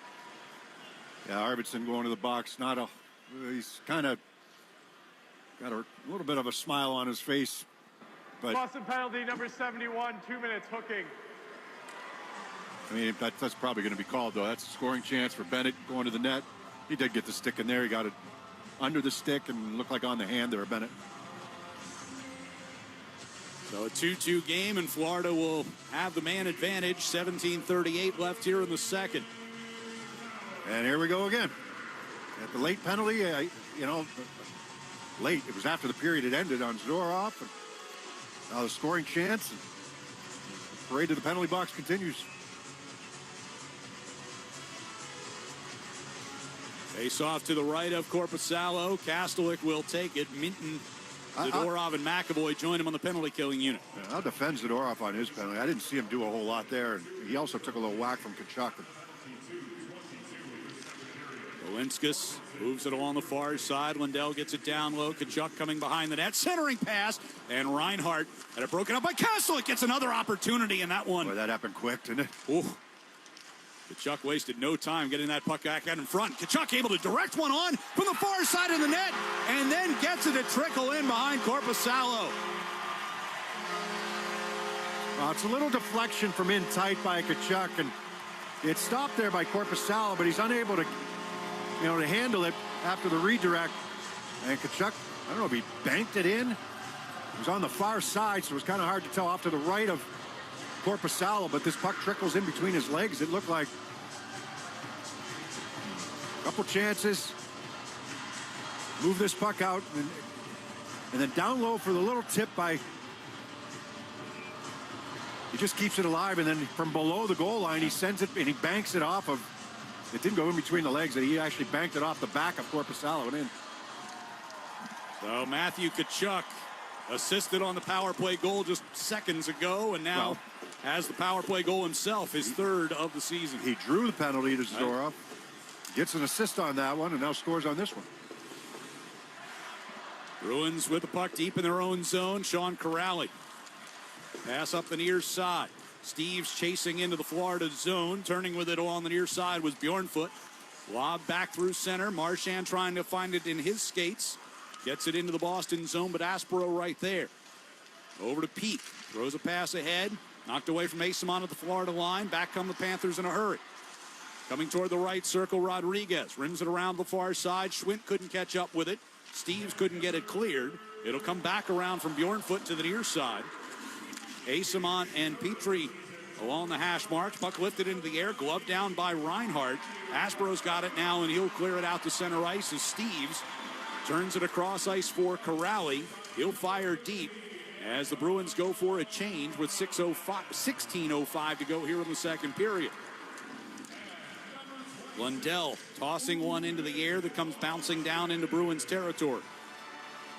Yeah, Arvidsson going to the box. He's kind of got a little bit of a smile on his face. But Boston penalty number 71, 2 minutes hooking. I mean, that's probably going to be called, though. That's a scoring chance for Bennett going to the net. He did get the stick in there. He got it under the stick and looked like on the hand there, Bennett. So a 2-2 game, and Florida will have the man advantage. 17:38 left here in the second. And here we go again. At the late penalty, late. It was after the period had ended on Zadorov. And now the scoring chance. And the parade to the penalty box continues. Face off to the right of Korpisalo. Kastelik will take it. Minton, Zadorov, and McAvoy join him on the penalty killing unit. I'll defend Zadorov on his penalty. I didn't see him do a whole lot there. And he also took a little whack from Kachuk. Belinskas moves it along the far side. Lundell gets it down low. Kachuk coming behind the net. Centering pass. And Reinhart had it broken up by Kastelik. Gets another opportunity in that one. Boy, that happened quick, didn't it? Ooh. Kachuk wasted no time getting that puck back out in front. Kachuk able to direct one on from the far side of the net. And then gets it to trickle in behind Korpisalo. It's a little deflection from in tight by Kachuk. And It's stopped there by Korpisalo, but he's unable to, to handle it after the redirect. And Tkachuk, I don't know if he banked it in. It was on the far side, so it was kind of hard to tell, off to the right of Korpisalo, but this puck trickles in between his legs. It looked like a couple chances. Move this puck out, and then down low for the little tip by... He just keeps it alive, and then from below the goal line, he sends it, and he banks it off of... It didn't go in between the legs, and he actually banked it off the back of Korpisalo and in. So Matthew Tkachuk assisted on the power play goal just seconds ago, and now has the power play goal himself, his third of the season. He drew the penalty to Zadorov, gets an assist on that one, and now scores on this one. Bruins with the puck deep in their own zone. Sean Corrali. Pass up the near side. Steves chasing into the Florida zone. Turning with it on the near side was Bjornfoot. Lob back through center. Marchand trying to find it in his skates. Gets it into the Boston zone, but Aspero right there. Over to Pete. Throws a pass ahead. Knocked away from Asamon at the Florida line. Back come the Panthers in a hurry. Coming toward the right circle, Rodriguez. Rims it around the far side. Schwint couldn't catch up with it. Steves couldn't get it cleared. It'll come back around from Bjornfoot to the near side. Asamon and Petrie along the hash marks. Puck lifted into the air. Glove down by Reinhart. Aspero's got it now, and he'll clear it out to center ice as Steves turns it across ice for Corrali. He'll fire deep as the Bruins go for a change with 16:05 to go here in the second period. Lundell tossing one into the air that comes bouncing down into Bruins territory.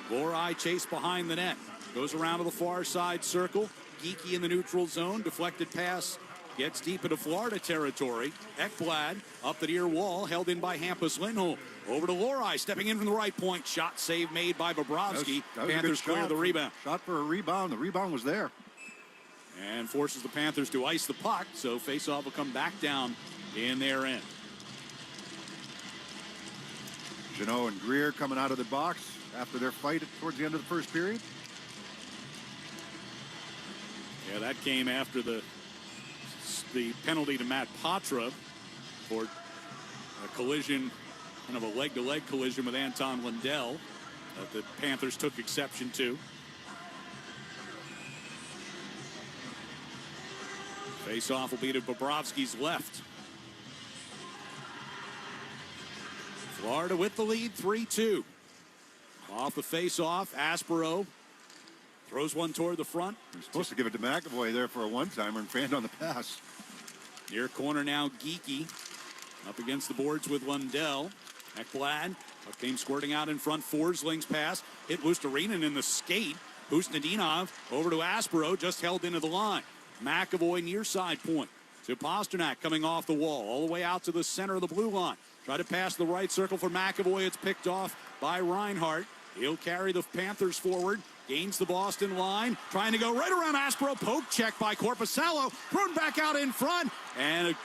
Vorai chase behind the net. Goes around to the far side circle. Geeky in the neutral zone. Deflected pass gets deep into Florida territory. Ekblad up the near wall. Held in by Hampus Lindholm. Over to Lohrei stepping in from the right point. Shot save made by Bobrovsky. That was Panthers clear the rebound. Shot for a rebound. The rebound was there. And forces the Panthers to ice the puck. So faceoff will come back down in their end. Jeannot and Greer coming out of the box after their fight towards the end of the first period. Yeah, that came after the penalty to Matt Patra for a collision, kind of a leg-to-leg collision with Anton Lundell that the Panthers took exception to. Face-off will be to Bobrovsky's left. Florida with the lead, 3-2. Off the face-off, Aspero throws one toward the front. They're supposed to give it to McAvoy there for a one-timer and fanned on the pass. Near corner now, Geeky up against the boards with Lundell. Ekblad, puck came squirting out in front. Forsling's pass hit Luostarinen in the skate. Husnudinov over to Aspero, just held into the line. McAvoy near side point to Pasternak coming off the wall all the way out to the center of the blue line. Try to pass the right circle for McAvoy. It's picked off by Reinhart. He'll carry the Panthers forward. Gains the Boston line. Trying to go right around Aspero. Poke check by Korpisalo. Thrown back out in front. And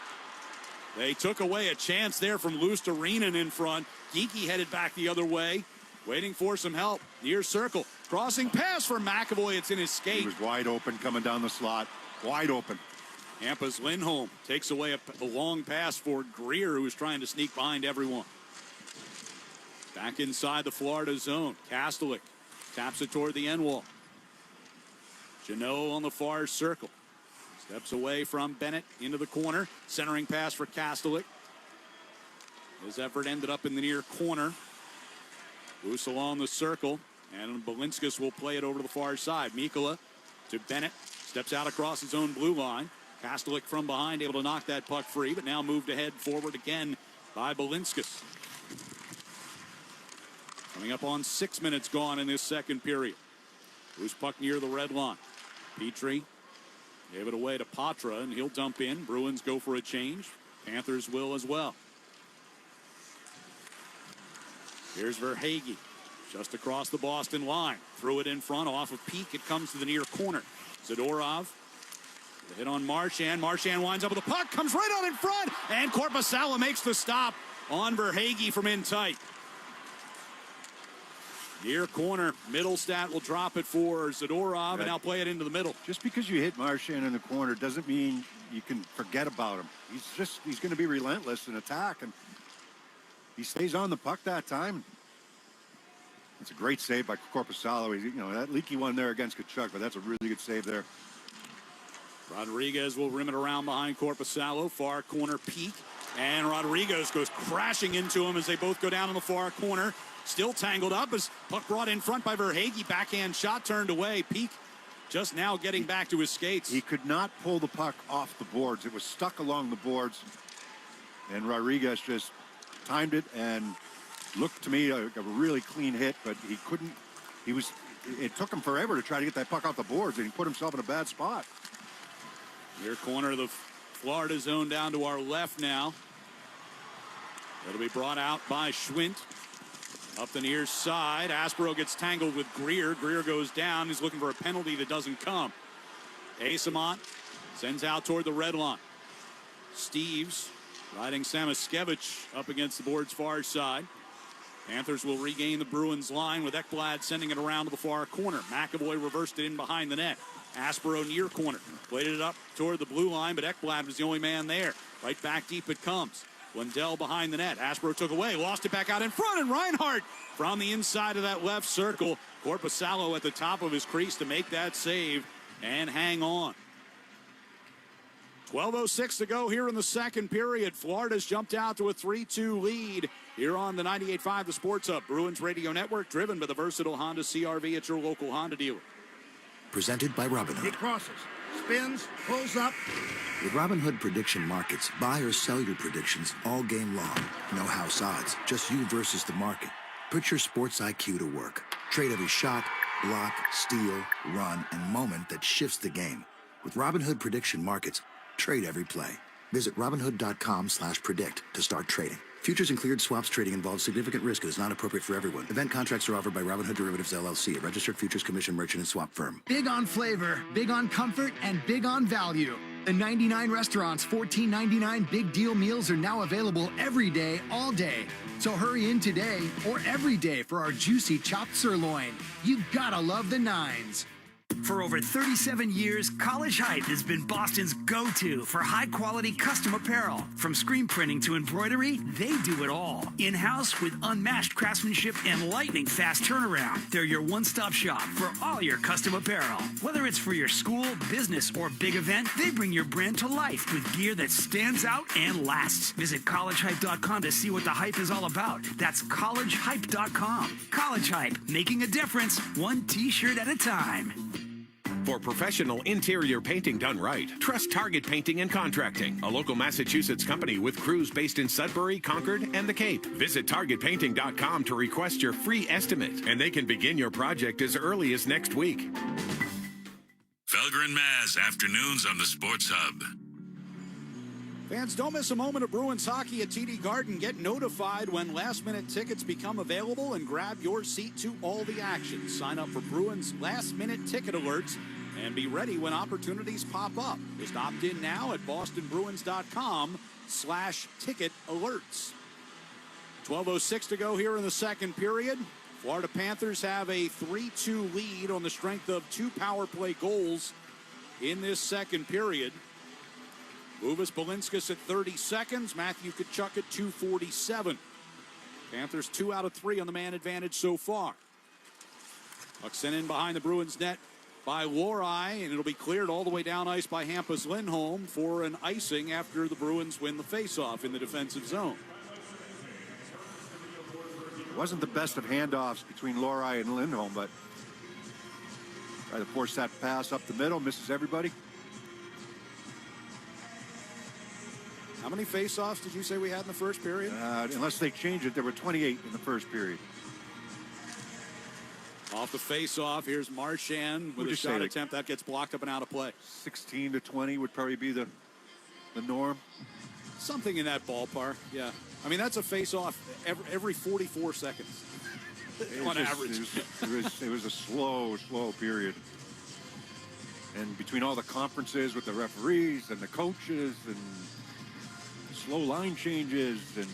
they took away a chance there from Luostarinen in front. Geeky headed back the other way. Waiting for some help. Near circle. Crossing pass for McAvoy. It's in his skate. He was wide open coming down the slot. Wide open. Hampus Lindholm takes away a long pass for Greer, who was trying to sneak behind everyone. Back inside the Florida zone. Kastelik taps it toward the end wall. Jeannot on the far circle. Steps away from Bennett into the corner. Centering pass for Kastelik. His effort ended up in the near corner. Loose along the circle. And Belinskas will play it over to the far side. Mikkola to Bennett. Steps out across his own blue line. Kastelik from behind, able to knock that puck free, but now moved ahead forward again by Belinskas. Coming up on 6 minutes gone in this second period. Loose puck near the red line. Petrie gave it away to Patra, and he'll dump in. Bruins go for a change. Panthers will as well. Here's Verhaeghe, just across the Boston line. Threw it in front, off of Peak. It comes to the near corner. Zadorov. The hit on Marchand. Marchand winds up with the puck. Comes right out in front. And Korpisalo makes the stop on Verhaeghe from in tight. Near corner. Middlestat will drop it for Zadorov and now play it into the middle. Just because you hit Marchand in the corner doesn't mean you can forget about him. He's going to be relentless in attack, and he stays on the puck that time. It's a great save by Korpisalo. That leaky one there against Tkachuk, but that's a really good save there. Rodriguez will rim it around behind Korpisalo. Far corner Peak. And Rodriguez goes crashing into him as they both go down in the far corner. Still tangled up as puck brought in front by Verhaeghe. Backhand shot turned away. Peak just now getting back to his skates. He could not pull the puck off the boards. It was stuck along the boards. And Rodriguez just timed it and looked to me like a really clean hit, but he couldn't. It took him forever to try to get that puck off the boards, and he put himself in a bad spot. Near corner of the Florida zone down to our left now. It'll be brought out by Schwint. Up the near side. Aspero gets tangled with Greer. Greer goes down. He's looking for a penalty that doesn't come. Asamont sends out toward the red line. Steves riding Samaskevich up against the board's far side. Panthers will regain the Bruins line with Ekblad sending it around to the far corner. McAvoy reversed it in behind the net. Aspero near corner. Played it up toward the blue line, but Ekblad was the only man there. Right back deep it comes. Lundell behind the net. Aspero took away, lost it back out in front, and Reinhart from the inside of that left circle. Korpisalo at the top of his crease to make that save and hang on. 12:06 to go here in the second period. Florida's jumped out to a 3-2 lead here on the 98.5 The Sports Hub. Bruins Radio Network, driven by the versatile Honda CR-V at your local Honda dealer. Presented by Robinhood. He crosses, spins, pulls up. With Robinhood prediction markets, buy or sell your predictions all game long. No house odds, just you versus the market. Put your sports IQ to work. Trade every shot, block, steal, run, and moment that shifts the game. With Robinhood prediction markets, trade every play. Visit Robinhood.com/predict to start trading. Futures and cleared swaps trading involves significant risk and is not appropriate for everyone. Event contracts are offered by Robinhood Derivatives LLC, a registered futures commission merchant and swap firm. Big on flavor, big on comfort, and big on value. The 99 restaurants' $14.99 big deal meals are now available every day, all day. So hurry in today or every day for our juicy chopped sirloin. You gotta love the nines. For over 37 years, College Hype has been Boston's go-to for high-quality custom apparel. From screen printing to embroidery, they do it all. In-house with unmatched craftsmanship and lightning-fast turnaround. They're your one-stop shop for all your custom apparel. Whether it's for your school, business, or big event, they bring your brand to life with gear that stands out and lasts. Visit collegehype.com to see what the hype is all about. That's collegehype.com. College Hype, making a difference, one t-shirt at a time. For professional interior painting done right, trust Target Painting and Contracting, a local Massachusetts company with crews based in Sudbury, Concord, and the Cape. Visit targetpainting.com to request your free estimate, and they can begin your project as early as next week. Felger and Maz, afternoons on the Sports Hub. Fans, don't miss a moment of Bruins hockey at TD Garden. Get notified when last-minute tickets become available and grab your seat to all the action. Sign up for Bruins last-minute ticket alerts and be ready when opportunities pop up. Just opt in now at bostonbruins.com/ticket alerts. 12:06 to go here in the second period. Florida Panthers have a 3-2 lead on the strength of 2 power play goals in this second period. Uvis Belinskas at 30 seconds. Matthew Tkachuk at 2:47. Panthers 2 out of 3 on the man advantage so far. Puck sent in behind the Bruins net by Lohrei, and it'll be cleared all the way down ice by Hampus Lindholm for an icing after the Bruins win the faceoff in the defensive zone. It wasn't the best of handoffs between Lohrei and Lindholm, but try to force that pass up the middle, misses everybody. How many faceoffs did you say we had in the first period? Unless they change it, there were 28 in the first period. Off the faceoff, here's Marchand with a shot attempt. That gets blocked up and out of play. 16 to 20 would probably be the norm. Something in that ballpark, yeah. I mean, that's a faceoff every 44 seconds on average. It was a slow period. And between all the conferences with the referees and the coaches and slow line changes, and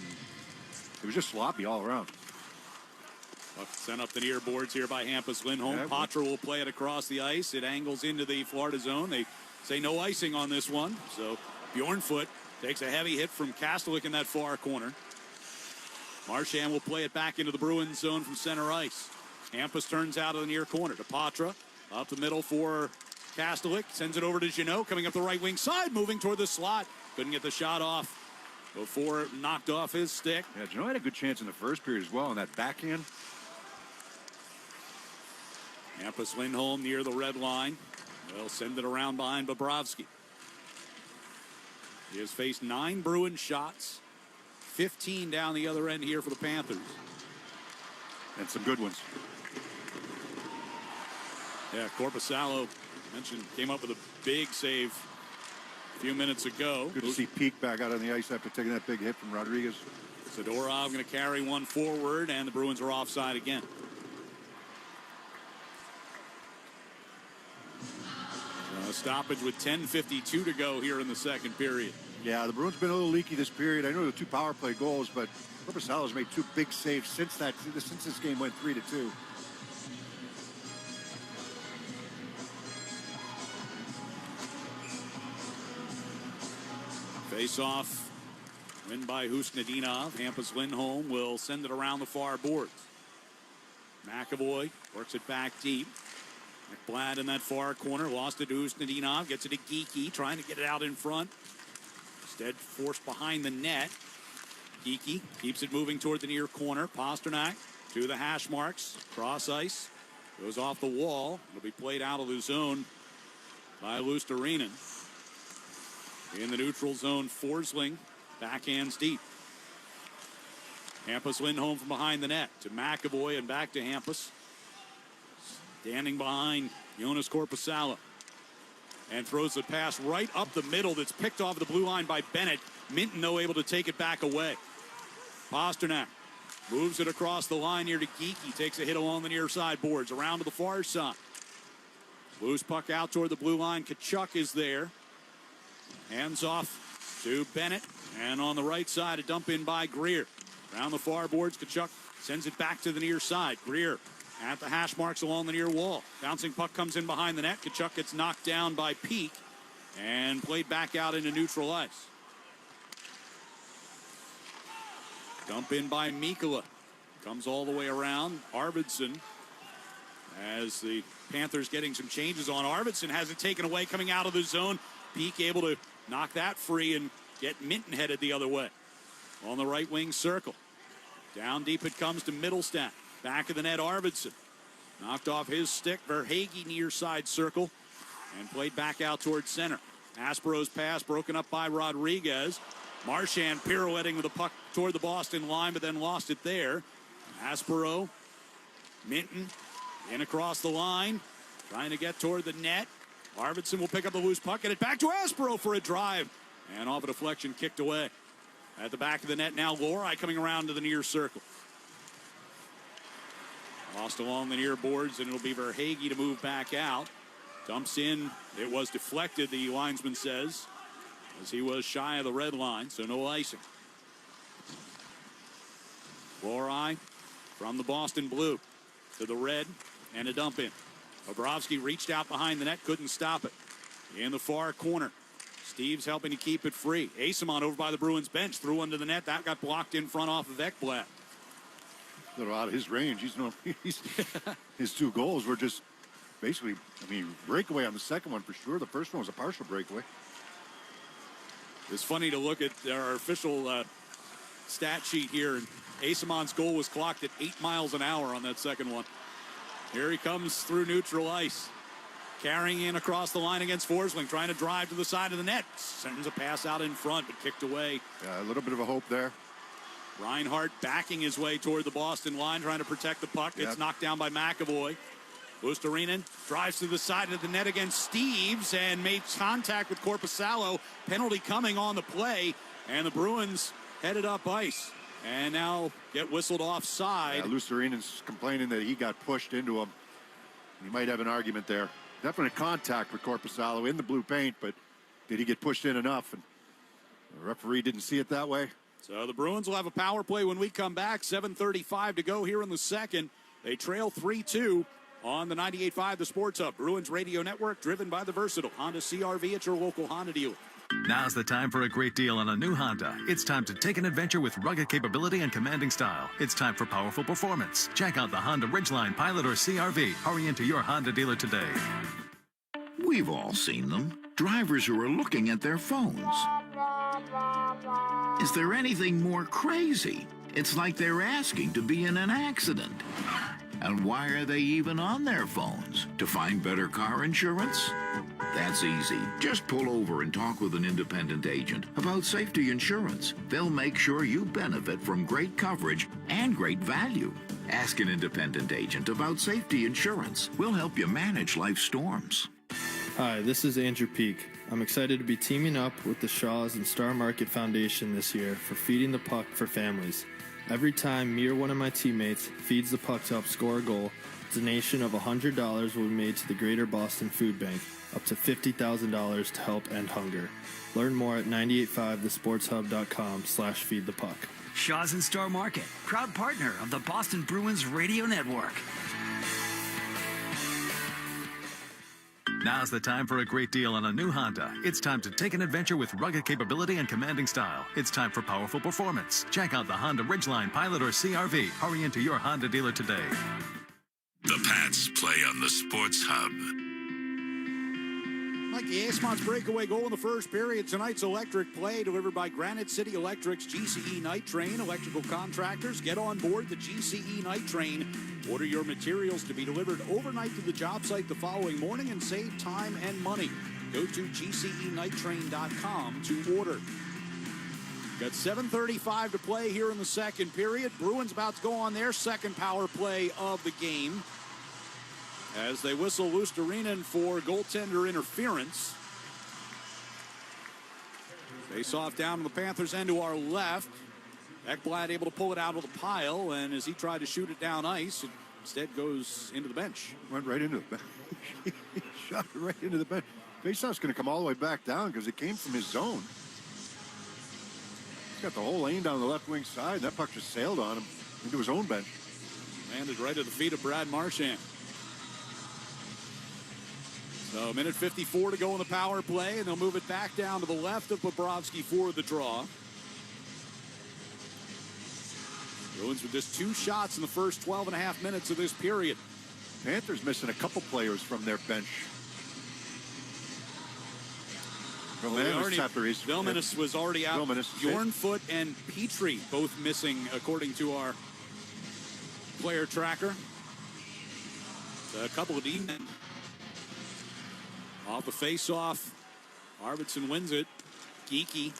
it was just sloppy all around. Sent up the near boards here by Hampus Lindholm. Patra will play it across the ice. It angles into the Florida zone. They say no icing on this one. So Bjornfoot takes a heavy hit from Kastelik in that far corner. Marchand will play it back into the Bruins zone from center ice. Hampus turns out of the near corner to Patra. Up the middle for Kastelik. Sends it over to Jeannot, coming up the right wing side, moving toward the slot. Couldn't get the shot off before it knocked off his stick. Yeah, Jeannot had a good chance in the first period as well on that backhand. Hampus Lindholm near the red line. They'll send it around behind Bobrovsky. He has faced 9 Bruins shots. 15 down the other end here for the Panthers. And some good ones. Yeah, Korpisalo mentioned came up with a big save a few minutes ago. Good to see Peak back out on the ice after taking that big hit from Rodriguez. Zadorov going to carry one forward, and the Bruins are offside again. Stoppage with 10:52 to go here in the second period. Yeah, the Bruins been a little leaky this period. I know the 2 power play goals, but Korpisalo's made 2 big saves since this game went 3-2. Face off, win by Husnudinov. Hampus Lindholm will send it around the far boards. McAvoy works it back deep. McBlad in that far corner, lost it to Husnudinov, gets it to Geekie, trying to get it out in front. Instead, forced behind the net. Geekie keeps it moving toward the near corner. Pasternak to the hash marks, cross ice, goes off the wall. It'll be played out of the zone by Luostarinen. In the neutral zone, Forsling backhands deep. Hampus Lindholm from behind the net to McAvoy and back to Hampus. Standing behind Jonas Korpisalo. And throws the pass right up the middle that's picked off the blue line by Bennett. Minton, though, able to take it back away. Pasternak moves it across the line here to Geekie. Takes a hit along the near side boards. Around to the far side. Loose puck out toward the blue line. Tkachuk is there. Hands off to Bennett. And on the right side, a dump in by Greer. Around the far boards, Tkachuk sends it back to the near side. Greer at the hash marks along the near wall. Bouncing puck comes in behind the net. Tkachuk gets knocked down by Peak and played back out into neutral ice. Dump in by Mikkola. Comes all the way around. Arvidsson, as the Panthers getting some changes on. Arvidsson has it taken away coming out of the zone. Peak able to knock that free and get Minton headed the other way. On the right wing circle. Down deep it comes to Middlestat. Back of the net, Arvidsson. Knocked off his stick. Verhaeghe near side circle. And played back out towards center. Aspero's pass broken up by Rodriguez. Marchand pirouetting with the puck toward the Boston line, but then lost it there. Aspero. Minton in across the line. Trying to get toward the net. Arvidsson will pick up the loose puck. Get it back to Aspero for a drive. And off a deflection, kicked away. At the back of the net now, Lohrei coming around to the near circle. Lost along the near boards, and it'll be Verhaeghe to move back out. Dumps in. It was deflected, the linesman says, as he was shy of the red line, so no icing. Lohrei from the Boston blue to the red, and a dump in. Bobrovsky reached out behind the net, couldn't stop it. In the far corner, Steve's helping to keep it free. Asimon over by the Bruins bench, threw under the net. That got blocked in front off of Ekblad. A little out of his range. His 2 goals were just basically, breakaway on the second one for sure. The first one was a partial breakaway. It's funny to look at our official stat sheet here. And Asimon's goal was clocked at 8 miles an hour on that second one. Here he comes through neutral ice. Carrying in across the line against Forsling. Trying to drive to the side of the net. Sends a pass out in front, but kicked away. Yeah, a little bit of a hope there. Reinhart backing his way toward the Boston line, trying to protect the puck. Gets knocked down by McAvoy. Luostarinen drives to the side of the net against Steves and makes contact with Korpisalo. Penalty coming on the play, and the Bruins headed up ice. And now get whistled offside. Yeah, Luostarinen's complaining that he got pushed into him. He might have an argument there. Definite contact with Korpisalo in the blue paint, but did he get pushed in enough? And the referee didn't see it that way. So the Bruins will have a power play when we come back. 7:35 to go here in the second. They trail 3-2 on the 98.5 The Sports Hub, Bruins Radio Network, driven by the versatile Honda CR-V at your local Honda dealer. Now's the time for a great deal on a new Honda. It's time to take an adventure with rugged capability and commanding style. It's time for powerful performance. Check out the Honda Ridgeline, Pilot, or CR-V. Hurry into your Honda dealer today. We've all seen them. Drivers who are looking at their phones. Is there anything more crazy? It's like they're asking to be in an accident. And why are they even on their phones? To find better car insurance? That's easy. Just pull over and talk with an independent agent about safety insurance. They'll make sure you benefit from great coverage and great value. Ask an independent agent about safety insurance. We'll help you manage life's storms. Hi, this is Andrew Peak. I'm excited to be teaming up with the Shaws and Star Market Foundation this year for Feeding the Puck for Families. Every time me or one of my teammates feeds the puck to help score a goal, a donation of $100 will be made to the Greater Boston Food Bank, up to $50,000 to help end hunger. Learn more at 985thesportshub.com/feedthepuck. Shaw's and Star Market, proud partner of the Boston Bruins Radio Network. Now's the time for a great deal on a new Honda. It's time to take an adventure with rugged capability and commanding style. It's time for powerful performance. Check out the Honda Ridgeline, Pilot, or CR-V. Hurry into your Honda dealer today. The Pats play on the Sports Hub. Like the Ace-Mont's breakaway goal in the first period, tonight's electric play delivered by Granite City Electric's GCE Night Train. Electrical contractors, get on board the GCE Night Train. Order your materials to be delivered overnight to the job site the following morning and save time and money. Go to GCEnighttrain.com to order. Got 7:35 to play here in the second period. Bruins about to go on their second power play of the game as they whistle Luostarinen for goaltender interference. Face off down to the Panthers end to our left. Ekblad able to pull it out of the pile, and as he tried to shoot it down ice, it instead goes into the bench. Went right into the bench. He shot it right into the bench. Faceoff's going to come all the way back down because it came from his zone. He's got the whole lane down the left wing side, and that puck just sailed on him into his own bench. Landed right at the feet of Brad Marchand. So, minute 54 to go in the power play, and they'll move it back down to the left of Bobrovsky for the draw. Bruins with just 2 shots in the first 12 and a half minutes of this period. Panthers missing a couple players from their bench. Vilmanis was already out. Bjornfoot and Petrie both missing, according to our player tracker. So a couple of D-men. Off the face-off, Arvidsson wins it. Geeky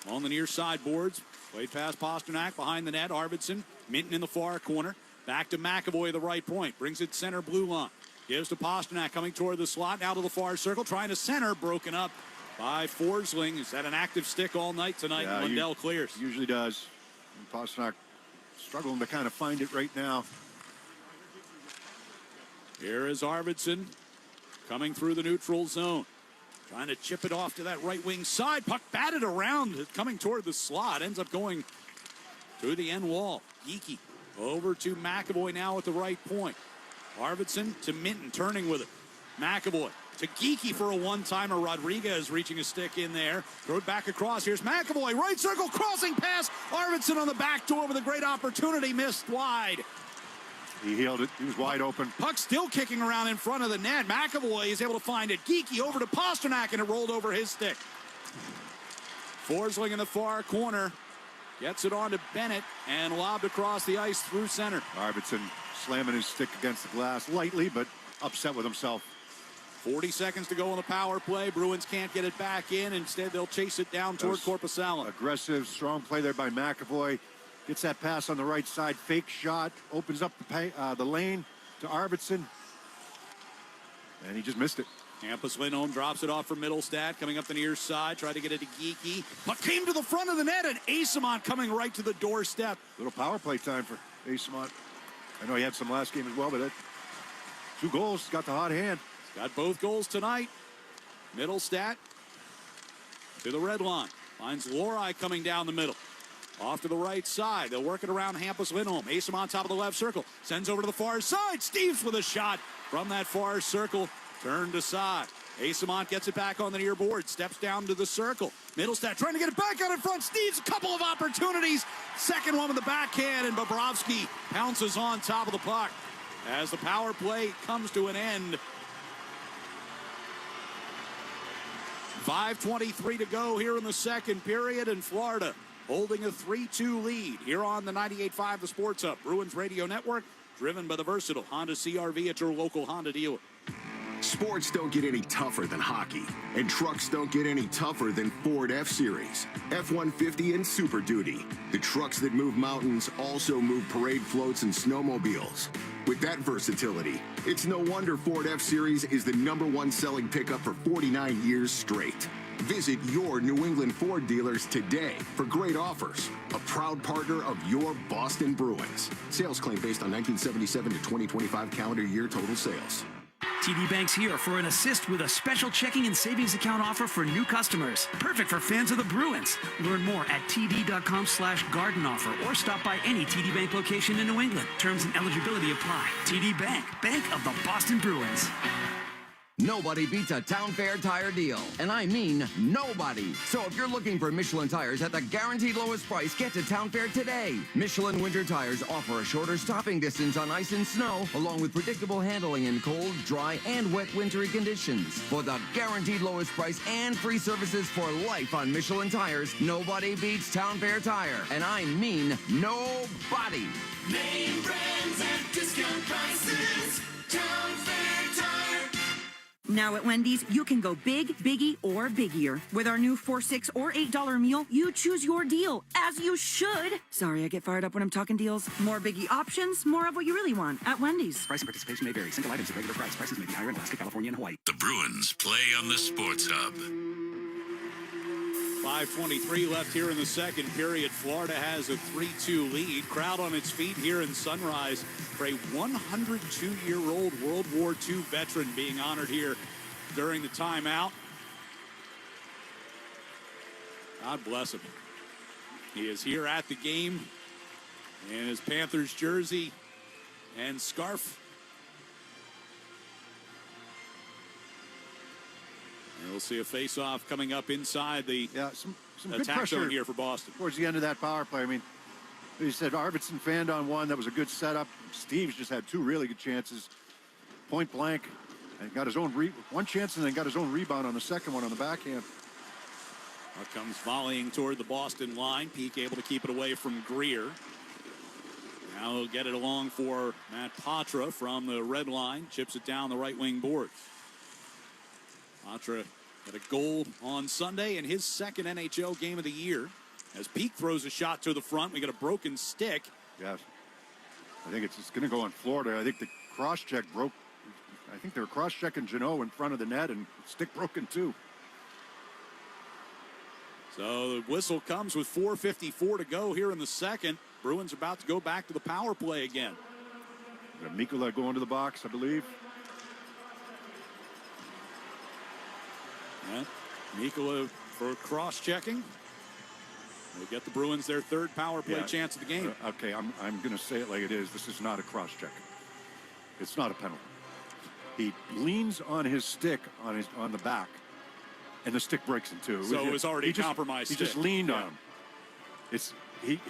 on the near side boards. Played past Pasternak behind the net. Arvidsson, Minton in the far corner. Back to McAvoy, the right point. Brings it center blue line. Gives to Pasternak coming toward the slot. Now to the far circle. Trying to center. Broken up by Forsling. He's had an active stick all night tonight. Yeah, Lundell clears. Usually does. And Pasternak struggling to kind of find it right now. Here is Arvidsson coming through the neutral zone. Trying to chip it off to that right wing side. Puck batted around, coming toward the slot. Ends up going through the end wall. Geeky over to McAvoy now at the right point. Arvidsson to Minton, turning with it. McAvoy to Geeky for a one-timer. Rodriguez reaching a stick in there. Throw it back across. Here's McAvoy. Right circle, crossing pass. Arvidsson on the back door with a great opportunity. Missed wide. He healed it. He was wide open. Puck still kicking around in front of the net. McAvoy is able to find it. Geeky over to Pasternak, and it rolled over his stick. Forsling in the far corner. Gets it on to Bennett and lobbed across the ice through center. Arvidsson slamming his stick against the glass lightly, but upset with himself. 40 seconds to go on the power play. Bruins can't get it back in. Instead, they'll chase it down toward Korpisalo. Aggressive, strong play there by McAvoy. Gets that pass on the right side. Fake shot. Opens up the lane to Arvidsson. And he just missed it. Hampus Lindholm drops it off for Middlestat. Coming up the near side. Tried to get it to Geeky. But came to the front of the net. And Asamont coming right to the doorstep. Little power play time for Asamont. I know he had some last game as well, but 2 goals. Got the hot hand. He's got both goals tonight. Middlestat to the red line. Finds Lorai coming down the middle. Off to the right side. They'll work it around Hampus Lindholm. Asamont top of the left circle. Sends over to the far side. Steves with a shot. from that far circle, turned aside. Asamont gets it back on the near board, steps down to the circle. Middlestat trying to get it back out in front. Steve's a couple of opportunities. Second one with the backhand, and Bobrovsky pounces on top of the puck as the power play comes to an end. 5:23 to go here in the second period, and Florida holding a 3-2 lead here on the 98.5 The Sports Hub, Bruins Radio Network, driven by the versatile Honda CR-V at your local Honda dealer. Sports don't get any tougher than hockey, and trucks don't get any tougher than Ford F-Series, F-150, and Super Duty. The trucks that move mountains also move parade floats and snowmobiles. With that versatility, it's no wonder Ford F-Series is the #1 selling pickup for 49 years straight. Visit your New England Ford dealers today for great offers. A proud partner of your Boston Bruins. Sales claim based on 1977 to 2025 calendar year total sales. TD Bank's here for an assist with a special checking and savings account offer for new customers. Perfect for fans of the Bruins. Learn more at td.com/garden offer or stop by any TD Bank location in New England. Terms and eligibility apply. TD Bank, Bank of the Boston Bruins. Nobody beats a Town Fair tire deal, and I mean nobody. So if you're looking for Michelin tires at the guaranteed lowest price, get to Town Fair today. Michelin winter tires offer a shorter stopping distance on ice and snow, along with predictable handling in cold, dry, and wet wintry conditions. For the guaranteed lowest price and free services for life on Michelin tires, nobody beats Town Fair tire, and I mean nobody. Name brands at discount prices. Town Fair Tire. Now at Wendy's, you can go big, biggie, or biggier. With our new $4, $6, or $8 meal, you choose your deal, as you should. Sorry, I get fired up when I'm talking deals. More biggie options, more of what you really want at Wendy's. Price and participation may vary. Single items at regular price. Prices may be higher in Alaska, California, and Hawaii. The Bruins play on the Sports Hub. 5:23 left here in the second period. Florida has a 3-2 lead. Crowd on its feet here in Sunrise for a 102-year-old World War II veteran being honored here during the timeout. God bless him. He is here at the game in his Panthers jersey and scarf. And we'll see a face-off coming up inside the some good attack pressure zone here for Boston. Towards the end of that power play, I mean, you said Arvidsson fanned on one. That was a good setup. Steve's just had two really good chances, point blank, and got his own one chance and then got his own rebound on the second one on the backhand. Puck comes volleying toward the Boston line. Peak able to keep it away from Greer. Now he'll get it along for Matt Patra from the red line. Chips it down the right wing boards. Patra got a goal on Sunday in his second NHL game of the year. As Peak throws a shot to the front, we got a broken stick. Yes. I think it's going to go on Florida. I think the cross-check broke. I think they were cross-checking Jeannot in front of the net, and stick broken too. So the whistle comes with 4:54 to go here in the second. Bruins about to go back to the power play again. Mikula going to the box, I believe. Yeah. Mikula for cross-checking. We'll get the Bruins their third power play chance of the game. Okay, I'm going to say it like it is. This is not a cross-check. It's not a penalty. He leans on his stick on the back, and the stick breaks in two. So it was already compromised. He just leaned on him.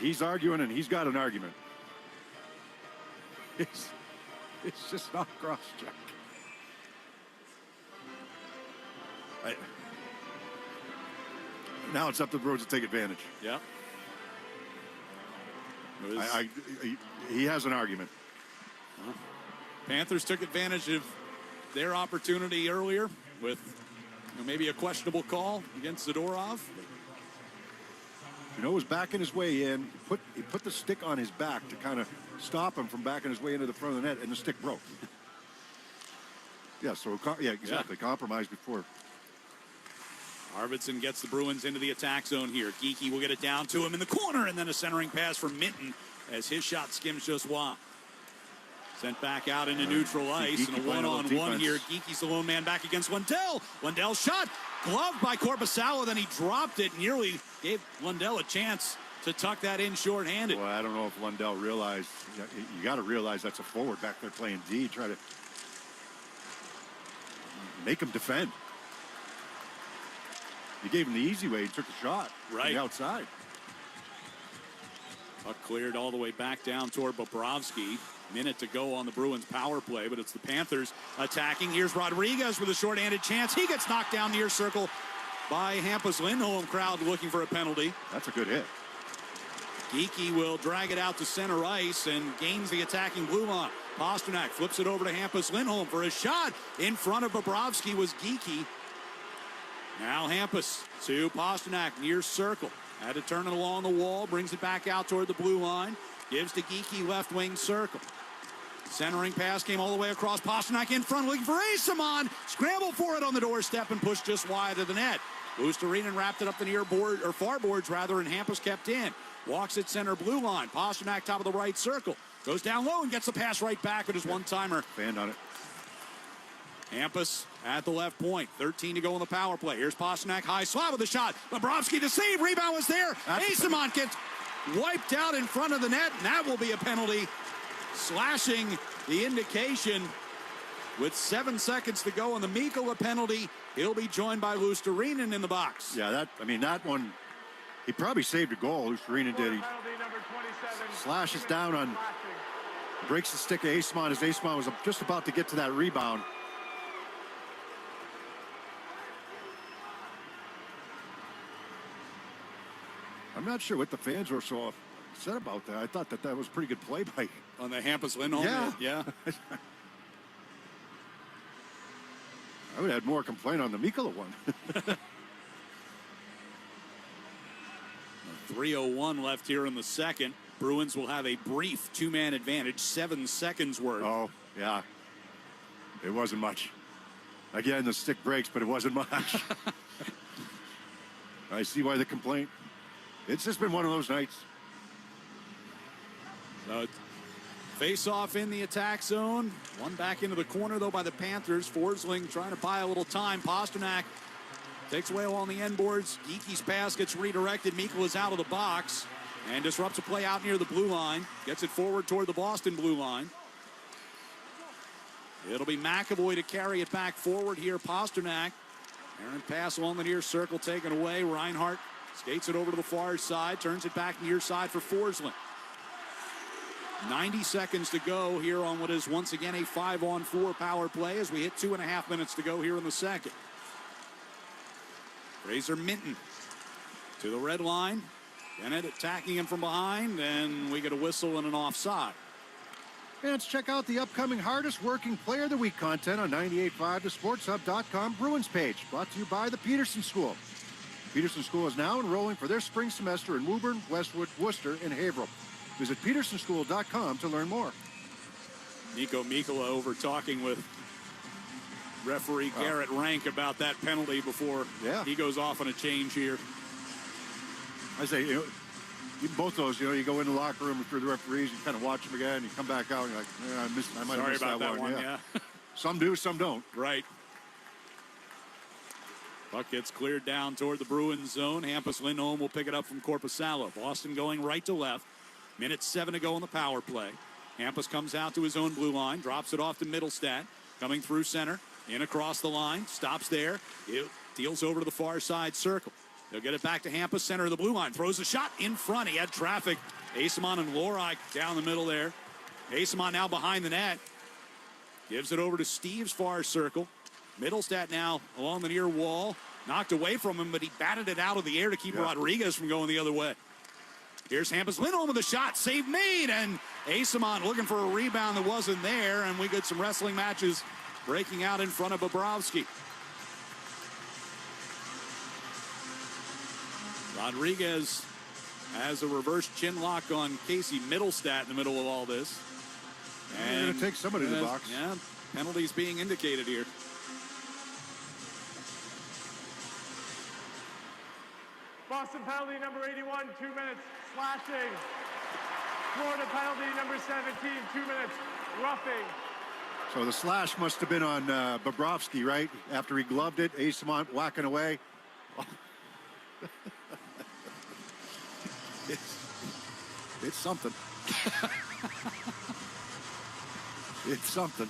He's arguing, and he's got an argument. It's just not a cross-check. Now it's up to the Bruins to take advantage. Yeah. He has an argument. Panthers took advantage of their opportunity earlier with maybe a questionable call against Zadorov. Was backing his way in. He put the stick on his back to kind of stop him from backing his way into the front of the net, and the stick broke. Exactly. Compromised before. Arvidsson gets the Bruins into the attack zone here. Geekie will get it down to him in the corner, and then a centering pass from Minton as his shot skims just wide. Sent back out into neutral ice, and a one-on-one here. Geekie's the lone man back against Lundell. Lundell's shot gloved by Korpisalo, then he dropped it, nearly gave Lundell a chance to tuck that in shorthanded. Well, I don't know if Lundell realized. You got to realize that's a forward back there playing D. Try to make him defend. You gave him the easy way. He took the shot right from the outside. Puck cleared all the way back down toward Bobrovsky. Minute to go on the Bruins power play, but it's the Panthers attacking. Here's Rodriguez with a short-handed chance. He gets knocked down near circle by Hampus Lindholm. Crowd looking for a penalty. That's a good hit. Geekie will drag it out to center ice and gains the attacking blue line. Pasternak flips it over to Hampus Lindholm for a shot. In front of Bobrovsky was Geekie. Now Hampus to Pasternak near circle. Had to turn it along the wall. Brings it back out toward the blue line. Gives to Geekie left wing circle. Centering pass came all the way across. Pasternak in front looking for Asamon. Scramble for it on the doorstep and pushed just wide of the net. Luostarinen wrapped it up the near board, or far boards rather, and Hampus kept in. Walks at center blue line. Pasternak top of the right circle. Goes down low and gets the pass right back with his one-timer. Band on it. Hampus at the left point. 13 to go in the power play. Here's Pasternak, high slot with a shot. Bobrovsky to save. Rebound was there. Asamon gets wiped out in front of the net, and that will be a penalty. Slashing the indication with 7 seconds to go on the Mikkola penalty. He'll be joined by Luostarinen in the box. Yeah, that one, he probably saved a goal. Luostarinen did. He slashes down on, breaks the stick of Asamon as Asamon was just about to get to that rebound. I'm not sure what the fans were so upset about that. I thought that was a pretty good play by on the Hampus Lindholm. Yeah. I would have had more complaint on the Mikkola one. 3:01 left here in the second. Bruins will have a brief two-man advantage, 7 seconds worth. Oh, yeah. It wasn't much. Again, the stick breaks, but it wasn't much. I see why the complaint. It's just been one of those nights. Face off in the attack zone. One back into the corner, though, by the Panthers. Forsling trying to buy a little time. Pasternak takes away along the end boards. Geekie's pass gets redirected. Mikkola is out of the box and disrupts a play out near the blue line. Gets it forward toward the Boston blue line. It'll be McAvoy to carry it back forward here. Pasternak. Errant pass along the near circle taken away. Reinhart skates it over to the far side. Turns it back near side for Forsling. 90 seconds to go here on what is once again a 5-on-4 power play as we hit 2.5 minutes to go here in the second. Fraser Minton to the red line. Bennett attacking him from behind, and we get a whistle and an offside. Fans, check out the upcoming Hardest Working Player of the Week content on 98.5 thesportshub.com Bruins page. Brought to you by the Peterson School. Peterson School is now enrolling for their spring semester in Woburn, Westwood, Worcester, and Haverhill. Visit petersonschool.com to learn more. Nico Mikkola over talking with referee Garrett Rank about that penalty before he goes off on a change here. I say, both those, you go in the locker room for the referees, you kind of watch them again, you come back out, and you're like, I might have missed that one. Yeah. Some do, some don't. Right. Puck gets cleared down toward the Bruins zone. Hampus Lindholm will pick it up from Korpisalo. Boston going right to left. Minute 7 to go in the power play. Hampus comes out to his own blue line, drops it off to Middlestat, coming through center, in across the line, stops there, deals over to the far side circle. They'll get it back to Hampus, center of the blue line, throws a shot in front. He had traffic. Asamon and Lohrei down the middle there. Asamon now behind the net. Gives it over to Steve's far circle. Middlestat now along the near wall. Knocked away from him, but he batted it out of the air to keep Rodriguez from going the other way. Here's Hampus Lindholm with a shot. Save made, and Asamon looking for a rebound that wasn't there, and we get some wrestling matches breaking out in front of Bobrovsky. Rodriguez has a reverse chin lock on Casey Middlestat in the middle of all this. And going to take somebody to the box. Yeah, penalties being indicated here. Boston penalty number 81, 2 minutes, slashing. Florida penalty number 17, 2 minutes, roughing. So the slash must have been on Bobrovsky, right? After he gloved it, Asamon whacking away. It's something. It's something.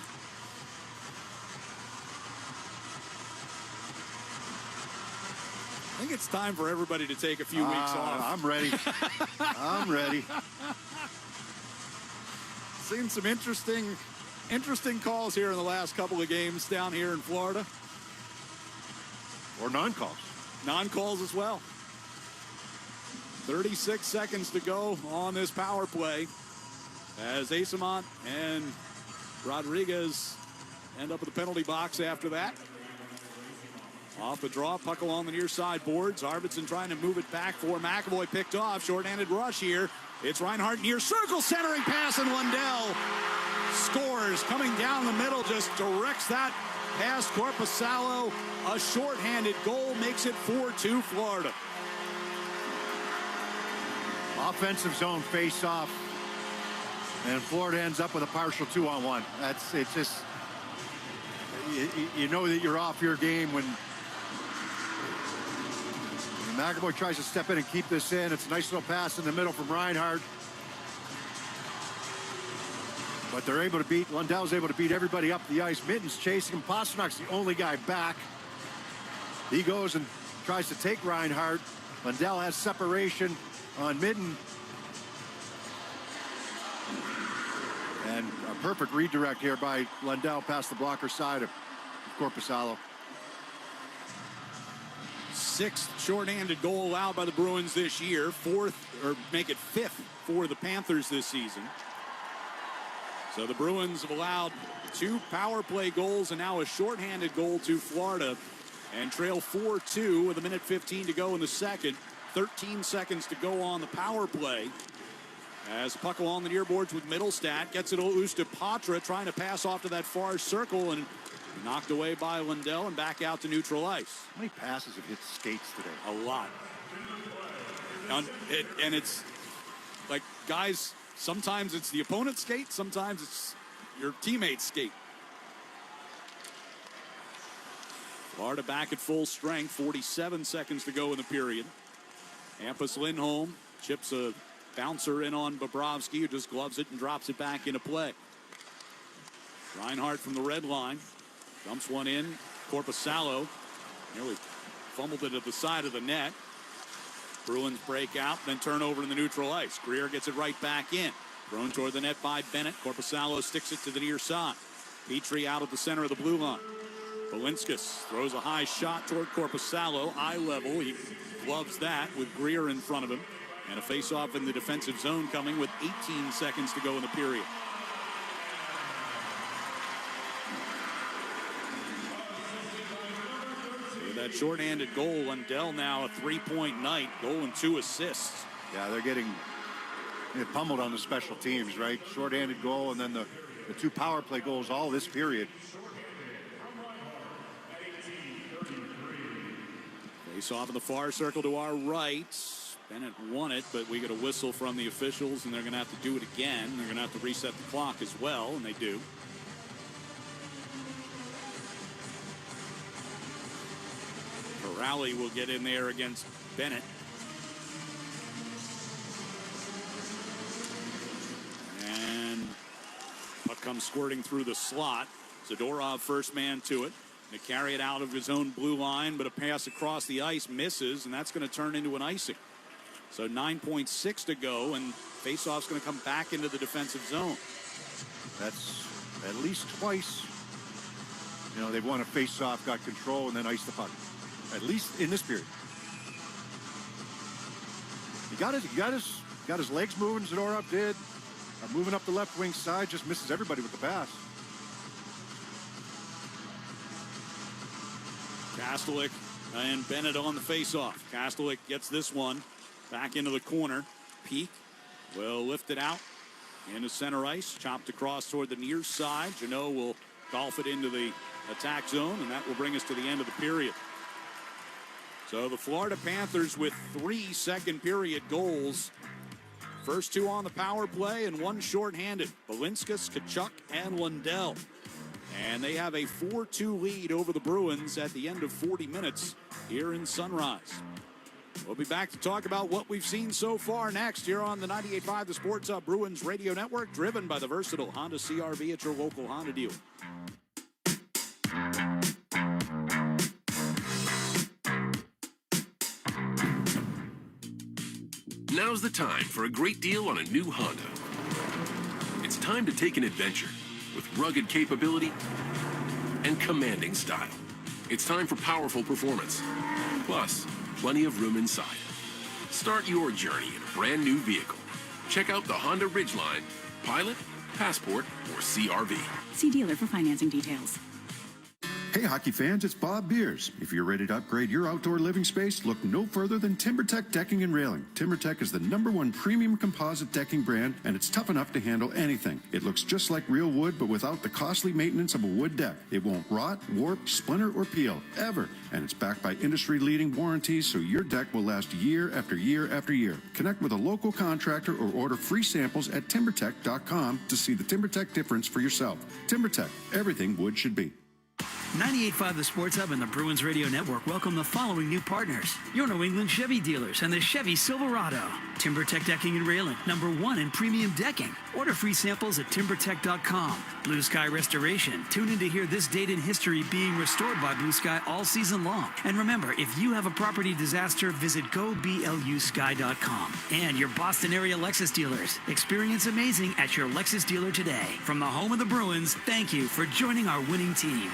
think it's time for everybody to take a few weeks off. I'm ready. I'm ready. Seen some interesting calls here in the last couple of games down here in Florida. Or non-calls. Non-calls as well. 36 seconds to go on this power play as Amerant and Rodriguez end up at the penalty box after that. Off the draw, puck along the near side boards. Arvidsson trying to move it back for McAvoy, picked off. Short-handed rush here. It's Reinhart near circle, centering pass, and Lundell scores. Coming down the middle, just directs that past Korpisalo. A short-handed goal makes it 4-2 Florida. Offensive zone face-off. And Florida ends up with a partial 2-on-1. It's just, you know that you're off your game when McAvoy tries to step in and keep this in. It's a nice little pass in the middle from Reinhart. But they're able to beat, Lundell's able to beat everybody up the ice. Mitten's chasing him. Pasternak's the only guy back. He goes and tries to take Reinhart. Lundell has separation on Mitten. And a perfect redirect here by Lundell past the blocker side of Korpisalo. Sixth shorthanded goal allowed by the Bruins this year. Fourth, or make it fifth for the Panthers this season. So the Bruins have allowed 2 power play goals and now a shorthanded goal to Florida, and trail 4-2 with 1:15 to go in the second. 13 seconds to go on the power play. As puck along the near boards with Middlestat, gets it loose to Patra, trying to pass off to that far circle, and knocked away by Lundell and back out to neutral ice. How many passes have hit skates today? A lot. And it's like, guys, sometimes it's the opponent's skate, sometimes it's your teammate's skate. Florida back at full strength, 47 seconds to go in the period. Hampus Lindholm chips a bouncer in on Bobrovsky, who just gloves it and drops it back into play. Reinhart from the red line dumps one in. Korpisalo nearly fumbled it at the side of the net. Bruins break out, then turn over in the neutral ice. Greer gets it right back in. Thrown toward the net by Bennett. Korpisalo sticks it to the near side. Petrie out at the center of the blue line. Belinskas throws a high shot toward Korpisalo, eye level. He gloves that with Greer in front of him. And a face-off in the defensive zone coming with 18 seconds to go in the period. With that shorthanded goal, Lundell now a 3-point night, goal and 2 assists. Yeah, they're getting pummeled on the special teams, right? Shorthanded goal and then the 2 power play goals all this period. Face off in the far circle to our right. Bennett won it, but we get a whistle from the officials, and they're going to have to do it again. They're going to have to reset the clock as well, and they do. Corrali will get in there against Bennett. And puck comes squirting through the slot. Zadorov first man to it. To carry it out of his own blue line, but a pass across the ice misses, and that's going to turn into an icing. So 9.6 to go, and faceoff's going to come back into the defensive zone. That's at least twice. You know, they've won a faceoff, got control, and then iced the puck. At least in this period. He got his legs moving. Zadorov did. Moving up the left wing side, just misses everybody with the pass. Kastelik and Bennett on the faceoff. Kastelik gets this one back into the corner. Peak will lift it out into center ice. Chopped across toward the near side. Janot will golf it into the attack zone, and that will bring us to the end of the period. So the Florida Panthers with 3 second period goals. First 2 on the power play and 1 shorthanded. Belinskas, Tkachuk, and Lundell. And they have a 4-2 lead over the Bruins at the end of 40 minutes here in Sunrise. We'll be back to talk about what we've seen so far next here on the 98.5 The Sports Hub Bruins Radio Network, driven by the versatile Honda CR-V at your local Honda dealer. Now's the time for a great deal on a new Honda. It's time to take an adventure with rugged capability and commanding style. It's time for powerful performance, plus plenty of room inside. Start your journey in a brand new vehicle. Check out the Honda Ridgeline, Pilot, Passport, or CRV. See dealer for financing details. Hey hockey fans, it's Bob Beers. If you're ready to upgrade your outdoor living space, look no further than TimberTech Decking and Railing. TimberTech is the #1 premium composite decking brand, and it's tough enough to handle anything. It looks just like real wood, but without the costly maintenance of a wood deck. It won't rot, warp, splinter, or peel, ever. And it's backed by industry-leading warranties, so your deck will last year after year after year. Connect with a local contractor or order free samples at timbertech.com to see the TimberTech difference for yourself. TimberTech, everything wood should be. 98.5 The Sports Hub and the Bruins Radio Network welcome the following new partners. Your New England Chevy dealers and the Chevy Silverado. TimberTech Decking and Railing, #1 in premium decking. Order free samples at timbertech.com. Blue Sky Restoration. Tune in to hear this date in history being restored by Blue Sky all season long. And remember, if you have a property disaster, visit goblusky.com. And your Boston area Lexus dealers. Experience amazing at your Lexus dealer today. From the home of the Bruins, thank you for joining our winning team.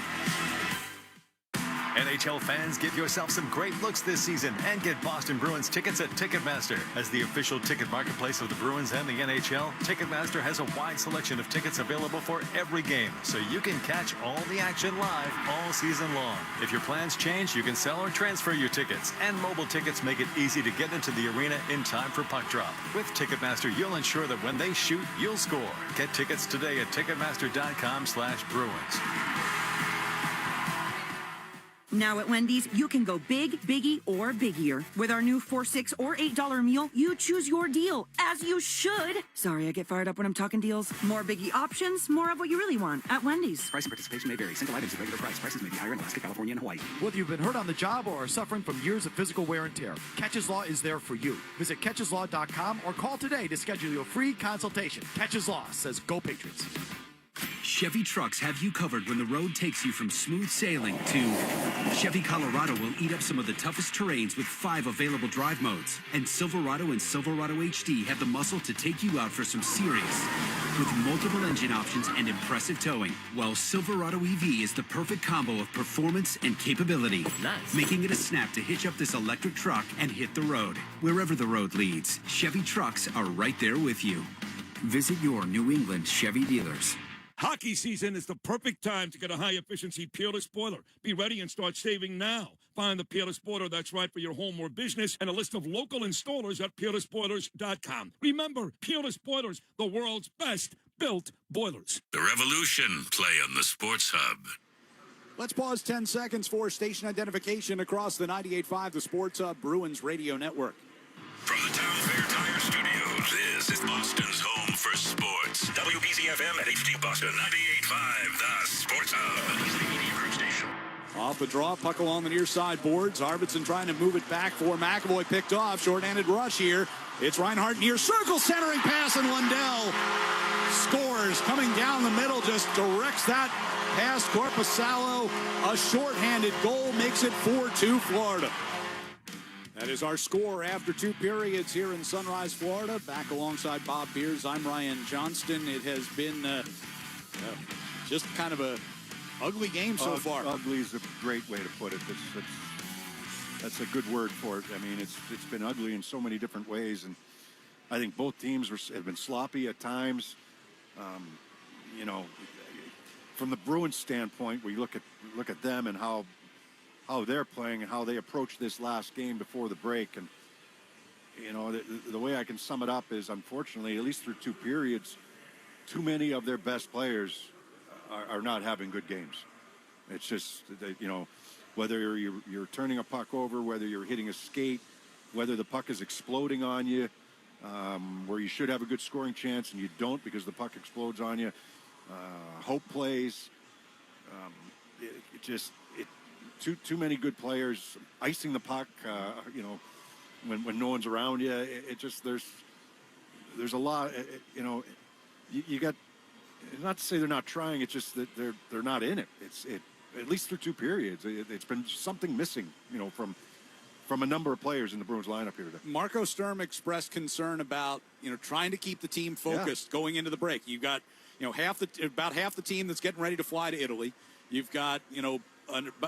NHL fans, give yourself some great looks this season and get Boston Bruins tickets at Ticketmaster. As the official ticket marketplace of the Bruins and the NHL, Ticketmaster has a wide selection of tickets available for every game, so you can catch all the action live all season long. If your plans change, you can sell or transfer your tickets, and mobile tickets make it easy to get into the arena in time for puck drop. With Ticketmaster, you'll ensure that when they shoot, you'll score. Get tickets today at Ticketmaster.com/Bruins. Now at Wendy's, you can go big, biggie, or biggier. With our new $4, $6, or $8 meal, you choose your deal, as you should. Sorry, I get fired up when I'm talking deals. More biggie options, more of what you really want at Wendy's. Price and participation may vary. Single items at regular price. Prices may be higher in Alaska, California, and Hawaii. Whether you've been hurt on the job or are suffering from years of physical wear and tear, Catches Law is there for you. Visit catcheslaw.com or call today to schedule your free consultation. Catches Law says go Patriots. Chevy trucks have you covered when the road takes you from smooth sailing to Chevy Colorado will eat up some of the toughest terrains with 5 available drive modes. And Silverado and Silverado HD have the muscle to take you out for some serious with multiple engine options and impressive towing. While Silverado EV is the perfect combo of performance and capability, making it a snap to hitch up this electric truck and hit the road. Wherever the road leads, Chevy trucks are right there with you. Visit your New England Chevy dealers. Hockey season is the perfect time to get a high-efficiency Peerless boiler. Be ready and start saving now. Find the Peerless boiler that's right for your home or business and a list of local installers at peerlessboilers.com. Remember, Peerless Boilers, the world's best built boilers. The Revolution play on the Sports Hub. Let's pause 10 seconds for station identification across the 98.5 The Sports Hub Bruins Radio Network. From the Town Fair Tire Studios, this is Boston's home for sports. WBZFM at HD Boston 98.5, the Sports Hub. The media group station. Off the draw, puck along the near side boards. Arvidsson trying to move it back for McAvoy, picked off. Short-handed rush here. It's Reinhart near circle, centering pass, and Lundell scores. Coming down the middle, just directs that past Korpisalo. A short-handed goal makes it 4-2 Florida. That is our score after 2 periods here in Sunrise, Florida. Back alongside Bob Beers, I'm Ryan Johnston. It has been just kind of a ugly game so far. Ugly is a great way to put it. That's a good word for it. I mean, it's been ugly in so many different ways, and I think both teams have been sloppy at times. You know, from the Bruins standpoint, we look at them and how they're playing and how they approach this last game before the break. And, you know, the way I can sum it up is, unfortunately, at least through 2 periods, too many of their best players are not having good games. It's just, you know, whether you're turning a puck over, whether you're hitting a skate, whether the puck is exploding on you, where you should have a good scoring chance and you don't because the puck explodes on you. Hope plays. Too many good players icing the puck. You know, when no one's around you, it just there's a lot. You know, you got, not to say they're not trying. It's just that they're not in it. At least through 2 periods. It's been something missing. You know, from from a number of players in the Bruins lineup here today. Marco Sturm expressed concern about, trying to keep the team focused going into the break. You've got, about half the team that's getting ready to fly to Italy. You've got,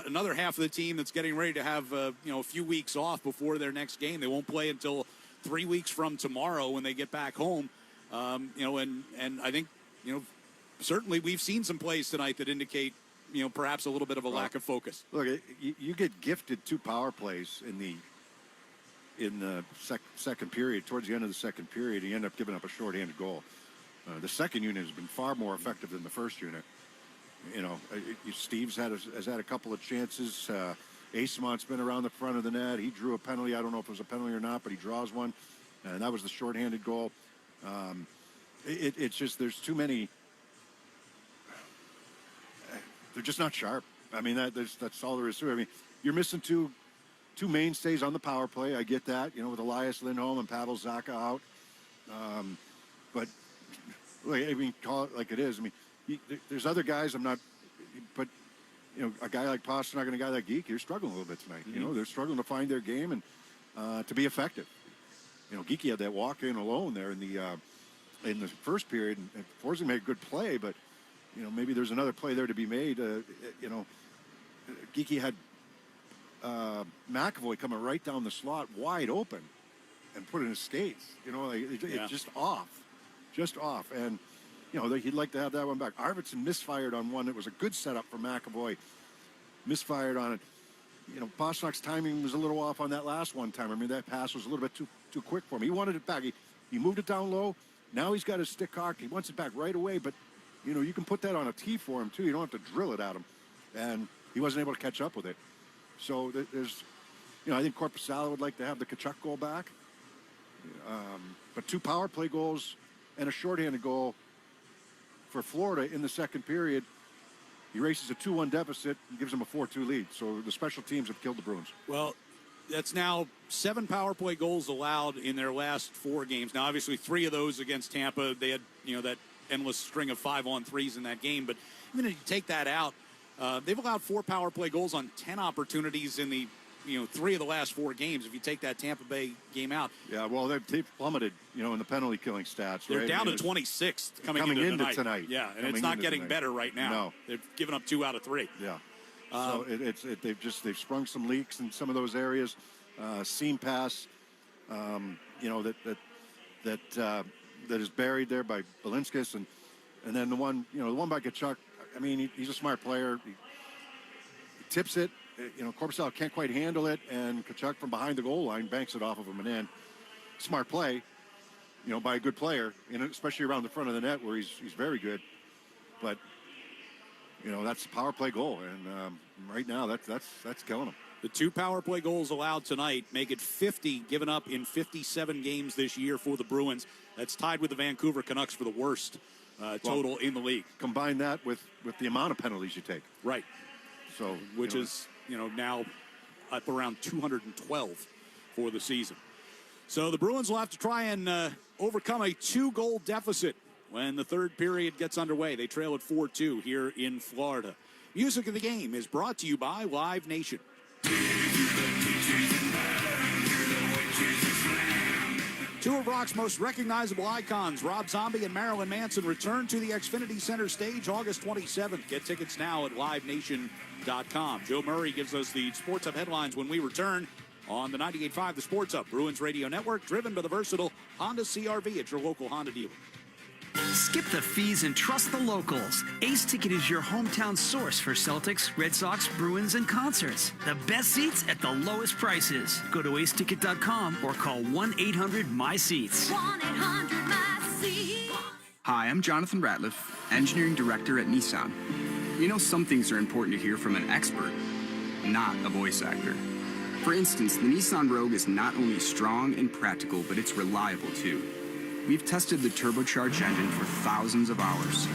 another half of the team that's getting ready to have, a few weeks off before their next game. They won't play until 3 weeks from tomorrow when they get back home. And I think, certainly we've seen some plays tonight that indicate, perhaps a little bit of a lack of focus. Look, you get gifted 2 power plays in the second period. Towards the end of the second period, you end up giving up a shorthanded goal. The second unit has been far more effective than the first unit. Steve's has had a couple of chances. Acemont's been around the front of the net. He drew a penalty. I don't know if it was a penalty or not, but he draws one, and that was the shorthanded goal. It's just there's too many. They're just not sharp. I mean, that's all there is to it. I mean, you're missing two mainstays on the power play. I get that, with Elias Lindholm and Pavel Zacha out. But I mean, call it like it is. I mean, there's other guys. But a guy like Pasternak and a guy like Geek, you're struggling a little bit tonight. Mm-hmm. They're struggling to find their game and to be effective. Geeky had that walk in alone there in the first period, and Forsling made a good play, but maybe there's another play there to be made. Geeky had McAvoy coming right down the slot, wide open, and put in his skates. It's just off. And he'd like to have that one back. Arvidsson misfired on one. It was a good setup for McAvoy. Misfired on it. Pasternak's timing was a little off on that last one time. I mean, that pass was a little bit too quick for him. He wanted it back. He moved it down low. Now he's got his stick cocked. He wants it back right away, but you can put that on a tee for him too. You don't have to drill it at him, and he wasn't able to catch up with it. So there's, I think Korpisalo would like to have the Tkachuk goal back, but 2 power play goals and a shorthanded goal for Florida in the second period erases a 2-1 deficit and gives them a 4-2 lead. So the special teams have killed the Bruins. Well, that's now 7 power play goals allowed in their last 4 games. Now, obviously, 3 of those against Tampa. They had, that endless string of 5-on-3s in that game. But even if you take that out, they've allowed 4 power play goals on 10 opportunities in the 3 of the last 4 games. If you take that Tampa Bay game out, yeah, well, they've plummeted, in the penalty killing stats. They're right? down to 26th coming into tonight. Yeah, and it's not getting better right now. No, they've given up 2 out of 3. Yeah, so they've sprung some leaks in some of those areas. Seam pass, that is buried there by Balinskis, and then the one by Tkachuk. I mean, he's a smart player. He tips it. Korpisalo can't quite handle it, and Tkachuk from behind the goal line banks it off of him and in. Smart play, by a good player, especially around the front of the net where he's very good. But that's a power play goal, and right now that's killing him. The 2 power play goals allowed tonight make it 50 given up in 57 games this year for the Bruins. That's tied with the Vancouver Canucks for the worst total in the league. Combine that with the amount of penalties you take. Right. So, which is, now up around 212 for the season. So the Bruins will have to try and overcome a 2-goal deficit when the third period gets underway. They trail at 4-2 here in Florida. Music of the Game is brought to you by Live Nation. Two of rock's most recognizable icons, Rob Zombie and Marilyn Manson, return to the Xfinity Center stage August 27th. Get tickets now at livenation.com. Joe Murray gives us the Sports Hub headlines when we return on the 98.5 The Sports Hub, Bruins Radio Network, driven by the versatile Honda CR-V at your local Honda dealer. Skip the fees and trust the locals. Ace Ticket is your hometown source for Celtics, Red Sox, Bruins, and concerts. The best seats at the lowest prices. Go to aceticket.com or call 1-800-MY-SEATS. 1-800-MY-SEATS. Hi, I'm Jonathan Ratliff, Engineering Director at Nissan. Some things are important to hear from an expert, not a voice actor. For instance, the Nissan Rogue is not only strong and practical, but it's reliable too. We've tested the turbocharged engine for thousands of hours,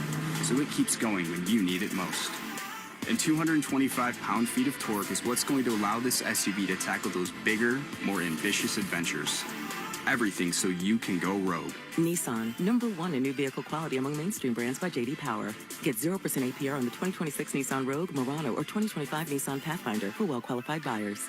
so it keeps going when you need it most. And 225 pound-feet of torque is what's going to allow this SUV to tackle those bigger, more ambitious adventures. Everything so you can go rogue. Nissan, #1 in new vehicle quality among mainstream brands by J.D. Power. Get 0% APR on the 2026 Nissan Rogue, Murano, or 2025 Nissan Pathfinder for well-qualified buyers.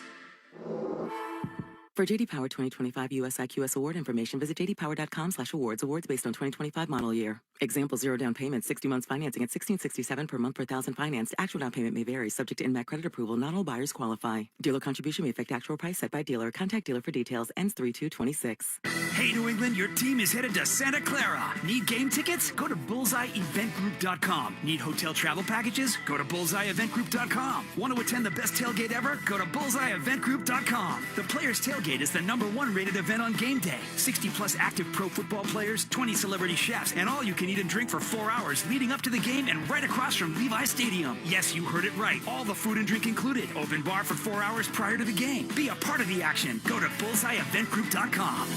For JD Power 2025 US IQS award information, visit jdpower.com/awards. Awards based on 2025 model year. Example: 0 down payment, 60 months financing at $1,667 per month per thousand financed. Actual down payment may vary, subject to in-mac credit approval. Not all buyers qualify. Dealer contribution may affect actual price set by dealer. Contact dealer for details. Ends 3/2/26. Hey, New England, your team is headed to Santa Clara. Need game tickets? Go to bullseyeeventgroup.com. Need hotel travel packages? Go to bullseyeeventgroup.com. Want to attend the best tailgate ever? Go to bullseyeeventgroup.com. The Players Tailgate is the #1 rated event on game day. 60-plus active pro football players, 20 celebrity chefs, and all you can eat and drink for 4 hours leading up to the game and right across from Levi Stadium. Yes, you heard it right. All the food and drink included. Open bar for 4 hours prior to the game. Be a part of the action. Go to bullseyeeventgroup.com.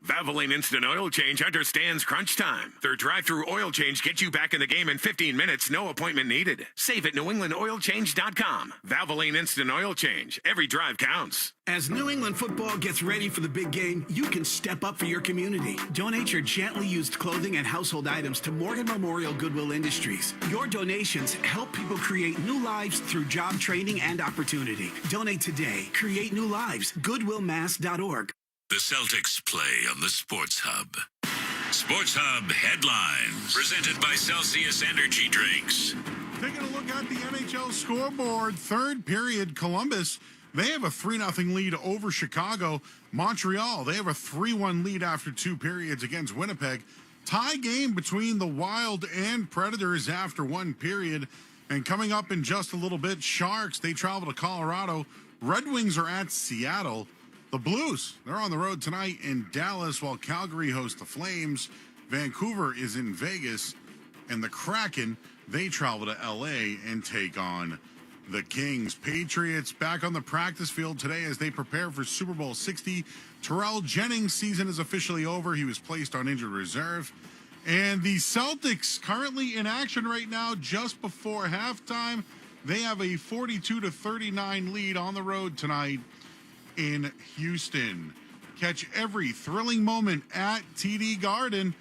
Valvoline Instant Oil Change understands crunch time. Their drive-through oil change gets you back in the game in 15 minutes, no appointment needed. Save at NewEnglandOilChange.com. Valvoline Instant Oil Change. Every drive counts. As New England football gets ready for the big game, you can step up for your community. Donate your gently used clothing and household items to Morgan Memorial Goodwill Industries. Your donations help people create new lives through job training and opportunity. Donate today. Create new lives. GoodwillMass.org. The Celtics play on the Sports Hub. Sports Hub headlines, presented by Celsius Energy Drinks. Taking a look at the NHL scoreboard, third period, Columbus, they have a 3-0 lead over Chicago. Montreal, they have a 3-1 lead after 2 periods against Winnipeg. Tie game between the Wild and Predators after 1 period. And coming up in just a little bit, Sharks, they travel to Colorado. Red Wings are at Seattle. The Blues, they're on the road tonight in Dallas, while Calgary hosts the Flames. Vancouver is in Vegas. And the Kraken, they travel to L.A. and take on the Kings. Patriots back on the practice field today as they prepare for Super Bowl 60. Terrell Jennings' season is officially over. He was placed on injured reserve. And the Celtics currently in action right now just before halftime. They have a 42-39 lead on the road tonight in Houston. Catch every thrilling moment at TD Garden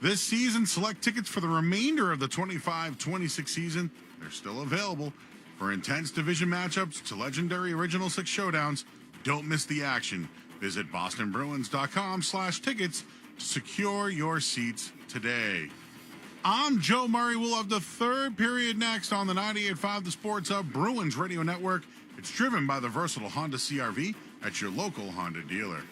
this season. Select tickets for the remainder of the 25-26 season. They're still available. For intense division matchups to legendary Original Six showdowns, don't miss the action. Visit bostonbruins.com/tickets to secure your seats today. I'm Joe Murray. We'll have the third period next on the 98.5 The Sports Hub Bruins Radio Network. It's driven by the versatile Honda CR-V at your local Honda dealer.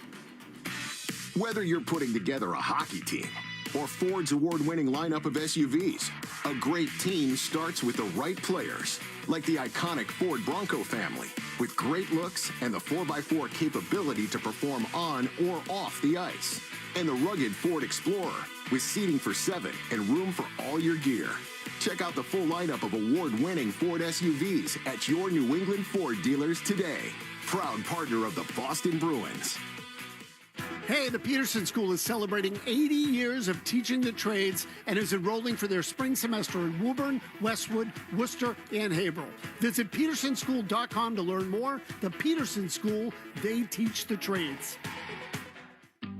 Whether you're putting together a hockey team or Ford's award-winning lineup of SUVs, a great team starts with the right players, like the iconic Ford Bronco family, with great looks and the 4x4 capability to perform on or off the ice, and the rugged Ford Explorer, with seating for 7 and room for all your gear. Check out the full lineup of award-winning Ford SUVs at your New England Ford dealers today. Proud partner of the Boston Bruins. Hey, the Peterson School is celebrating 80 years of teaching the trades and is enrolling for their spring semester in Woburn, Westwood, Worcester, and Haverhill. Visit petersonschool.com to learn more. The Peterson School, they teach the trades.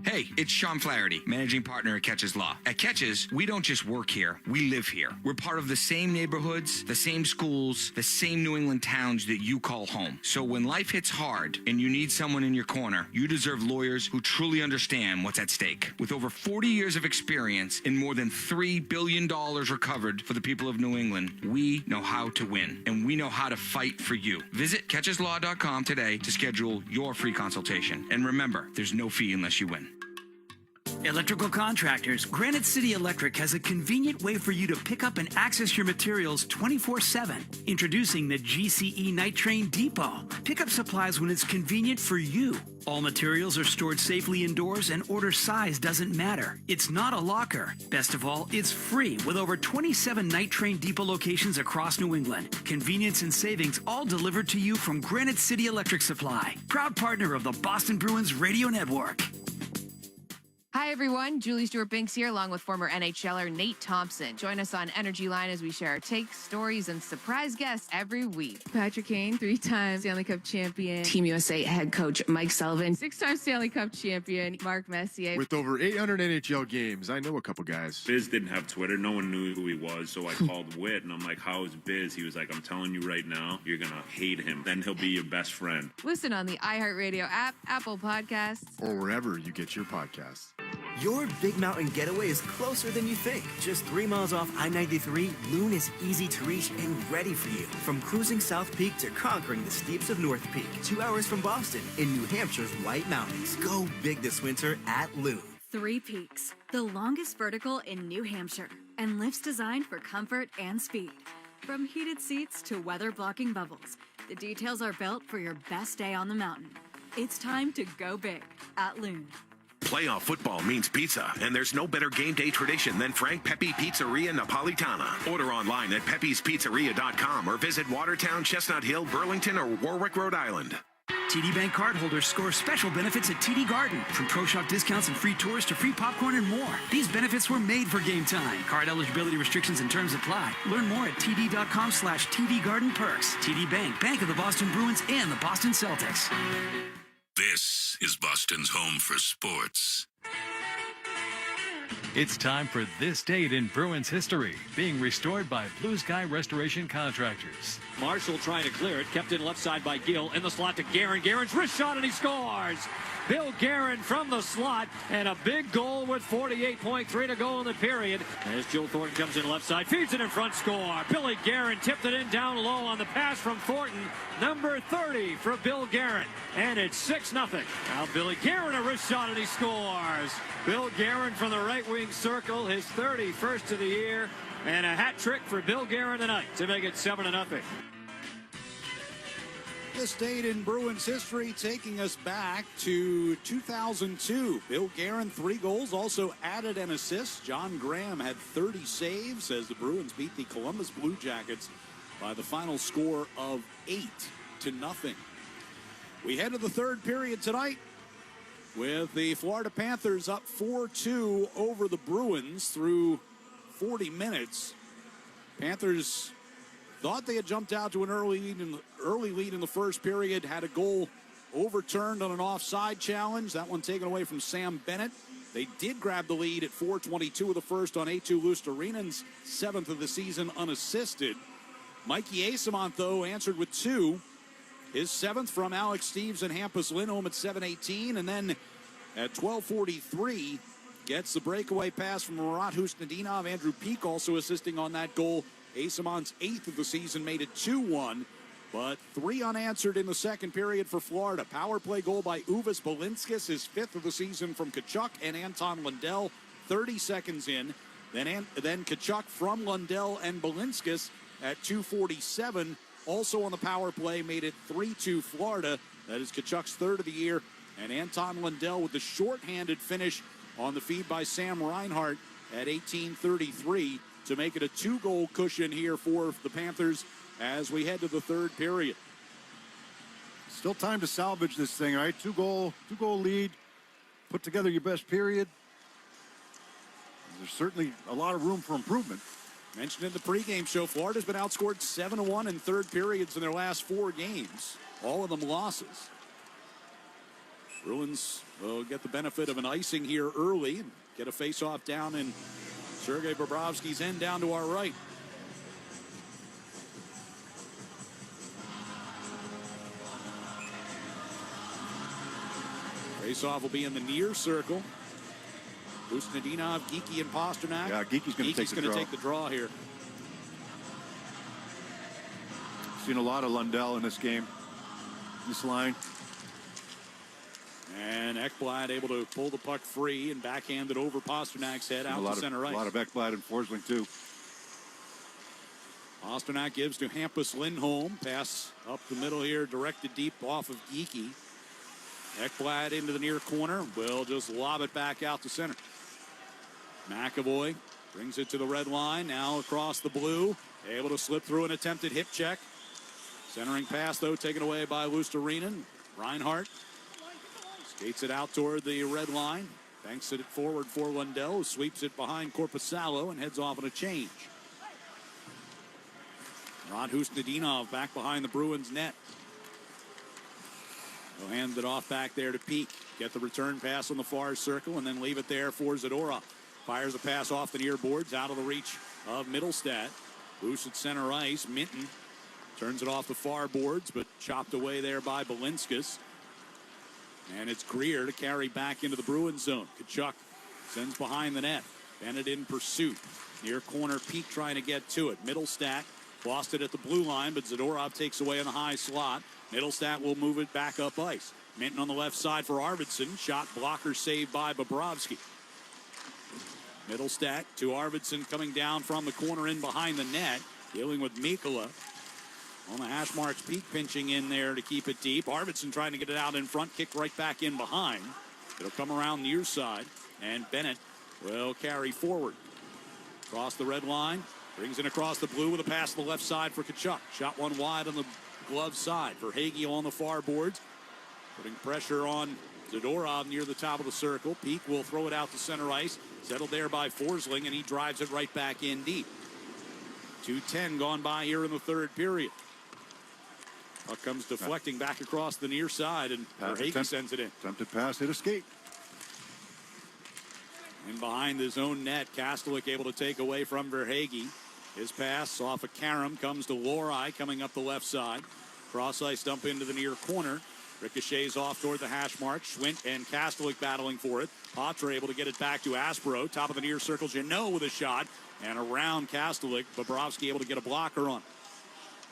Hey, it's Sean Flaherty, managing partner at Catches Law. At Catches, we don't just work here, we live here. We're part of the same neighborhoods, the same schools, the same New England towns that you call home. So when life hits hard and you need someone in your corner, you deserve lawyers who truly understand what's at stake. With over 40 years of experience and more than $3 billion recovered for the people of New England, we know how to win, and we know how to fight for you. Visit catcheslaw.com today to schedule your free consultation. And remember, there's no fee unless you win. Electrical contractors, Granite City Electric has a convenient way for you to pick up and access your materials 24/7. Introducing the GCE Night Train Depot. Pick up supplies when it's convenient for you. All materials are stored safely indoors and order size doesn't matter. It's not a locker. Best of all, it's free with over 27 Night Train Depot locations across New England. Convenience and savings all delivered to you from Granite City Electric Supply. Proud partner of the Boston Bruins Radio Network. Hi, everyone. Julie Stewart-Binks here, along with former NHLer Nate Thompson. Join us on Energy Line as we share our takes, stories, and surprise guests every week. Patrick Kane, 3-time Stanley Cup champion. Team USA head coach Mike Sullivan. 6-time Stanley Cup champion Mark Messier. With over 800 NHL games, I know a couple guys. Biz didn't have Twitter. No one knew who he was, so I called Whit, and I'm like, how is Biz? He was like, I'm telling you right now, you're going to hate him. Then he'll be your best friend. Listen on the iHeartRadio app, Apple Podcasts, or wherever you get your podcasts. Your Big Mountain getaway is closer than you think. Just 3 miles off I-93, Loon is easy to reach and ready for you. From cruising South Peak to conquering the steeps of North Peak, 2 hours from Boston in New Hampshire's White Mountains. Go big this winter at Loon. 3 Peaks, the longest vertical in New Hampshire, and lifts designed for comfort and speed. From heated seats to weather-blocking bubbles, the details are built for your best day on the mountain. It's time to go big at Loon. Playoff football means pizza, and there's no better game day tradition than Frank Pepe Pizzeria Napolitana. Order online at pepespizzeria.com or visit Watertown, Chestnut Hill, Burlington, or Warwick, Rhode Island. TD Bank cardholders score special benefits at TD Garden, from pro shop discounts and free tours to free popcorn and more. These benefits were made for game time. Card eligibility restrictions and terms apply. Learn more at td.com/TD Garden Perks. TD Bank, Bank of the Boston Bruins and the Boston Celtics. This is Boston's home for sports. It's time for This Date in Bruins History, being restored by Blue Sky Restoration Contractors. Marshall trying to clear it, kept in left side by Gill, in the slot to Guerin. Guerin's wrist shot, and he scores! Bill Guerin from the slot, and a big goal with 48.3 to go in the period. As Joe Thornton comes in left side, feeds it in front, score. Billy Guerin tipped it in down low on the pass from Thornton. Number 30 for Bill Guerin, and it's 6-0. Now Billy Guerin a wrist shot, and he scores. Bill Guerin from the right wing circle, his 31st of the year, and a hat trick for Bill Guerin tonight to make it 7-0. This date in Bruins history taking us back to 2002. Bill Guerin, 3 goals, also added an assist. John Graham had 30 saves as the Bruins beat the Columbus Blue Jackets by the final score of 8-0. We head to the third period tonight with the Florida Panthers up 4-2 over the Bruins through 40 minutes. Panthers thought they had jumped out to an early lead in the first period, had a goal overturned on an offside challenge. That one taken away from Sam Bennett. They did grab the lead at 4:22 of the first on A2 Lustarinen's 7th of the season unassisted. Mikey Asamont, though, answered with 2. His 7th from Alex Steeves and Hampus Lindholm at 7:18. And then at 12:43, gets the breakaway pass from Murat Husnudinov. Andrew Peak also assisting on that goal. Asamont's 8th of the season made it 2-1. But 3 unanswered in the second period for Florida. Power play goal by Uvis Balinskis, his 5th of the season from Tkachuk and Anton Lundell, 30 seconds in. Then Tkachuk from Lundell and Balinskis at 2:47. Also on the power play, made it 3-2 Florida. That is Tkachuk's 3rd of the year. And Anton Lundell with the shorthanded finish on the feed by Sam Reinhart at 18:33 to make it a 2-goal cushion here for the Panthers as we head to the third period. Still time to salvage this thing, right? Two goal lead. Put together your best period. There's certainly a lot of room for improvement. Mentioned in the pregame show, Florida's been outscored 7-1 in third periods in their last 4 games. All of them losses. Bruins will get the benefit of an icing here early and get a face-off down in Sergei Bobrovsky's end down to our right. Face-off will be in the near circle. Husnudinov, Geekie, and Pasternak. Yeah, Geekie's going to take the draw here. Seen a lot of Lundell in this game. This line. And Ekblad able to pull the puck free and backhand it over Pasternak's head out to center ice. A lot of Ekblad and Forsling, too. Pasternak gives to Hampus Lindholm. Pass up the middle here, directed deep off of Geekie. Ekblad into the near corner. Will just lob it back out to center. McAvoy brings it to the red line. Now across the blue. Able to slip through an attempted hip check. Centering pass, though, taken away by Luostarinen. Reinhart skates it out toward the red line. Banks it forward for Lundell, sweeps it behind Korpisalo and heads off on a change. Rod Husnudinov back behind the Bruins net. He'll hand it off back there to Peak. Get the return pass on the far circle and then leave it there for Zadorov. Fires a pass off the near boards, out of the reach of Middlestat. Loose at center ice. Minton turns it off the far boards, but chopped away there by Belinskas. And it's Greer to carry back into the Bruins zone. Tkachuk sends behind the net. Bennett in pursuit. Near corner, Peak trying to get to it. Middlestat lost it at the blue line, but Zadorov takes away on the high slot. Middlestat will move it back up ice. Minton on the left side for Arvidsson. Shot blocker saved by Bobrovsky. Middlestat to Arvidsson coming down from the corner in behind the net. Dealing with Mikkola. On the hash marks, Peak pinching in there to keep it deep. Arvidsson trying to get it out in front. Kick right back in behind. It'll come around near side. And Bennett will carry forward. Across the red line. Brings it across the blue with a pass to the left side for Tkachuk. Shot one wide on the glove side for Hagee on the far boards. Putting pressure on Zadorov near the top of the circle. Peak will throw it out to center ice. Settled there by Forsling, and he drives it right back in deep. 2:10 gone by here in the third period. Puck comes deflecting back across the near side, and Hagee sends it in. Attempted pass, hit a skate. In behind his own net, Kastelik able to take away from Verhaeghe. His pass off of Karam comes to Lohrei coming up the left side. Cross ice dump into the near corner. Ricochets off toward the hash mark. Schwint and Kastelik battling for it. Patra able to get it back to Aspero. Top of the near circle, Jeannot with a shot. And around Kastelik, Bobrovsky able to get a blocker on.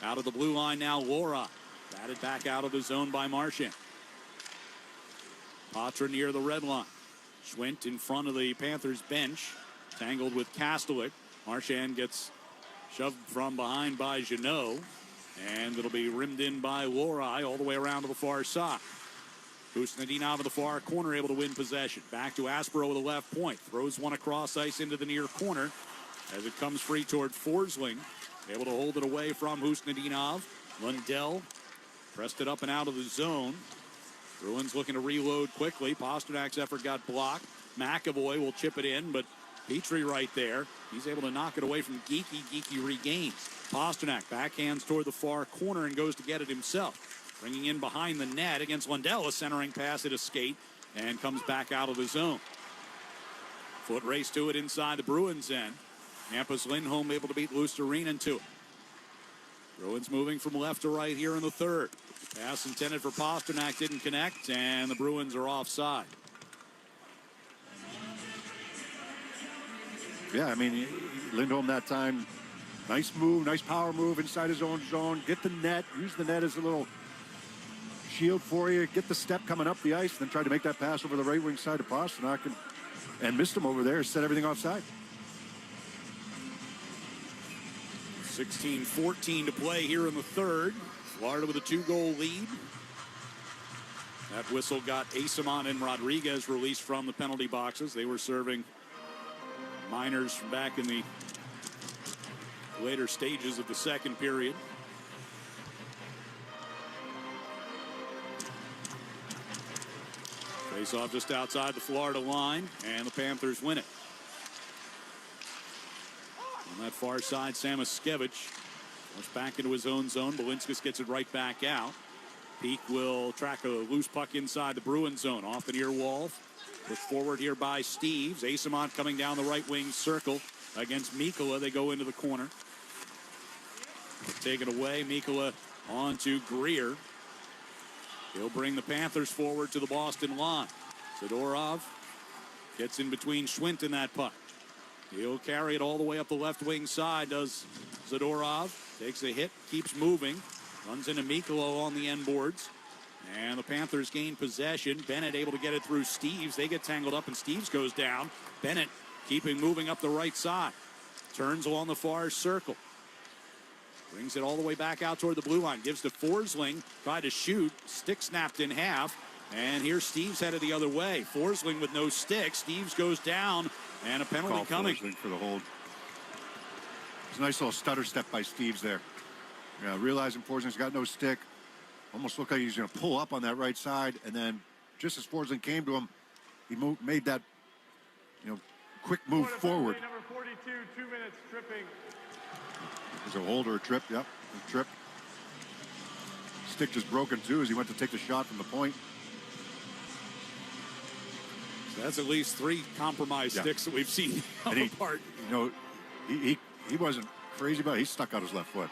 Out of the blue line now, Lohrei. Batted back out of the zone by Marchand. Patra near the red line. Schwint in front of the Panthers bench. Tangled with Kastelik. Marchand gets shoved from behind by Jeannot. And it'll be rimmed in by Lohrei all the way around to the far side. Husnudinov of the far corner able to win possession. Back to Aspero with a left point. Throws one across ice into the near corner as it comes free toward Forsling. Able to hold it away from Husnudinov. Lundell pressed it up and out of the zone. Bruins looking to reload quickly. Pasternak's effort got blocked. McAvoy will chip it in, but Petrie right there. He's able to knock it away from Geekie. Geekie regains. Pasternak backhands toward the far corner and goes to get it himself. Bringing in behind the net against Lundell. A centering pass at a skate and comes back out of the zone. Foot race to it inside the Bruins end. Hampus Lindholm able to beat Luostarinen to it. Bruins moving from left to right here in the third. Pass intended for Pasternak didn't connect, and the Bruins are offside. Yeah, I mean, Lindholm that time, nice move, nice power move inside his own zone. Get the net, use the net as a little shield for you. Get the step coming up the ice, then try to make that pass over the right wing side of Pasternak and missed him over there, set everything offside. 16-14 to play here in the third. Florida with a 2-goal lead. That whistle got Asimon and Rodriguez released from the penalty boxes. They were serving minors from back in the later stages of the second period. Face off just outside the Florida line, and the Panthers win it. On that far side, Samoskevich goes back into his own zone. Belinskas gets it right back out. Peak will track a loose puck inside the Bruins zone. Off the near wall. Pushed forward here by Steves. Asimont coming down the right wing circle against Mikkola. They go into the corner. Taken away. Mikkola on to Greer. He'll bring the Panthers forward to the Boston line. Zadorov gets in between Schwint and that puck. He'll carry it all the way up the left wing side, does Zadorov. Takes a hit, keeps moving. Runs into Mikkola on the end boards. And the Panthers gain possession. Bennett able to get it through Steves. They get tangled up and Steves goes down. Bennett keeping moving up the right side. Turns along the far circle. Brings it all the way back out toward the blue line. Gives to Forsling. Tried to shoot. Stick snapped in half. And here's Steves headed the other way. Forsling with no stick. Steves goes down. And a penalty coming. Forsling for the hold. It's a nice little stutter step by Steves there. Yeah, realizing Forsling's got no stick. Almost looked like he's going to pull up on that right side. And then just as Forsling came to him, he made that quick move forward. Number 42, 2 minutes, tripping. There's a hold or a trip, yep, a trip. Stick just broken too as he went to take the shot from the point. So that's at least 3 compromised sticks that we've seen come apart. He wasn't crazy about it. He stuck out his left foot.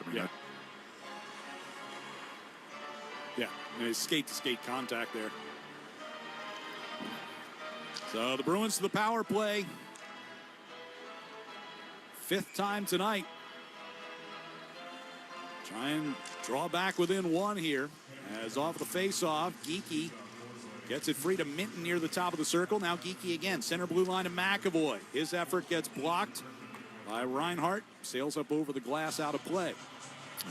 I mean, skate-to-skate contact there. So the Bruins to the power play. 5th time tonight. Try and draw back within 1 here. As off the face-off, Geekie gets it free to Minton near the top of the circle. Now Geekie again, center blue line to McAvoy. His effort gets blocked by Reinhart. Sails up over the glass, out of play.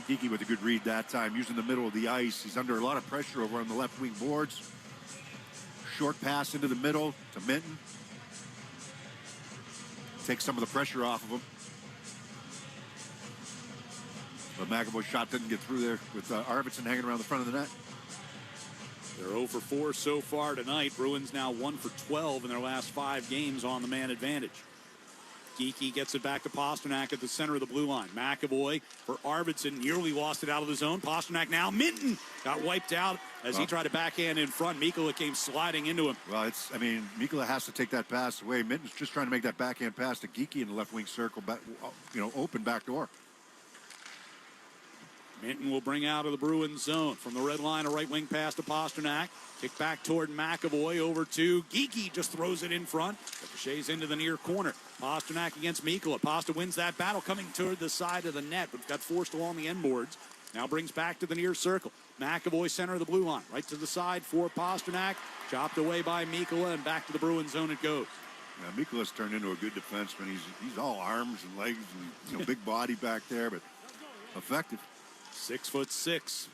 Geekie with a good read that time, using the middle of the ice. He's under a lot of pressure over on the left wing boards. Short pass into the middle to Minton. Takes some of the pressure off of him. But McAvoy's shot didn't get through there with Arvidsson hanging around the front of the net. They're 0 for 4 so far tonight. Bruins now 1 for 12 in their last 5 games on the man advantage. Geekie gets it back to Pasternak at the center of the blue line. McAvoy for Arvidsson, nearly lost it out of the zone. Pasternak now, Minton got wiped out as he tried to backhand in front. Mikkola came sliding into him. Well, Mikkola has to take that pass away. Minton's just trying to make that backhand pass to Geekie in the left wing circle, open back door. Minton will bring out of the Bruins zone. From the red line, a right wing pass to Pasternak. Kick back toward McAvoy, over to Geekie. Just throws it in front. Ricochets into the near corner. Pasternak against Mikkola. Pasta wins that battle, coming toward the side of the net, but got forced along the end boards. Now brings back to the near circle. McAvoy, center of the blue line. Right to the side for Pasternak. Chopped away by Mikkola, and back to the Bruins zone it goes. Yeah, Mikkola's turned into a good defenseman. He's all arms and legs and big body back there, but effective. 6'6".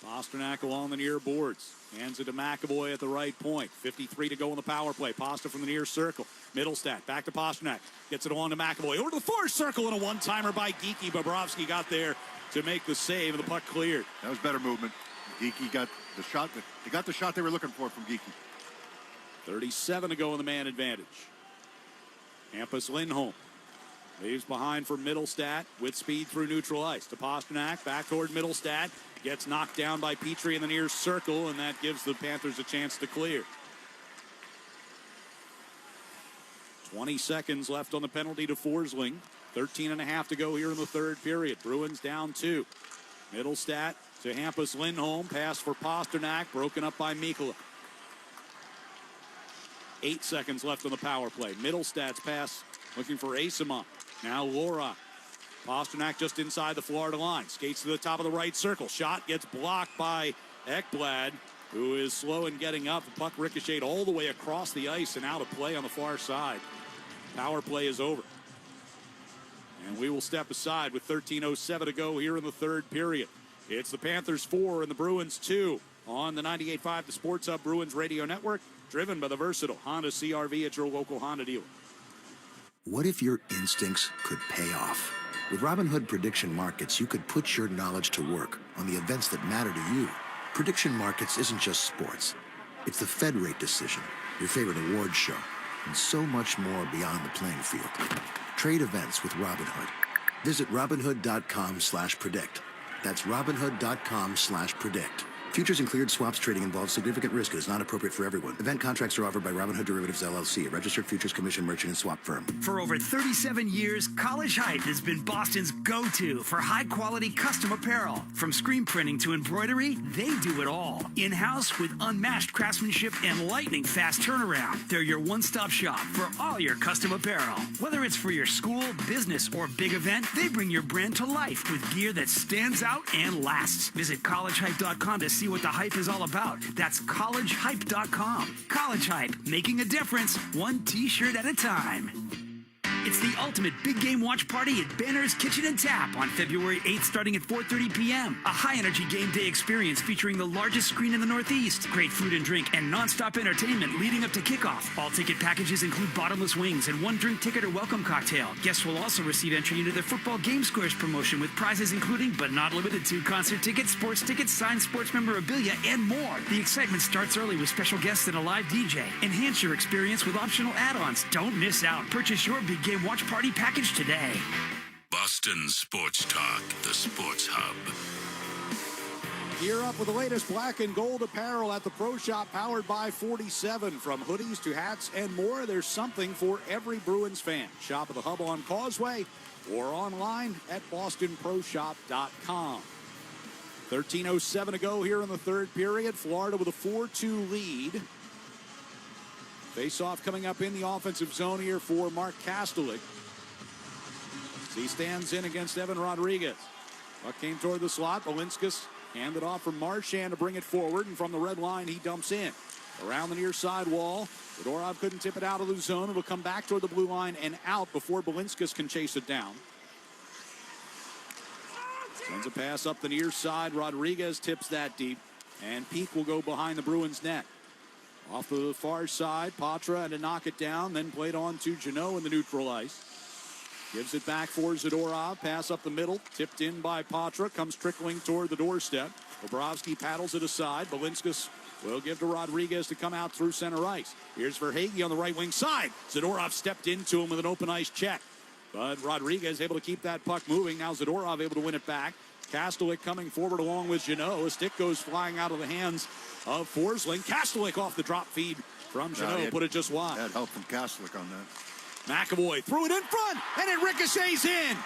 Pasternak along the near boards. Hands it to McAvoy at the right point. 53 to go in the power play. Pasta from the near circle. Middlestat back to Pasternak. Gets it along to McAvoy. Over to the far circle, and a one-timer by Geekie. Bobrovsky got there to make the save, and the puck cleared. That was better movement. Geekie got the shot. They got the shot they were looking for from Geekie. 37 to go in the man advantage. Hampus Lindholm leaves behind for Middlestat with speed through neutral ice. To Pasternak, back toward Middlestat. Gets knocked down by Petrie in the near circle, and that gives the Panthers a chance to clear. 20 seconds left on the penalty to Forsling. 13.5 to go here in the third period. Bruins down 2. Middlestat to Hampus Lindholm. Pass for Pasternak, broken up by Mikkola. 8 seconds left on the power play. Middlestat's pass looking for Asimov. Now Laura. Pasternak just inside the Florida line. Skates to the top of the right circle. Shot gets blocked by Ekblad, who is slow in getting up. The puck ricocheted all the way across the ice and out of play on the far side. Power play is over. And we will step aside with 13:07 to go here in the third period. It's the Panthers 4 and the Bruins 2 on the 98.5 The Sports Hub Bruins Radio Network, driven by the versatile Honda CR-V at your local Honda dealer. What if your instincts could pay off? With Robinhood Prediction Markets, you could put your knowledge to work on the events that matter to you. Prediction Markets isn't just sports. It's the Fed rate decision, your favorite awards show, and so much more beyond the playing field. Trade events with Robinhood. Visit Robinhood.com/predict. That's Robinhood.com/predict. Futures and cleared swaps trading involves significant risk and is not appropriate for everyone. Event contracts are offered by Robinhood Derivatives LLC, a registered futures commission merchant and swap firm. For over 37 years, College Hype has been Boston's go-to for high-quality custom apparel. From screen printing to embroidery, they do it all. In-house with unmatched craftsmanship and lightning-fast turnaround. They're your one-stop shop for all your custom apparel. Whether it's for your school, business, or big event, they bring your brand to life with gear that stands out and lasts. Visit collegehype.com to see what the hype is all about. That's collegehype.com. College Hype, making a difference, one t-shirt at a time. It's the ultimate big game watch party at Banner's Kitchen and Tap on February 8th starting at 4:30 p.m. A high-energy game day experience featuring the largest screen in the Northeast, great food and drink, and non-stop entertainment leading up to kickoff. All ticket packages include bottomless wings and one drink ticket or welcome cocktail. Guests will also receive entry into the football game squares promotion with prizes including, but not limited to, concert tickets, sports tickets, signed sports memorabilia, and more. The excitement starts early with special guests and a live DJ. Enhance your experience with optional add-ons. Don't miss out. Purchase your big game watch party package today. Boston Sports Talk, the Sports Hub. Gear up with the latest black and gold apparel at the Pro Shop, powered by 47. From hoodies to hats and more, there's something for every Bruins fan. Shop at the Hub on Causeway or online at bostonproshop.com. 13:07 to go here in the third period. Florida with a 4-2 lead. Face-off coming up in the offensive zone here for Mark Kastelik. He stands in against Evan Rodriguez. Puck came toward the slot. Belinskas handed off from Marchand to bring it forward, and from the red line, he dumps in. Around the near side wall, Zadorov couldn't tip it out of the zone. It'll come back toward the blue line and out before Belinskas can chase it down. Sends a pass up the near side. Rodriguez tips that deep, and Peak will go behind the Bruins net. Off to the far side, Patra had to knock it down, then played on to Janot in the neutral ice. Gives it back for Zadorov. Pass up the middle, tipped in by Patra, comes trickling toward the doorstep. Bobrovsky paddles it aside. Belinskas will give to Rodriguez to come out through center ice. Here's Verhaeghe on the right wing side. Zadorov stepped into him with an open ice check, but Rodriguez able to keep that puck moving. Now Zadorov able to win it back. Kastelik coming forward along with Janot. A stick goes flying out of the hands of Forsling. Kastelik off the drop feed from Janot, put it just wide. Had help from Kastelik on that. McAvoy threw it in front, and it ricochets in.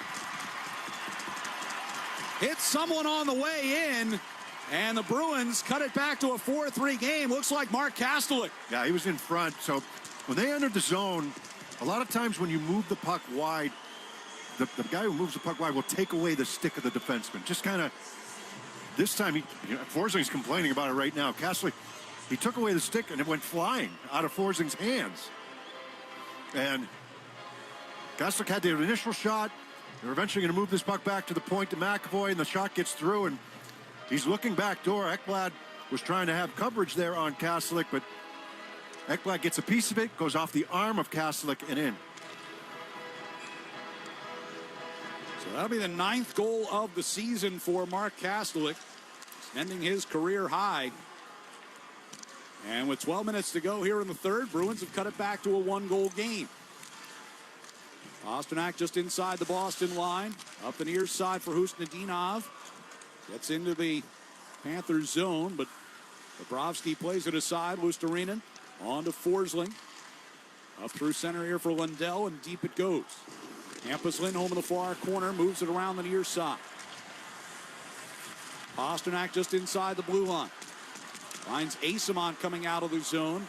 Hits someone on the way in, and the Bruins cut it back to a 4-3 game. Looks like Mark Kastelik. Yeah, he was in front. So when they entered the zone, a lot of times when you move the puck wide, the guy who moves the puck wide will take away the stick of the defenseman. Just kind of, this time, Forsling's complaining about it right now. Kastelik, he took away the stick, and it went flying out of Forsling's hands. And Kastelik had the initial shot. They're eventually going to move this puck back to the point to McAvoy, and the shot gets through, and he's looking back door. Ekblad was trying to have coverage there on Kastelik, but Ekblad gets a piece of it, goes off the arm of Kastelik and in. So that'll be the 9th goal of the season for Mark Kastelik, ending his career high. And with 12 minutes to go here in the third, Bruins have cut it back to a 1-goal game. Pastrnak just inside the Boston line. Up the near side for Husnudinov. Gets into the Panthers zone, but Bobrovsky plays it aside. Luostarinen on to Forsling. Up through center here for Lundell, and deep it goes. Hampus Lindholm in the far corner, moves it around the near side. Pastrnak just inside the blue line. Finds Asamont coming out of the zone.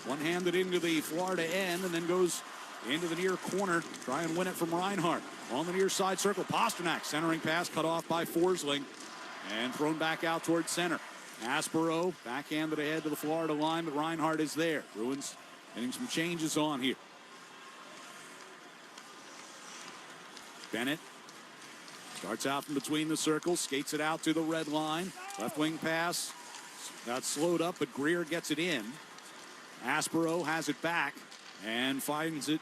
One-handed into the Florida end, and then goes into the near corner. Try and win it from Reinhart. On the near side circle, Pastrnak centering pass cut off by Forsling and thrown back out towards center. Aspero backhanded ahead to the Florida line, but Reinhart is there. Bruins getting some changes on here. Bennett starts out from between the circles, skates it out to the red line. Left wing pass got slowed up, but Greer gets it in. Aspero has it back and finds it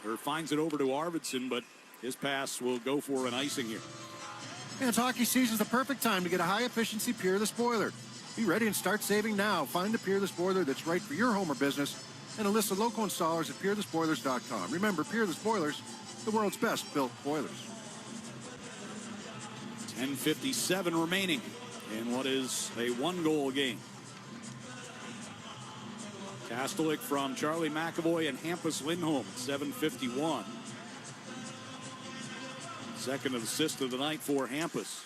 over to Arvidsson, but his pass will go for an icing here. And it's hockey season's the perfect time to get a high-efficiency Peerless boiler. Be ready and start saving now. Find the Peerless boiler that's right for your home or business, and a list of local installers at peerlessboilers.com. Remember, Peerless Boilers, the world's best built boilers. 10:57 remaining in what is a 1-goal game. Kastelik from Charlie McAvoy and Hampus Lindholm at 7:51. Second assist of the night for Hampus.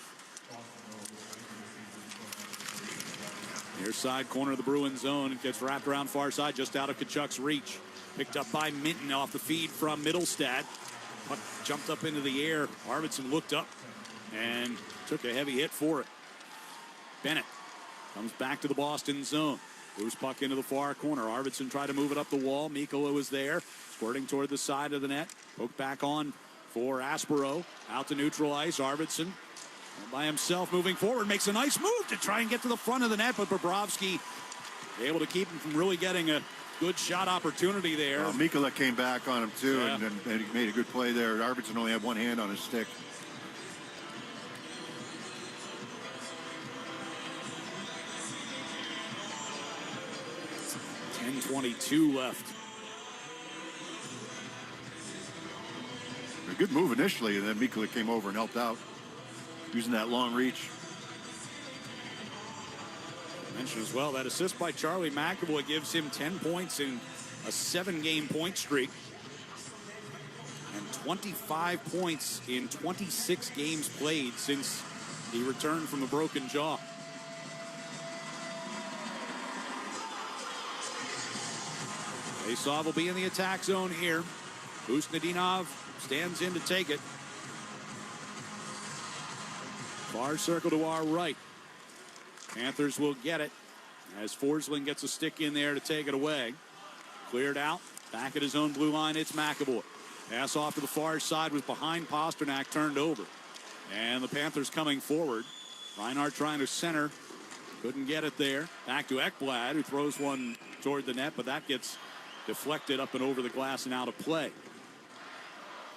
Near side corner of the Bruins zone. It gets wrapped around far side just out of Tkachuk's reach. Picked up by Minton off the feed from Middlestad. Puck jumped up into the air. Arvidsson looked up and took a heavy hit for it. Bennett comes back to the Boston zone. Loose puck into the far corner. Arvidsson tried to move it up the wall. Mikkola was there, squirting toward the side of the net. Poke back on for Aspero. Out to neutral ice. Arvidsson by himself moving forward. Makes a nice move to try and get to the front of the net, but Bobrovsky able to keep him from really getting a good shot opportunity there. Mikkola came back on him, too, Yeah. and he made a good play there. Arvidsson only had one hand on his stick. .22 left. A good move initially, and then Mikkola came over and helped out, using that long reach. Mention as well that assist by Charlie McAvoy gives him 10 points in a 7-game point streak and 25 points in 26 games played since he returned from a broken jaw. Faceoff will be in the attack zone here. Usnadinov stands in to take it. Far circle to our right. Panthers will get it as Forsling gets a stick in there to take it away. Cleared out. Back at his own blue line, it's McAvoy. Pass off to the far side was behind Pasternak, turned over. And the Panthers coming forward. Reinhart trying to center. Couldn't get it there. Back to Ekblad, who throws one toward the net, but that gets deflected up and over the glass and out of play.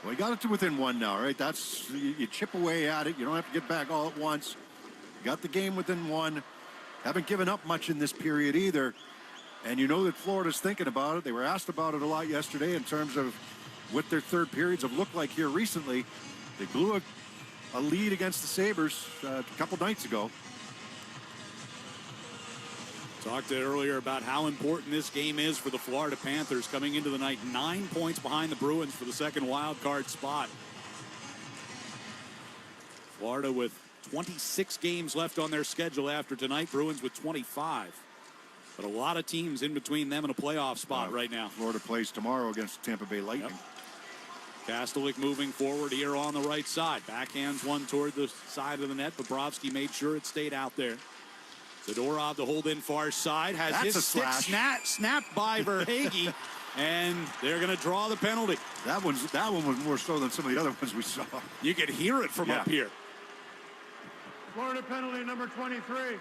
Well, he got it to within one now, right? That's, you chip away at it. You don't have to get back all at once. You got the game within one. Haven't given up much in this period either. And you know that Florida's thinking about it. They were asked about it a lot yesterday in terms of what their third periods have looked like here recently. They blew a lead against the Sabres a couple nights ago. Talked earlier about how important this game is for the Florida Panthers coming into the night. 9 points behind the Bruins for the second wild card spot. Florida with 26 games left on their schedule after tonight. Bruins with 25. But a lot of teams in between them and a playoff spot right now. Florida plays tomorrow against Tampa Bay Lightning. Kastelik moving forward here on the right side. Backhands one toward the side of the net. Bobrovsky made sure it stayed out there. Zadorov to hold in far side. Has That's his a stick slash. snapped by Verhaeghe. And they're going to draw the penalty. That one was more so than some of the other ones we saw. You could hear it from up here. Florida penalty number 23.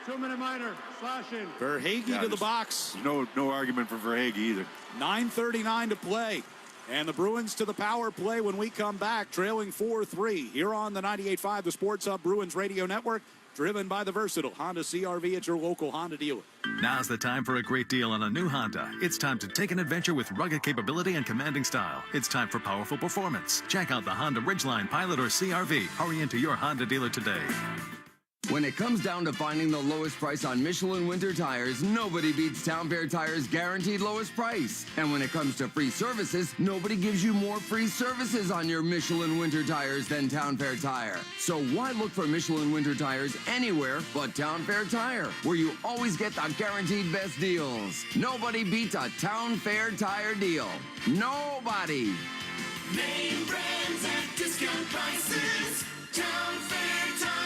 2-minute minor, slashing. Verhaeghe to the box. No argument for Verhaeghe either. 9:39 to play. And the Bruins to the power play when we come back, trailing 4-3 here on the 98.5, the Sports Hub Bruins Radio Network, driven by the versatile Honda CR-V at your local Honda dealer. Now's the time for a great deal on a new Honda. It's time to take an adventure with rugged capability and commanding style. It's time for powerful performance. Check out the Honda Ridgeline, Pilot, or CR-V. Hurry into your Honda dealer today. When it comes down to finding the lowest price on Michelin winter tires, nobody beats Town Fair Tires' guaranteed lowest price. And when it comes to free services, nobody gives you more free services on your Michelin winter tires than Town Fair Tire. So why look for Michelin winter tires anywhere but Town Fair Tire, where you always get the guaranteed best deals? Nobody beats a Town Fair Tire deal. Nobody. Name brands at discount prices. Town Fair Tire.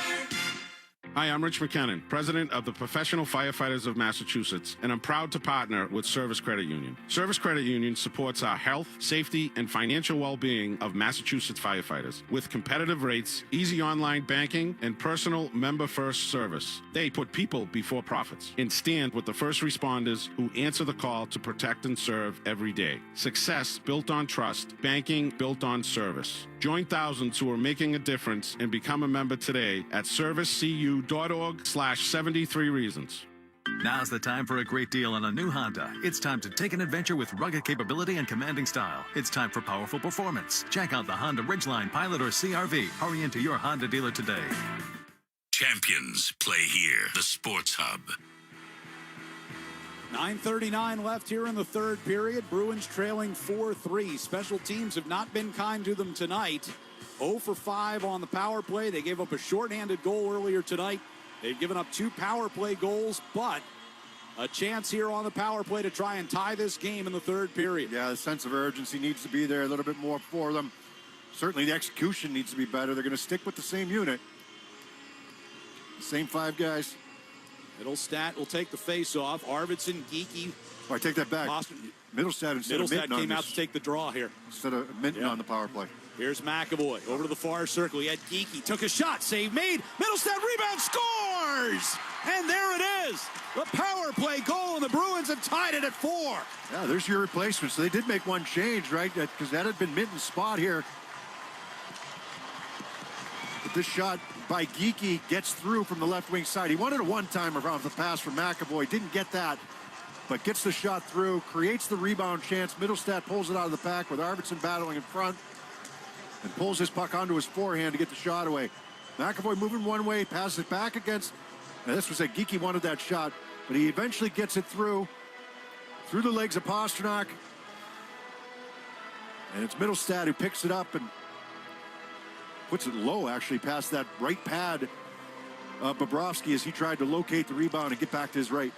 Hi, I'm Rich McKinnon, president of the Professional Firefighters of Massachusetts, and I'm proud to partner with Service Credit Union. Service Credit Union supports our health, safety, and financial well-being of Massachusetts firefighters with competitive rates, easy online banking, and personal member-first service. They put people before profits and stand with the first responders who answer the call to protect and serve every day. Success built on trust, banking built on service. Join thousands who are making a difference and become a member today at servicecu.org/73 reasons. Now's the time for a great deal on a new Honda. It's time to take an adventure with rugged capability and commanding style. It's time for powerful performance. Check out the Honda Ridgeline, Pilot, or CR-V. Hurry into your Honda dealer today. Champions play here. The Sports Hub. 9:39 left here in the third period. Bruins trailing 4-3. Special teams have not been kind to them tonight. 0 for 5 on the power play. They gave up a shorthanded goal earlier tonight. They've given up 2 power play goals, but a chance here on the power play to try and tie this game in the third period. Yeah, the sense of urgency needs to be there a little bit more for them. Certainly the execution needs to be better. They're going to stick with the same unit. Same 5 guys. Middlestat will take the face-off. Arvidsson, Geekie. Oh, I take that back. Middlestat instead of Minton came out to take the draw here. Instead of Minton on the power play. Here's McAvoy over to the far circle. He had Geekie. Took a shot. Save made. Middlestat rebound. Scores! And there it is. The power play goal, and the Bruins have tied it at 4. Yeah, there's your replacements. They did make one change, right? Because that had been Minton's spot here. But this shot by Geekie gets through from the left wing side. He wanted a one-timer off the pass from McAvoy. Didn't get that, but gets the shot through, creates the rebound chance. Middlestat pulls it out of the pack with Arvidsson battling in front and pulls his puck onto his forehand to get the shot away. McAvoy moving one way, passes it back against. Now this was Geekie wanted that shot, but he eventually gets it through the legs of Pastrnak. And it's Middlestat who picks it up and puts it low, actually, past that right pad of Bobrovsky as he tried to locate the rebound and get back to his right.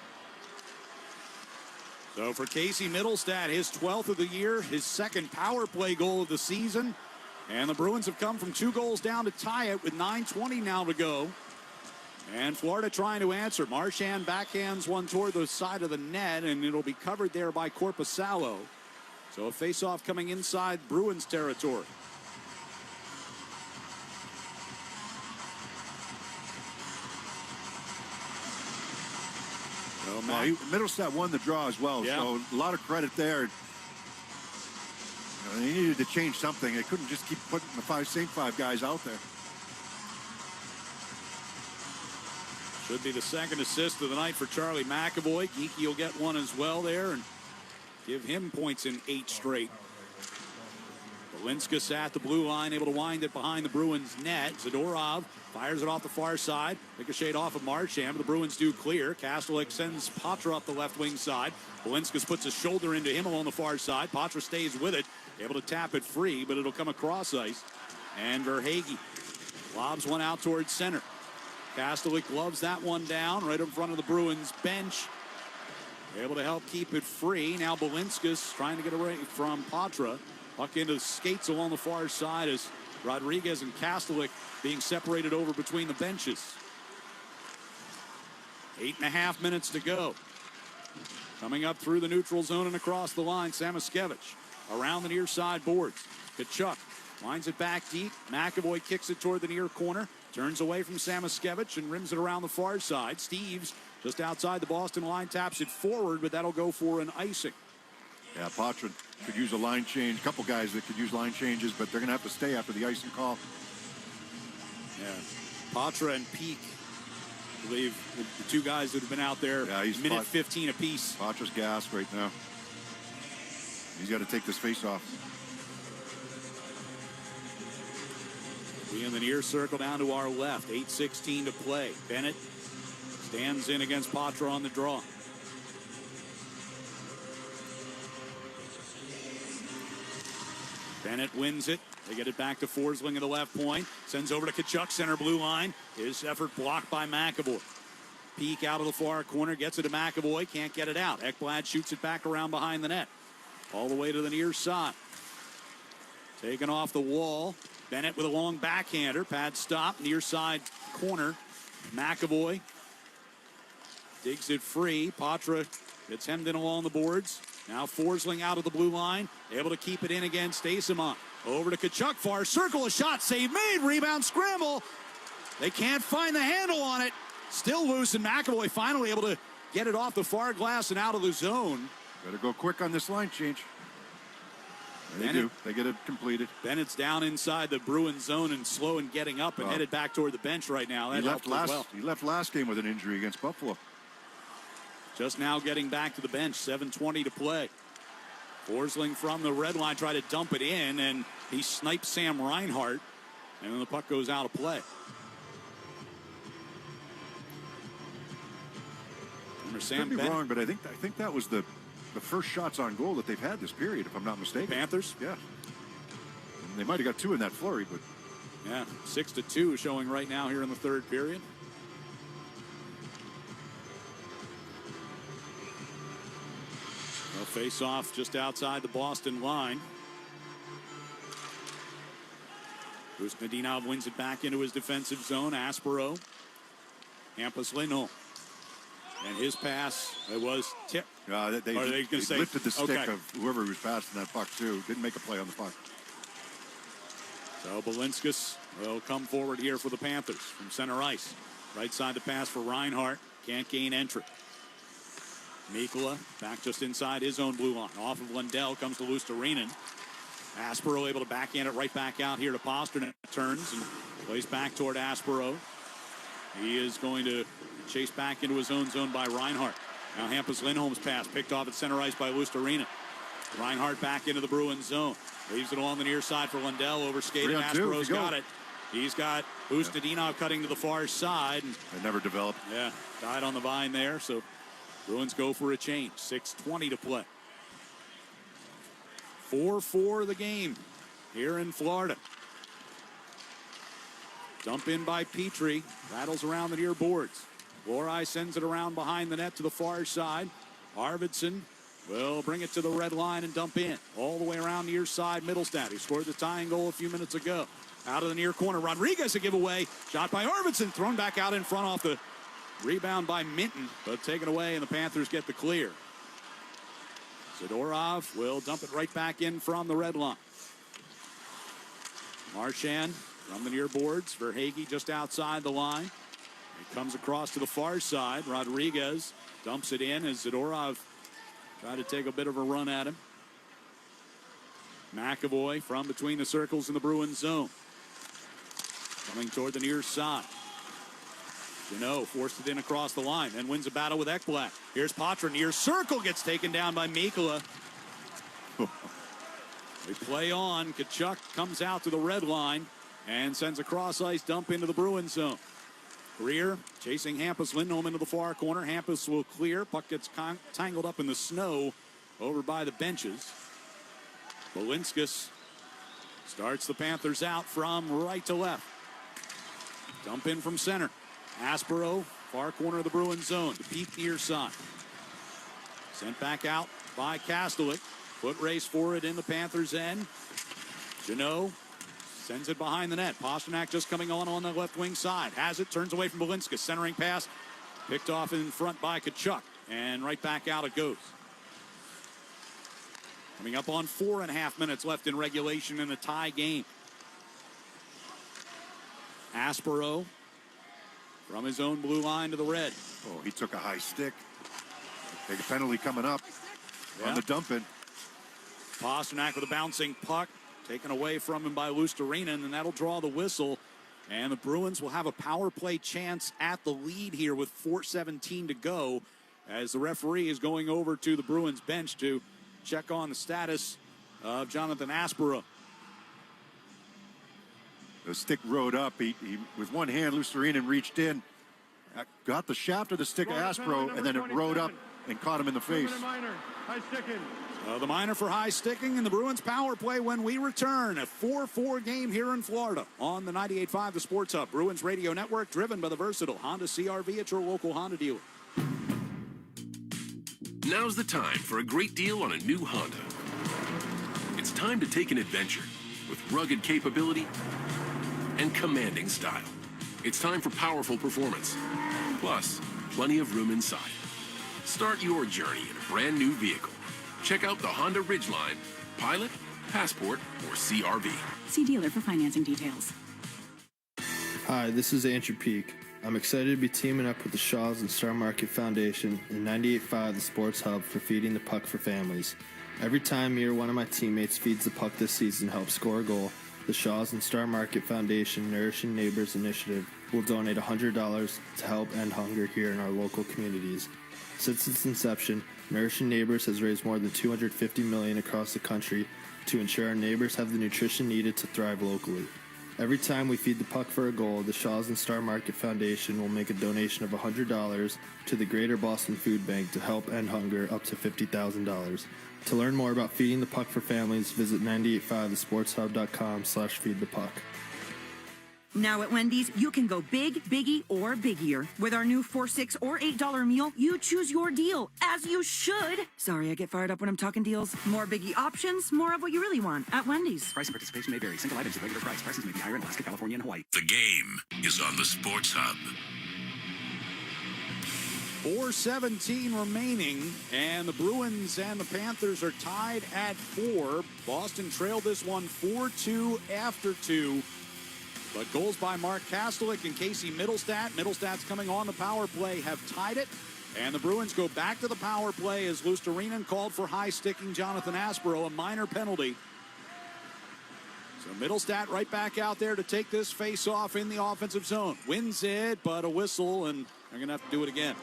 So for Casey Middlestat, his 12th of the year, his second power play goal of the season. And the Bruins have come from 2 goals down to tie it with 9:20 now to go. And Florida trying to answer. Marchand backhands one toward the side of the net, and it'll be covered there by Korpisalo. So a face-off coming inside Bruins territory. Middlestat won the draw as well, so a lot of credit there. They needed to change something. They couldn't just keep putting the same 5 guys out there. Should be the second assist of the night for Charlie McAvoy. Geekie will get one as well there and give him points in 8 straight. Belinskas at the blue line, able to wind it behind the Bruins net. Zadorov fires it off the far side. Ricochet off of Marchand, but the Bruins do clear. Kastelik sends Patra up the left wing side. Belinskas puts his shoulder into him along the far side. Patra stays with it, able to tap it free, but it'll come across ice. And Verhaeghe lobs one out towards center. Kastelik gloves that one down right in front of the Bruins bench. Able to help keep it free. Now Belinskas trying to get away from Patra. Puck into the skates along the far side as Rodriguez and Kastelik being separated over between the benches. 8.5 minutes to go. Coming up through the neutral zone and across the line, Samoskevich around the near side boards. Tkachuk winds it back deep. McAvoy kicks it toward the near corner. Turns away from Samoskevich and rims it around the far side. Steeves just outside the Boston line taps it forward, but that'll go for an icing. Yeah, Patra could use a line change. A couple guys that could use line changes, but they're going to have to stay after the icing call. Yeah, Patra and Peak, I believe, the 2 guys that have been out there, minute 15 apiece. Patra's gassed right now. He's got to take this face off. We in the near circle down to our left. 8:16 to play. Bennett stands in against Patra on the draw. Bennett wins it. They get it back to Forsling at the left point. Sends over to Tkachuk, center blue line. His effort blocked by McAvoy. Peek out of the far corner, gets it to McAvoy, can't get it out. Ekblad shoots it back around behind the net. All the way to the near side. Taken off the wall. Bennett with a long backhander. Pad stop, near side corner. McAvoy digs it free. Patra gets hemmed in along the boards. Now Forsling out of the blue line. Able to keep it in against Eyssimont. Over to Tkachuk, far circle, a shot, save made, rebound scramble. They can't find the handle on it. Still loose, and McAvoy finally able to get it off the far glass and out of the zone. Better go quick on this line change. They do. They get it completed. Bennett's down inside the Bruins zone and slow in getting up and headed back toward the bench right now. That He left last game with an injury against Buffalo. Just now getting back to the bench. 7:20 to play. Forsling from the red line tried to dump it in, and he sniped Sam Reinhart, and then the puck goes out of play. Could be wrong, but I think that was the first shots on goal that they've had this period, if I'm not mistaken. Panthers? Yeah. And they might have got 2 in that flurry, but yeah, 6-2 showing right now here in the third period. A face-off just outside the Boston line. Usnadinov wins it back into his defensive zone. Aspero. Hampus Lindholm. And his pass, it was tipped. They gonna say, lifted the stick okay. of whoever was passing that puck, too. Didn't make a play on the puck. So Balinskis will come forward here for the Panthers from center ice. Right side to pass for Reinhart. Can't gain entry. Mikkola back just inside his own blue line. Off of Lundell comes to Luostarinen. Aspero able to backhand it right back out here to Pasternak. Turns and plays back toward Aspero. He is going to chase back into his own zone by Reinhart. Now Hampus Lindholm's pass picked off at center ice by Luostarinen. Reinhart back into the Bruins zone. Leaves it along the near side for Lundell. Overskated. Aspero's got it. He's got Ustadinov cutting to the far side. They never developed. Yeah, died on the vine there. So Bruins go for a change. 6:20 to play. 4-4 the game here in Florida. Dump in by Petrie. Rattles around the near boards. Lorai sends it around behind the net to the far side. Arvidsson will bring it to the red line and dump in. All the way around near side, Middlestat, who scored the tying goal a few minutes ago. Out of the near corner, Rodriguez a giveaway. Shot by Arvidsson, thrown back out in front off the rebound by Minton, but taken away, and the Panthers get the clear. Zadorov will dump it right back in from the red line. Marchand from the near boards. Verhaeghe just outside the line. It comes across to the far side. Rodriguez dumps it in as Zadorov tried to take a bit of a run at him. McAvoy from between the circles in the Bruins zone. Coming toward the near side. Jeannot forced it in across the line and wins a battle with Ekblad. Here's Patra. Near circle gets taken down by Mikkola. They play on. Tkachuk comes out to the red line and sends a cross-ice dump into the Bruins zone. Greer chasing Hampus Lindholm into the far corner. Hampus will clear. Puck gets tangled up in the snow over by the benches. Balinskis starts the Panthers out from right to left. Dump in from center. Aspero, far corner of the Bruins zone. The peak near side. Sent back out by Kastelik. Foot race for it in the Panthers' end. Jeannot sends it behind the net. Pasternak just coming on the left wing side. Has it, turns away from Balinskis. Centering pass. Picked off in front by Tkachuk. And right back out it goes. Coming up on 4.5 minutes left in regulation in a tie game. Aspero from his own blue line to the red. Oh, he took a high stick. Big penalty coming up on the dump in. Pasternak with a bouncing puck taken away from him by Luostarinen, and that'll draw the whistle. And the Bruins will have a power play chance at the lead here with 4:17 to go as the referee is going over to the Bruins bench to check on the status of Jonathan Aspero. The stick rode up. He with one hand, Luostarinen reached in, got the shaft of the stick of Aspero, and then it rode up and caught him in the face. The minor for high sticking, and the Bruins power play when we return. A 4-4 game here in Florida on the 98.5 The Sports Hub. Bruins Radio Network, driven by the versatile Honda CR-V at your local Honda dealer. Now's the time for a great deal on a new Honda. It's time to take an adventure with rugged capability and commanding style. It's time for powerful performance, plus plenty of room inside. Start your journey in a brand new vehicle. Check out the Honda Ridgeline, Pilot, Passport, or CR-V. See dealer for financing details. Hi, this is Andrew Peak. I'm excited to be teaming up with the Shaws and Star Market Foundation and 98.5 The Sports Hub for Feeding the Puck for Families. Every time me or one of my teammates feeds the puck this season helps score a goal, the Shaws and Star Market Foundation Nourishing Neighbors Initiative will donate $100 to help end hunger here in our local communities. Since its inception, Nourishing Neighbors has raised more than $250 million across the country to ensure our neighbors have the nutrition needed to thrive locally. Every time we feed the puck for a goal, the Shaws and Star Market Foundation will make a donation of $100 to the Greater Boston Food Bank to help end hunger up to $50,000. To learn more about feeding the puck for families, visit 985thesportshub.com/feedthepuck. Now at Wendy's, you can go big, biggie, or biggier. With our new $4, $6, or $8 meal, you choose your deal, as you should. Sorry, I get fired up when I'm talking deals. More biggie options, more of what you really want at Wendy's. Price and participation may vary. Single items at regular price. Prices may be higher in Alaska, California, and Hawaii. The game is on the Sports Hub. 4:17 remaining, and the Bruins and the Panthers are tied at 4. Boston trailed this one 4-2 after 2. But goals by Mark Kastelik and Casey Middlestat. Middlestat's coming on the power play, have tied it. And the Bruins go back to the power play as Luostarinen called for high-sticking Jonathan Aspero, a minor penalty. So Middlestat right back out there to take this face-off in the offensive zone. Wins it, but a whistle, and they're going to have to do it again.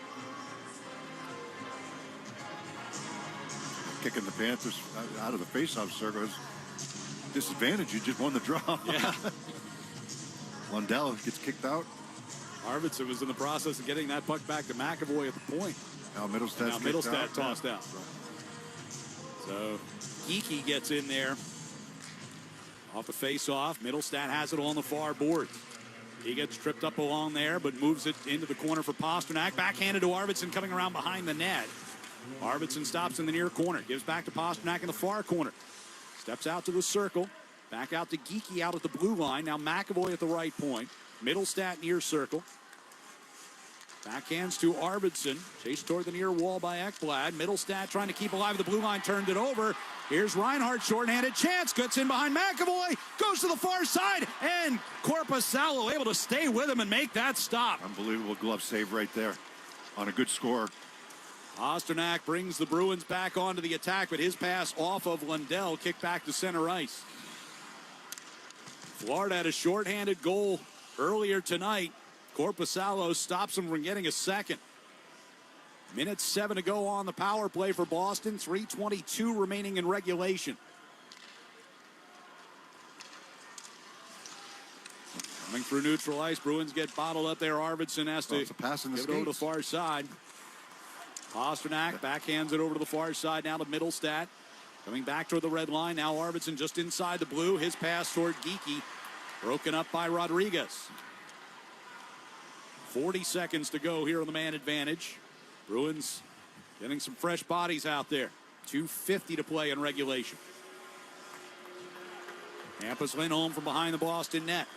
Kicking the Panthers out of the face-off circle is disadvantage. You just won the draw. Yeah. Lundell gets kicked out. Arvidsson was in the process of getting that puck back to McAvoy at the point. Now Middlestat tossed out. So Geekie gets in there. Off the face-off, Middlestat has it on the far board. He gets tripped up along there, but moves it into the corner for Pasternak. Backhanded to Arvidsson coming around behind the net. Arvidsson stops in the near corner. Gives back to Pasternak in the far corner. Steps out to the circle. Back out to Geekie out at the blue line. Now McAvoy at the right point. Middlestat near circle. Backhands to Arvidsson. Chased toward the near wall by Ekblad. Middlestat trying to keep alive the blue line. Turned it over. Here's Reinhart, shorthanded chance. Gets in behind McAvoy. Goes to the far side. And Korpisalo able to stay with him and make that stop. Unbelievable glove save right there on a good score. Pasternak brings the Bruins back onto the attack, but his pass off of Lundell. Kicked back to center ice. Florida had a shorthanded goal earlier tonight. Korpisalo stops him from getting a second. Minute 7 to go on the power play for Boston. 3:22 remaining in regulation. Coming through neutral ice. Bruins get bottled up there. Arvidsson has to give it over to the far side. Pasternak backhands it over to the far side now to Middlestat. Coming back toward the red line. Now Arvidsson just inside the blue. His pass toward Geekie. Broken up by Rodriguez. 40 seconds to go here on the man advantage. Bruins getting some fresh bodies out there. 2:50 to play in regulation. Hampus Lindholm from behind the Boston net.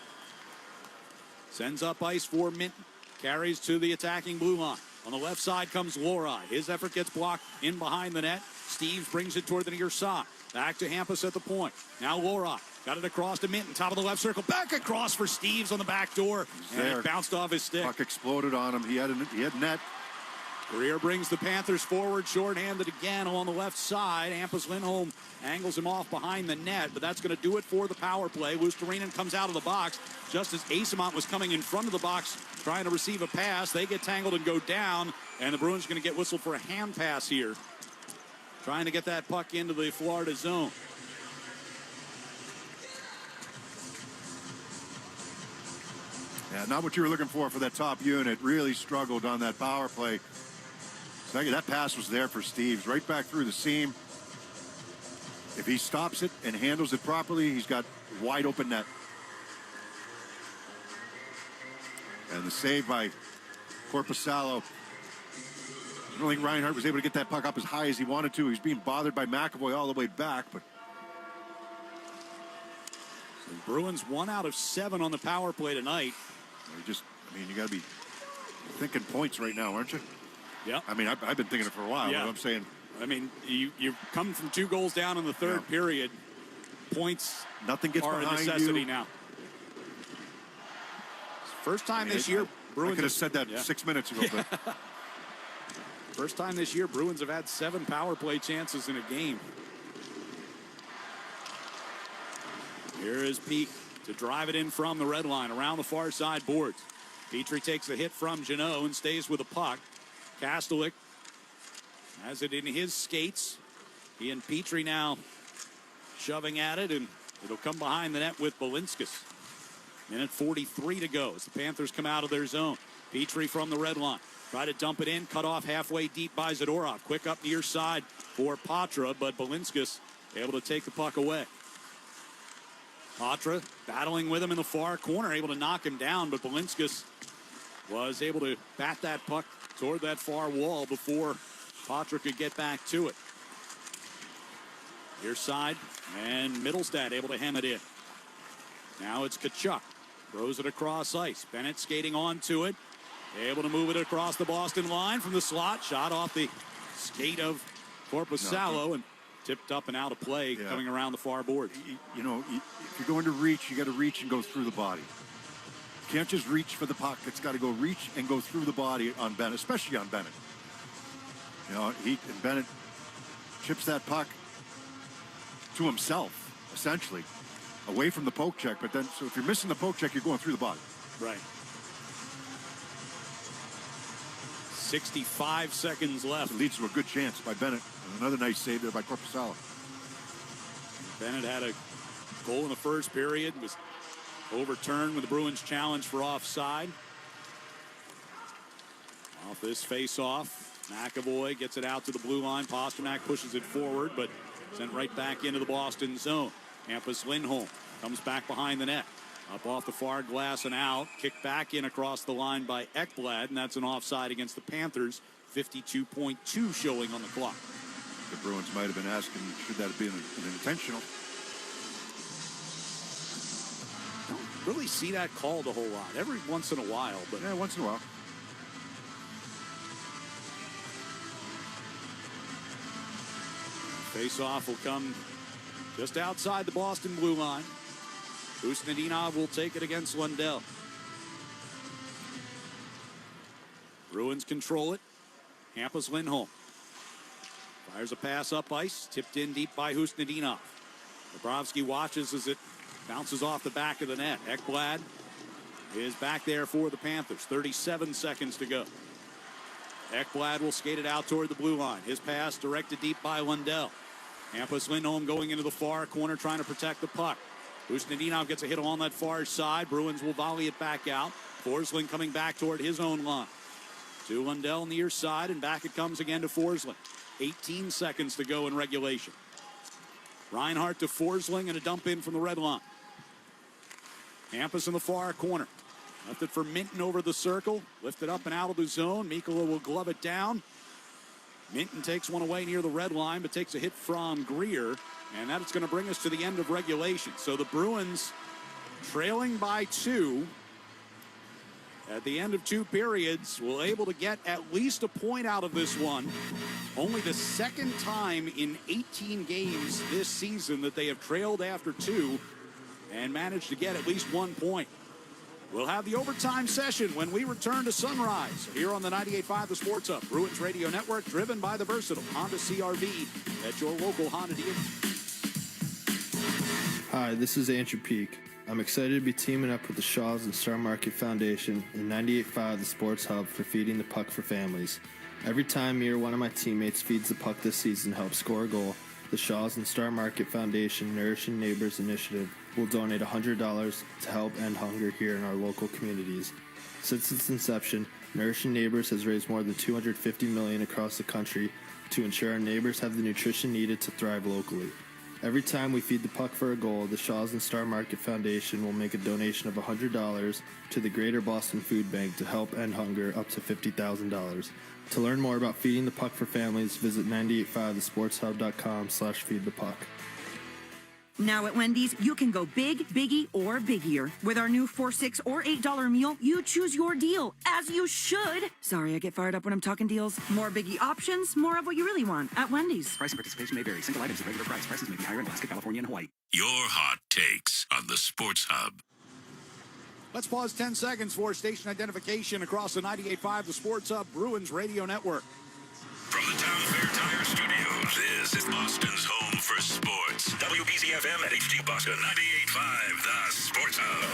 Sends up ice for Minton. Carries to the attacking blue line. On the left side comes Lorei. His effort gets blocked in behind the net. Steves brings it toward the near side. Back to Hampus at the point. Now Lorei. Got it across to Minton. Top of the left circle. Back across for Steves on the back door. And it bounced off his stick. Puck exploded on him. He had net. Greer brings the Panthers forward, shorthanded again along the left side. Hampus Lindholm angles him off behind the net, but that's going to do it for the power play. Luostarinen comes out of the box just as Asemont was coming in front of the box trying to receive a pass. They get tangled and go down, and the Bruins are going to get whistled for a hand pass here. Trying to get that puck into the Florida zone. Yeah, not what you were looking for that top unit. Really struggled on that power play. That pass was there for Steves. Right back through the seam. If he stops it and handles it properly, he's got wide open net. And the save by Korpisalo. I don't think Reinhart was able to get that puck up as high as he wanted to. He was being bothered by McAvoy all the way back. But so Bruins 1 out of 7 on the power play tonight. You got to be thinking points right now, aren't you? Yeah. I mean, I've been thinking it for a while. Yeah. But I'm saying. I mean, you come from 2 goals down in the third period. Points Nothing gets are a behind necessity you. now. First time this year, Bruins. I could have said that 6 minutes ago. But first time this year, Bruins have had 7 power play chances in a game. Here is Peak to drive it in from the red line around the far side boards. Petrie takes the hit from Jeannot and stays with the puck. Kastelik has it in his skates. He and Petrie now shoving at it, and it'll come behind the net with Balinskis. Minute 43 to go as the Panthers come out of their zone. Petrie from the red line. Try to dump it in, cut off halfway deep by Zadorov. Quick up near side for Patra, but Balinskis able to take the puck away. Patra battling with him in the far corner, able to knock him down, but Balinskis was able to bat that puck toward that far wall before Patra could get back to it. Near side, and Middlestat able to hem it in. Now it's Tkachuk. Throws it across ice. Bennett skating onto it. Able to move it across the Boston line from the slot. Shot off the skate of Korpisalo and tipped up and out of play coming around the far board. You know, if you're going to reach, you got to reach and go through the body. You can't just reach for the puck. It's got to go reach and go through the body on Bennett, especially on Bennett. You know, Bennett chips that puck to himself, essentially, away from the poke check. But then, so if you're missing the poke check, you're going through the body. Right. 65 seconds left. It leads to a good chance by Bennett. And another nice save there by Korpisalo. Bennett had a goal in the first period, was overturned with the Bruins challenge for offside. Off this face-off, McAvoy gets it out to the blue line. Pasternak pushes it forward, but sent right back into the Boston zone. Hampus Lindholm comes back behind the net. Up off the far glass and out. Kicked back in across the line by Ekblad, and that's an offside against the Panthers. 52.2 showing on the clock. The Bruins might have been asking, should that be an intentional? Don't really see that called a whole lot. Every once in a while, but yeah, once in a while. Face-off will come just outside the Boston blue line. Usnadinov will take it against Lundell. Bruins control it. Hampus Lindholm fires a pass up ice, tipped in deep by Husnadinov. Bobrovsky watches as it bounces off the back of the net. Ekblad is back there for the Panthers. 37 seconds to go. Ekblad will skate it out toward the blue line. His pass directed deep by Lundell. Hampus Lindholm going into the far corner trying to protect the puck. Usnadinov gets a hit on that far side. Bruins will volley it back out. Forsling coming back toward his own line. To Lundell near side, and back it comes again to Forsling. 18 seconds to go in regulation. Reinhart to Forsling, and a dump in from the red line. Hampus in the far corner. Left it for Minton over the circle. Lifted up and out of the zone. Mikkola will glove it down. Minton takes one away near the red line, but takes a hit from Greer. And that's going to bring us to the end of regulation. So the Bruins trailing by 2 at the end of 2 periods will able to get at least a point out of this one. Only the second time in 18 games this season that they have trailed after 2 and managed to get at least 1 point. We'll have the overtime session when we return to Sunrise here on the 98.5 The Sports Hub. Bruins Radio Network, driven by the versatile Honda CR-V at your local Honda dealer. Hi, this is Andrew Peak. I'm excited to be teaming up with the Shaws and Star Market Foundation and 98.5 The Sports Hub for feeding the puck for families. Every time me or one of my teammates feeds the puck this season helps score a goal, the Shaws and Star Market Foundation Nourishing Neighbors Initiative will donate $100 to help end hunger here in our local communities. Since its inception, Nourishing Neighbors has raised more than $250 million across the country to ensure our neighbors have the nutrition needed to thrive locally. Every time we feed the puck for a goal, the Shaws and Star Market Foundation will make a donation of $100 to the Greater Boston Food Bank to help end hunger up to $50,000. To learn more about feeding the puck for families, visit 985thesportshub.com/feedthepuck. Now at Wendy's, you can go big, biggie, or biggier. With our new $4, $6, or $8 meal, you choose your deal, as you should. Sorry, I get fired up when I'm talking deals. More biggie options, more of what you really want at Wendy's. Price and participation may vary. Single items at regular price. Prices may be higher in Alaska, California, and Hawaii. Your hot takes on the Sports Hub. Let's pause 10 seconds for station identification across the 98.5 The Sports Hub Bruins Radio Network. From the Town Fair Tire Studios, this is Boston's home for sports. WBZFM at HD Boston 98.5 The Sports Hub.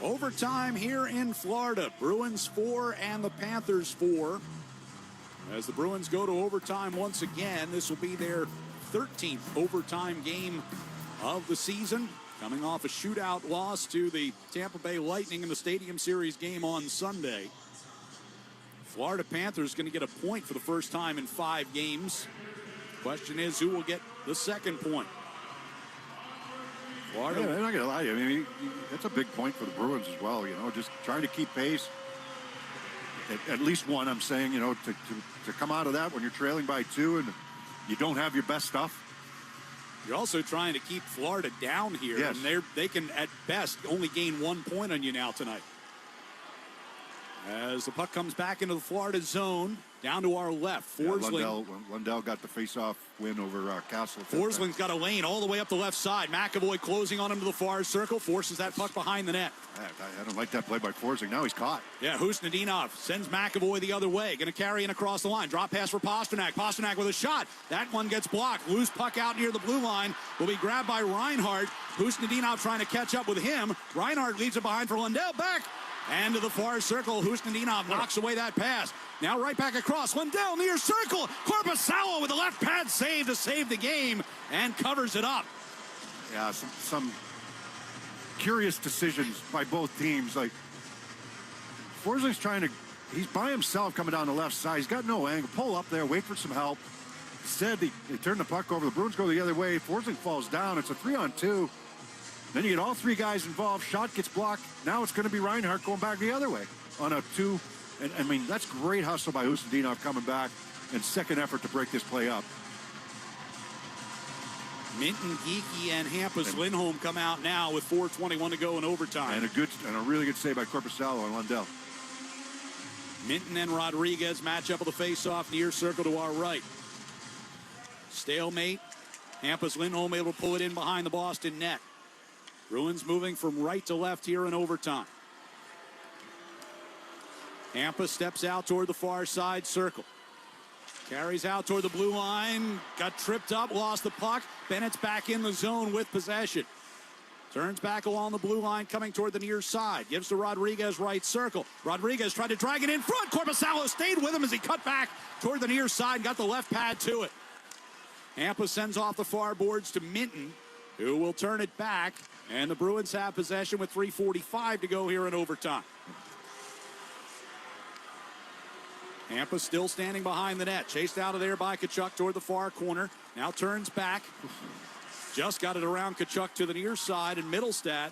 Overtime here in Florida. Bruins 4 and the Panthers 4. As the Bruins go to overtime once again, this will be their 13th overtime game of the season. Coming off a shootout loss to the Tampa Bay Lightning in the Stadium Series game on Sunday. Florida Panthers going to get a point for the first time in 5 games. Question is, who will get the second point? Florida. Yeah, I'm not going to lie to you. I mean, that's a big point for the Bruins as well. You know, just trying to keep pace. At least one, I'm saying, you know, to come out of that when you're trailing by 2 and you don't have your best stuff. You're also trying to keep Florida down here, Yes. and they can, at best, only gain 1 point on you now tonight. As the puck comes back into the Florida zone, down to our left. Forsling. Lundell got the face-off win over Castle. Forsling's got a lane all the way up the left side. McAvoy closing on him to the far circle, forces that puck behind the net. I don't like that play by Forsling. Now he's caught. Yeah, Husnudinov sends McAvoy the other way. Going to carry in across the line. Drop pass for Pasternak. Pasternak with a shot. That one gets blocked. Loose puck out near the blue line. Will be grabbed by Reinhart. Husnudinov trying to catch up with him. Reinhart leaves it behind for Lundell. Back. And to the far circle, Husnudinov knocks away that pass. Now right back across. Lundell near circle. Korpisalo with a left pad save to save the game and covers it up. Yeah, some curious decisions by both teams. Like, Forsling's he's by himself coming down the left side. He's got no angle. Pull up there, wait for some help. Instead, they turn the puck over. The Bruins go the other way. Forsling falls down. It's a 3-on-2. Then you get all three guys involved. Shot gets blocked. Now it's going to be Reinhart going back the other way on a 2. And I mean, that's great hustle by Husnudinov coming back and second effort to break this play up. Minton, Geekie, and Hampus Lindholm come out now with 4:21 to go in overtime. And a really good save by Korpisalo on Lundell. Minton and Rodriguez match up with a face-off near circle to our right. Stalemate. Hampus Lindholm able to pull it in behind the Boston net. Bruins moving from right to left here in overtime. Hampus steps out toward the far side circle. Carries out toward the blue line. Got tripped up, lost the puck. Bennett's back in the zone with possession. Turns back along the blue line, coming toward the near side. Gives to Rodriguez, right circle. Rodriguez tried to drag it in front. Korpisalo stayed with him as he cut back toward the near side. Got the left pad to it. Hampus sends off the far boards to Minton, who will turn it back. And the Bruins have possession with 3:45 to go here in overtime. Hampus still standing behind the net. Chased out of there by Tkachuk toward the far corner. Now turns back. Just got it around Tkachuk to the near side, and Mittelstadt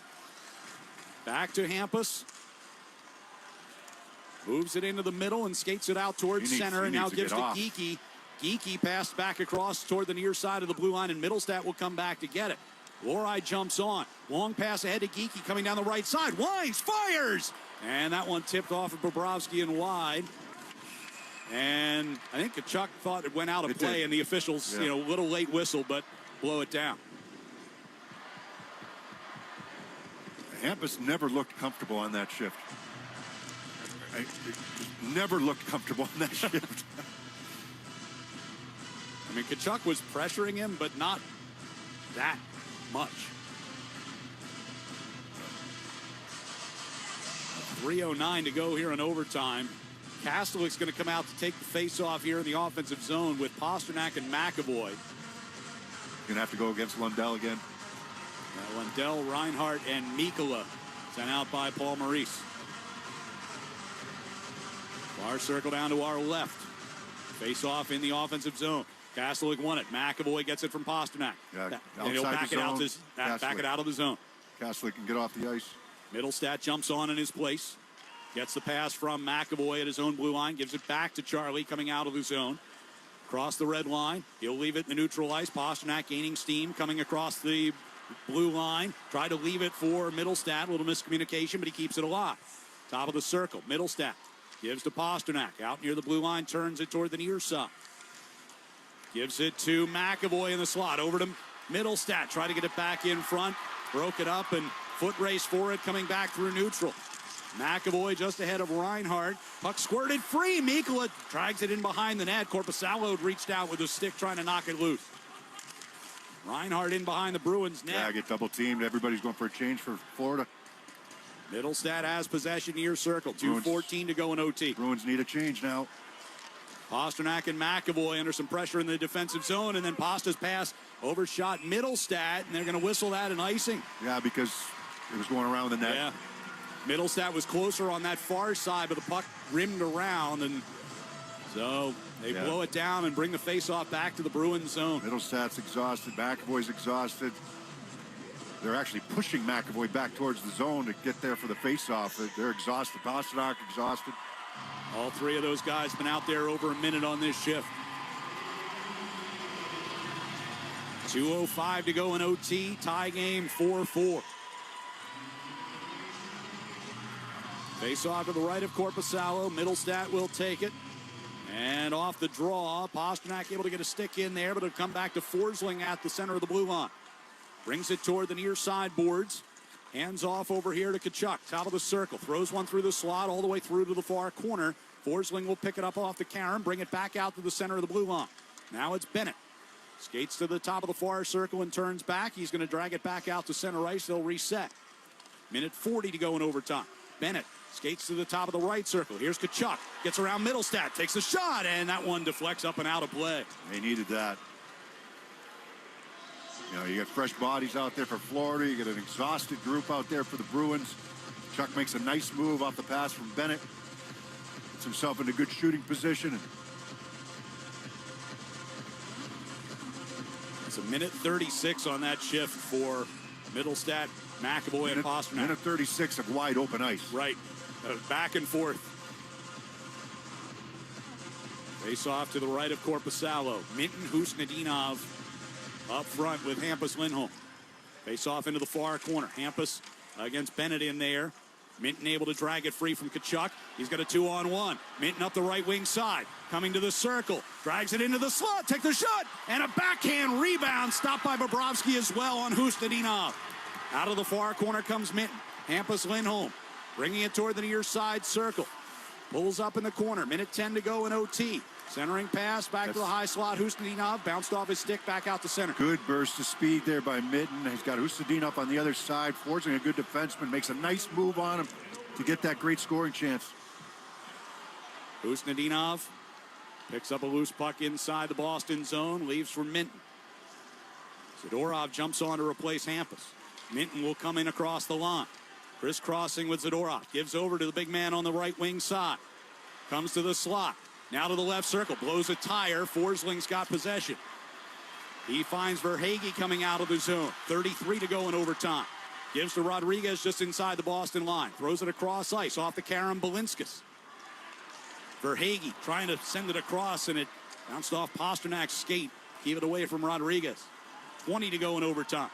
back to Hampus. Moves it into the middle and skates it out towards center, and now gives to Geekie. Geekie passed back across toward the near side of the blue line, and Mittelstadt will come back to get it. Lorei jumps on. Long pass ahead to Geekie coming down the right side. Wines fires! And that one tipped off of Bobrovsky and wide. And I think Tkachuk thought it went out of play, and the officials, a little late whistle, but blow it down. Hampus never looked comfortable on that shift. Never looked comfortable on that shift. I mean, Tkachuk was pressuring him, but not that much. 3:09 to go here in overtime. Kastelik's going to come out to take the face-off here in the offensive zone with Pasternak and McAvoy. Going to have to go against Lundell again. Lundell, Reinhart, and Mikkola sent out by Paul Maurice. Far circle down to our left. Face-off in the offensive zone. Kastelik won it. McAvoy gets it from Pasternak. Yeah, and he'll back it out of the zone. Kastelik can get off the ice. Mittelstadt jumps on in his place. Gets the pass from McAvoy at his own blue line. Gives it back to Charlie coming out of the zone. Across the red line. He'll leave it in the neutral ice. Pasternak gaining steam coming across the blue line. Try to leave it for Mittelstadt. A little miscommunication, but he keeps it alive. Top of the circle. Mittelstadt gives to Pasternak. Out near the blue line. Turns it toward the near side. Gives it to McAvoy in the slot. Over to Mittelstadt. Try to get it back in front. Broke it up and foot race for it coming back through neutral. McAvoy just ahead of Reinhart. Puck squirted free. Mikkola drags it in behind the net. Korpisalo reached out with a stick trying to knock it loose. Reinhart in behind the Bruins net. Yeah, get double teamed. Everybody's going for a change for Florida. Mittelstadt has possession near circle. 2:14 to go in OT. Bruins need a change now. Pasternak and McAvoy under some pressure in the defensive zone, and then Pasta's pass overshot Mittelstadt, and they're going to whistle that in icing. Yeah, because it was going around the net. Yeah. Mittelstadt was closer on that far side, but the puck rimmed around, and so they blow it down and bring the faceoff back to the Bruins zone. Mittelstadt's exhausted. McAvoy's exhausted. They're actually pushing McAvoy back towards the zone to get there for the faceoff. They're exhausted. Pasternak exhausted. All three of those guys been out there over a minute on this shift. 2:05 to go in OT. Tie game 4-4. Face off to the right of Korpisalo. Middlestat will take it. And off the draw, Pasternak able to get a stick in there, but it'll come back to Forsling at the center of the blue line. Brings it toward the near side boards. Hands off over here to Tkachuk. Top of the circle. Throws one through the slot all the way through to the far corner. Forsling will pick it up off the Karen, bring it back out to the center of the blue line. Now it's Bennett. Skates to the top of the far circle and turns back. He's going to drag it back out to center ice. They'll reset. Minute 40 to go in overtime. Bennett skates to the top of the right circle. Here's Tkachuk. Gets around Middlestat. Takes a shot, and that one deflects up and out of play. They needed that. You know, you got fresh bodies out there for Florida. You got an exhausted group out there for the Bruins. Chuck makes a nice move off the pass from Bennett. Puts himself in a good shooting position. It's a minute 36 on that shift for Middlestat, McAvoy, and Pasternak. Minute 36 of wide open ice. Right. Back and forth. Face off to the right of Korpisalo. Minton, Husnudinov up front with Hampus Lindholm. Face off into the far corner. Hampus against Bennett in there. Minton able to drag it free from Tkachuk. He's got a 2-on-1. Minton up the right wing side. Coming to the circle. Drags it into the slot. Take the shot. And a backhand rebound. Stopped by Bobrovsky as well on Husnudinov. Out of the far corner comes Minton. Hampus Lindholm. Bringing it toward the near side circle. Pulls up in the corner. Minute 10 to go in OT. Centering pass back to the high slot. Husnudinov bounced off his stick back out to center. Good burst of speed there by Minton. He's got Husnudinov on the other side, forcing a good defenseman. Makes a nice move on him to get that great scoring chance. Husnudinov picks up a loose puck inside the Boston zone. Leaves for Minton. Zadorov jumps on to replace Hampus. Minton will come in across the line. Crisscrossing with Zadorov. Gives over to the big man on the right wing side. Comes to the slot. Now to the left circle. Blows a tire. Forsling's got possession. He finds Verhaeghe coming out of the zone. 33 to go in overtime. Gives to Rodriguez just inside the Boston line. Throws it across ice off the Karen Belinskas. Verhaeghe trying to send it across, and it bounced off Pasternak's skate. Keep it away from Rodriguez. 20 to go in overtime.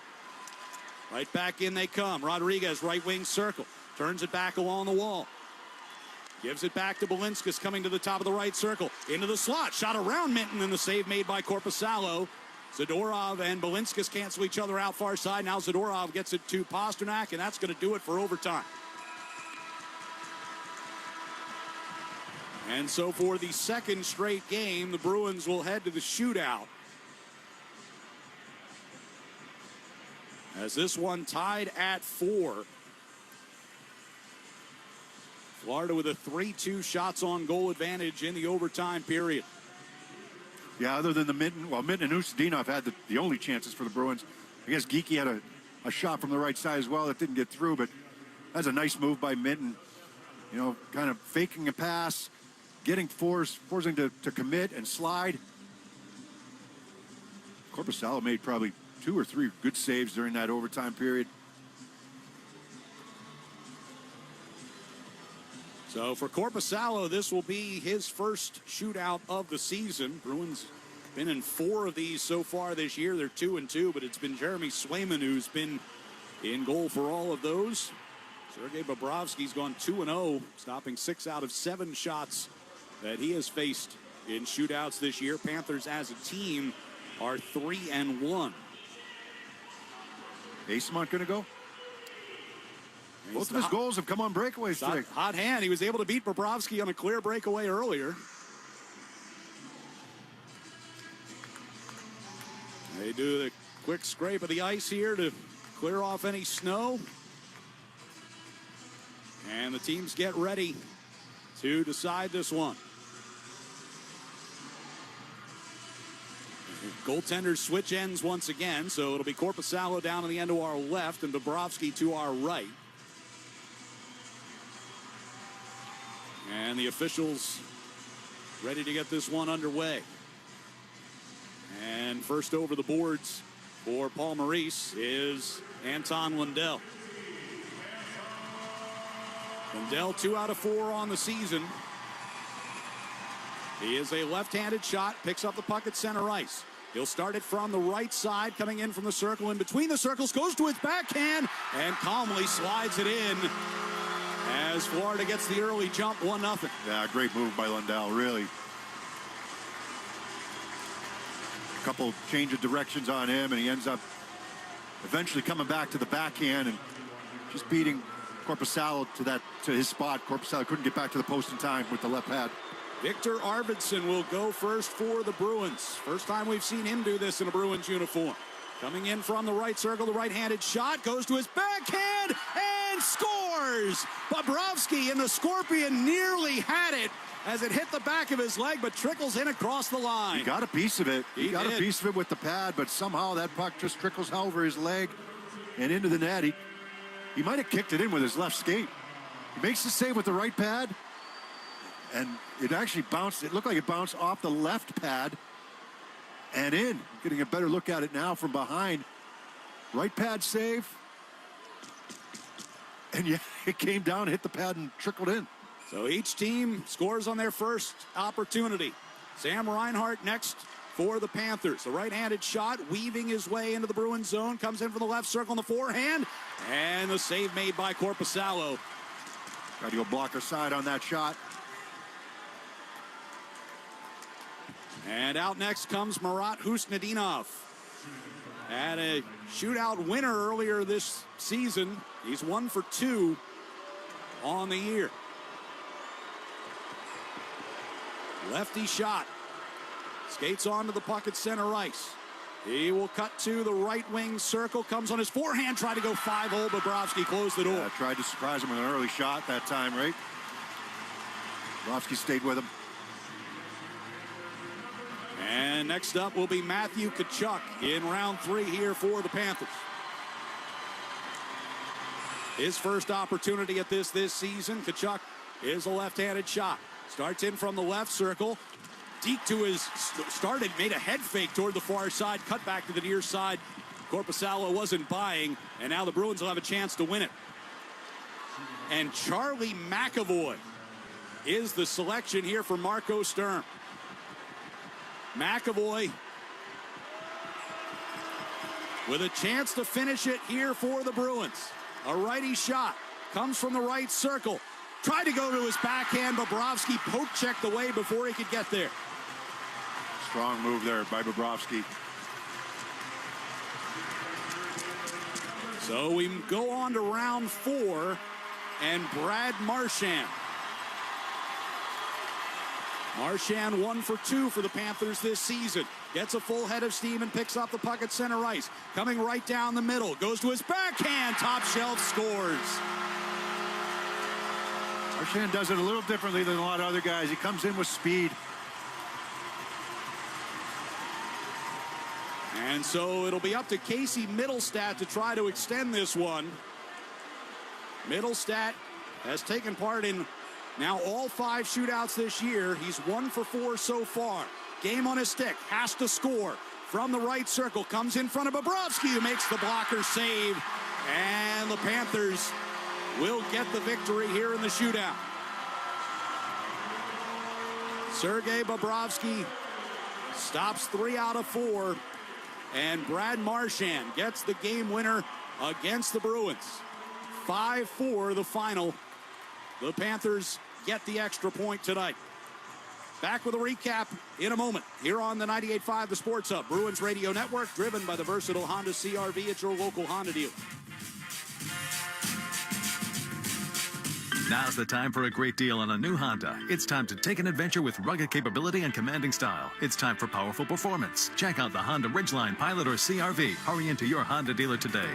Right back in they come. Rodriguez, right wing circle. Turns it back along the wall. Gives it back to Belinskas coming to the top of the right circle. Into the slot. Shot around Minton, and the save made by Korpisalo. Zadorov and Belinskas cancel each other out far side. Now Zadorov gets it to Pasternak, and that's going to do it for overtime. And so for the second straight game, the Bruins will head to the shootout. As this one tied at 4. Florida with a 3-2 shots on goal advantage in the overtime period. Yeah, other than the Minton, well, Minton and Husnudinov had the only chances for the Bruins. I guess Geekie had a shot from the right side as well that didn't get through, but that's a nice move by Minton. You know, kind of faking a pass, getting forcing to commit and slide. Korpisalo made probably 2 or 3 good saves during that overtime period. So for Korpisalo, this will be his first shootout of the season. Bruins been in 4 of these so far this year. They're 2-2, but it's been Jeremy Swayman who's been in goal for all of those. Sergei Bobrovsky's gone 2-0, stopping 6 out of 7 shots that he has faced in shootouts this year. Panthers as a team are 3-1. Eyssimont going to go? Both of his goals have come on breakaways today. Hot hand. He was able to beat Bobrovsky on a clear breakaway earlier. They do the quick scrape of the ice here to clear off any snow. And the teams get ready to decide this one. Goaltenders switch ends once again, so it'll be Korpisalo down on the end to our left and Bobrovsky to our right. And the officials ready to get this one underway. And first over the boards for Paul Maurice is Anton Lundell. Lundell 2 out of 4 on the season. He is a left-handed shot, picks up the puck at center ice. He'll start it from the right side, coming in from the circle, in between the circles, goes to his backhand, and calmly slides it in as Florida gets the early jump, 1-0. Yeah, great move by Lundell, really. A couple change of directions on him, and he ends up eventually coming back to the backhand and just beating Korpisalo to his spot. Korpisalo couldn't get back to the post in time with the left pad. Victor Arvidsson will go first for the Bruins. First time we've seen him do this in a Bruins uniform. Coming in from the right circle, the right-handed shot goes to his backhand and scores! Bobrovsky in the Scorpion nearly had it as it hit the back of his leg, but trickles in across the line. He got a piece of it. He got did. a piece of it with the pad, but somehow that puck just trickles over his leg and into the net. He might have kicked it in with his left skate. He makes the save with the right pad, and it actually bounced. It looked like it bounced off the left pad and in. Getting a better look at it now from behind. Right pad save. And yeah, it came down, hit the pad, and trickled in. So each team scores on their first opportunity. Sam Reinhart next for the Panthers. The right-handed shot weaving his way into the Bruins zone. Comes in from the left circle on the forehand. And the save made by Korpisalo. Tried to go blocker side on that shot. And out next comes Marat Husnudinov. Had a shootout winner earlier this season. He's 1 for 2 on the year. Lefty shot. Skates onto the puck at center ice. He will cut to the right wing circle. Comes on his forehand. Tried to go 5-0. Bobrovsky closed the door. Yeah, tried to surprise him with an early shot that time, right? Bobrovsky stayed with him. And next up will be Matthew Tkachuk in round 3 here for the Panthers. His first opportunity at this season. Tkachuk is a left-handed shot. Starts in from the left circle. Deep to his started, made a head fake toward the far side. Cut back to the near side. Korpisalo wasn't buying, and now the Bruins will have a chance to win it. And Charlie McAvoy is the selection here for Marco Sturm. McAvoy with a chance to finish it here for the Bruins. A righty shot comes from the right circle. Tried to go to his backhand. Bobrovsky poke-checked away before he could get there. Strong move there by Bobrovsky. So we go on to round 4, and Brad Marchand. Marchand 1 for 2 for the Panthers this season. Gets a full head of steam and picks up the puck at center ice. Coming right down the middle. Goes to his backhand. Top shelf scores. Marchand does it a little differently than a lot of other guys. He comes in with speed. And so it'll be up to Casey Middlestat to try to extend this one. Middlestat has taken part in now all 5 shootouts this year. He's 1 for 4 so far. Game on his stick. Has to score. From the right circle. Comes in front of Bobrovsky, who makes the blocker save. And the Panthers will get the victory here in the shootout. Sergei Bobrovsky stops 3 out of 4. And Brad Marchand gets the game winner against the Bruins. 5-4 the final. The Panthers get the extra point tonight. Back with a recap in a moment here on the 98.5 The Sports Hub. Bruins Radio Network, driven by the versatile Honda CR-V at your local Honda dealer. Now's the time for a great deal on a new Honda. It's time to take an adventure with rugged capability and commanding style. It's time for powerful performance. Check out the Honda Ridgeline, Pilot, or CR-V. Hurry into your Honda dealer today.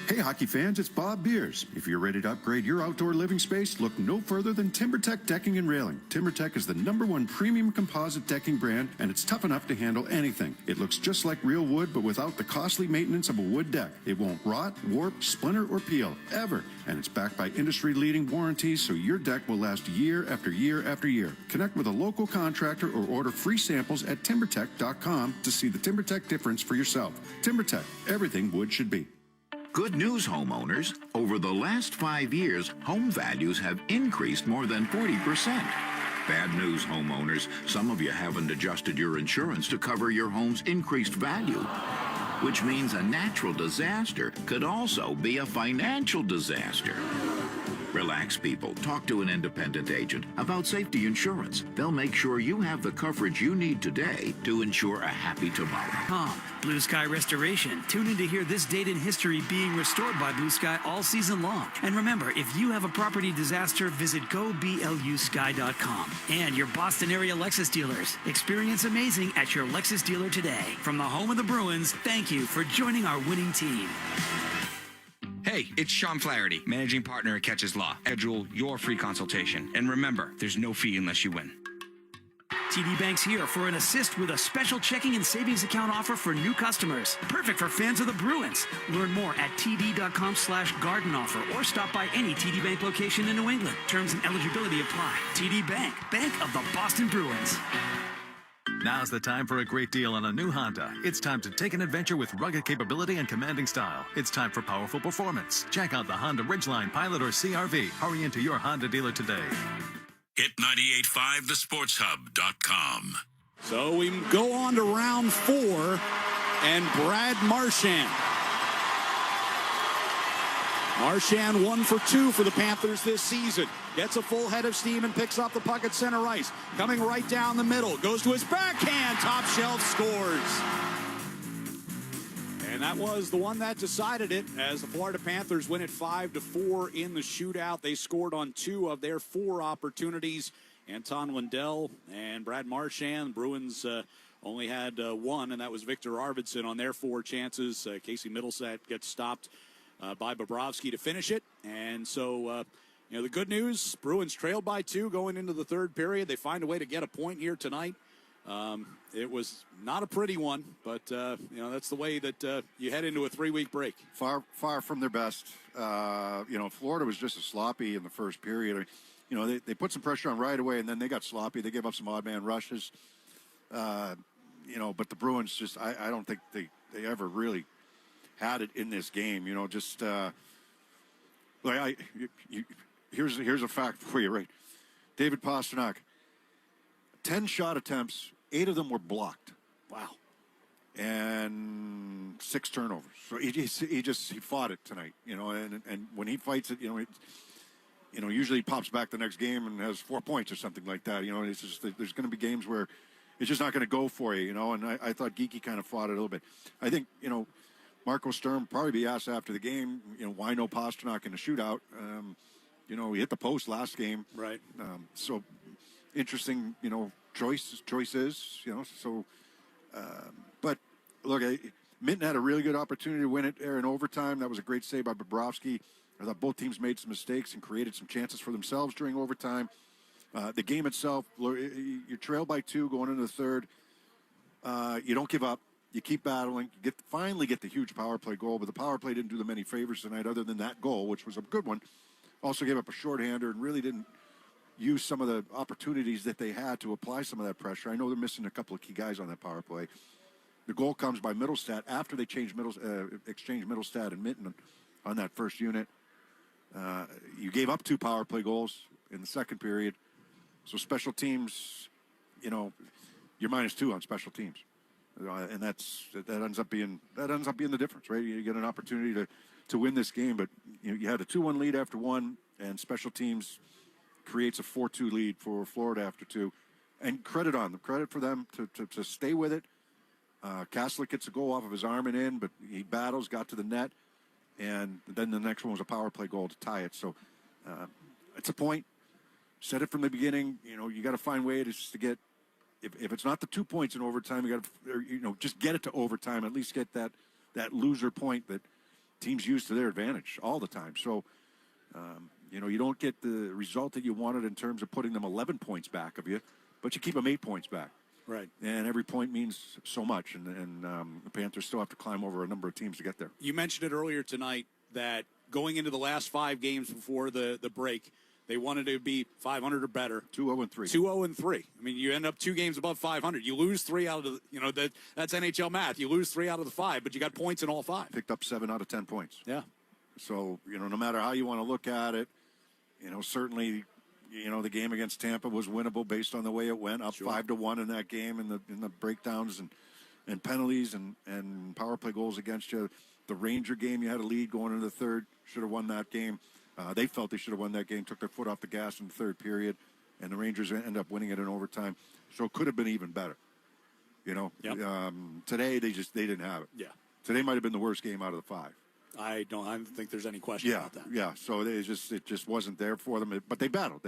Hey hockey fans, it's Bob Beers. If you're ready to upgrade your outdoor living space, look no further than TimberTech Decking and Railing. TimberTech is the #1 premium composite decking brand, and it's tough enough to handle anything. It looks just like real wood, but without the costly maintenance of a wood deck. It won't rot, warp, splinter, or peel, ever. And it's backed by industry-leading warranties, so your deck will last year after year after year. Connect with a local contractor or order free samples at TimberTech.com to see the TimberTech difference for yourself. TimberTech, everything wood should be. Good news, homeowners. Over the last 5 years, home values have increased more than 40%. Bad news, homeowners. Some of you haven't adjusted your insurance to cover your home's increased value, which means a natural disaster could also be a financial disaster. Relax, people. Talk to an independent agent about safety insurance. They'll make sure you have the coverage you need today to ensure a happy tomorrow. Blue Sky Restoration. Tune in to hear this date in history being restored by Blue Sky all season long. And remember, if you have a property disaster, visit goblusky.com. And your Boston area Lexus dealers. Experience amazing at your Lexus dealer today. From the home of the Bruins, thank you for joining our winning team. Hey, it's Sean Flaherty, managing partner at Catches Law. Schedule your free consultation. And remember, there's no fee unless you win. TD Bank's here for an assist with a special checking and savings account offer for new customers. Perfect for fans of the Bruins. Learn more at td.com/garden offer or stop by any TD Bank location in New England. Terms and eligibility apply. TD Bank, Bank of the Boston Bruins. Now's the time for a great deal on a new Honda. It's time to take an adventure with rugged capability and commanding style. It's time for powerful performance. Check out the Honda Ridgeline, Pilot, or CRV. Hurry into your Honda dealer today. Hit 985thesportshub.com. So we go on to round 4, and Brad Marchand. Marchand 1 for 2 for the Panthers this season. Gets a full head of steam and picks up the puck at center ice. Coming right down the middle. Goes to his backhand. Top shelf scores. And that was the one that decided it as the Florida Panthers win it 5-4 in the shootout. They scored on 2 of their 4 opportunities. Anton Lundell and Brad Marchand. Bruins only had 1, and that was Victor Arvidsson on their 4 chances. Casey Middleset gets stopped by Bobrovsky to finish it. And so, the good news, Bruins trailed by 2 going into the third period. They find a way to get a point here tonight. It was not a pretty one, but, that's the way that you head into a 3-week break. Far from their best. Florida was just as sloppy in the first period. They put some pressure on right away, and then they got sloppy. They gave up some odd man rushes. But the Bruins just, I don't think they ever really had it in this game. Here's a fact for you, right? David Pastrnak, 10 shot attempts, 8 of them were blocked. Wow. And 6 turnovers. So he fought it tonight, and when he fights it, usually he pops back the next game and has 4 points or something like that. It's just, there's going to be games where it's just not going to go for you, and I thought Geekie kind of fought it a little bit. I think, Marco Sturm will probably be asked after the game, why no Pastrnak in the shootout? He hit the post last game. Right. So interesting, choices, but look, Minton had a really good opportunity to win it there in overtime. That was a great save by Bobrovsky. I thought both teams made some mistakes and created some chances for themselves during overtime. The game itself, you're trailed by 2 going into the third. You don't give up. You keep battling. You finally get the huge power play goal, but the power play didn't do them any favors tonight other than that goal, which was a good one. Also gave up a shorthander and really didn't use some of the opportunities that they had to apply some of that pressure. I know they're missing a couple of key guys on that power play. The goal comes by Middlestat after they exchange Middlestat and Minton on that first unit. You gave up 2 power play goals in the second period. So special teams, you're -2 on special teams. And that ends up being the difference, right? You get an opportunity to win this game, but you had a 2-1 lead after 1, and special teams creates a 4-2 lead for Florida after 2. And credit for them to stay with it. Kaslik gets a goal off of his arm and in, but he battles, got to the net, and then the next one was a power play goal to tie it. So it's a point. Said it from the beginning. You got to find ways to get. If it's not the 2 points in overtime, you got to, just get it to overtime. At least get that loser point that teams use to their advantage all the time. So, you don't get the result that you wanted in terms of putting them 11 points back of you, but you keep them 8 points back. Right. And every point means so much, and the Panthers still have to climb over a number of teams to get there. You mentioned it earlier tonight that going into the last 5 games before the break, they wanted to be 500 or better. 2-0-3. 2-0-3. I mean, you end up 2 games above 500. You lose 3 out of the, that's NHL math. You lose 3 out of the 5, but you got points in all 5. Picked up 7 out of 10 points. Yeah. So, no matter how you want to look at it, certainly, You know, the game against Tampa was winnable based on the way it went, up 5-1 in that game, in the breakdowns and penalties and power play goals against you. The Ranger game, you had a lead going into the third, should have won that game. They felt they should have won that game, took their foot off the gas in the third period, and the Rangers ended up winning it in overtime. So it could have been even better. You know, today they didn't have it. Yeah. Today might have been the worst game out of the 5. I don't think there's any question about that. Yeah. So it just wasn't there for them. But they battled.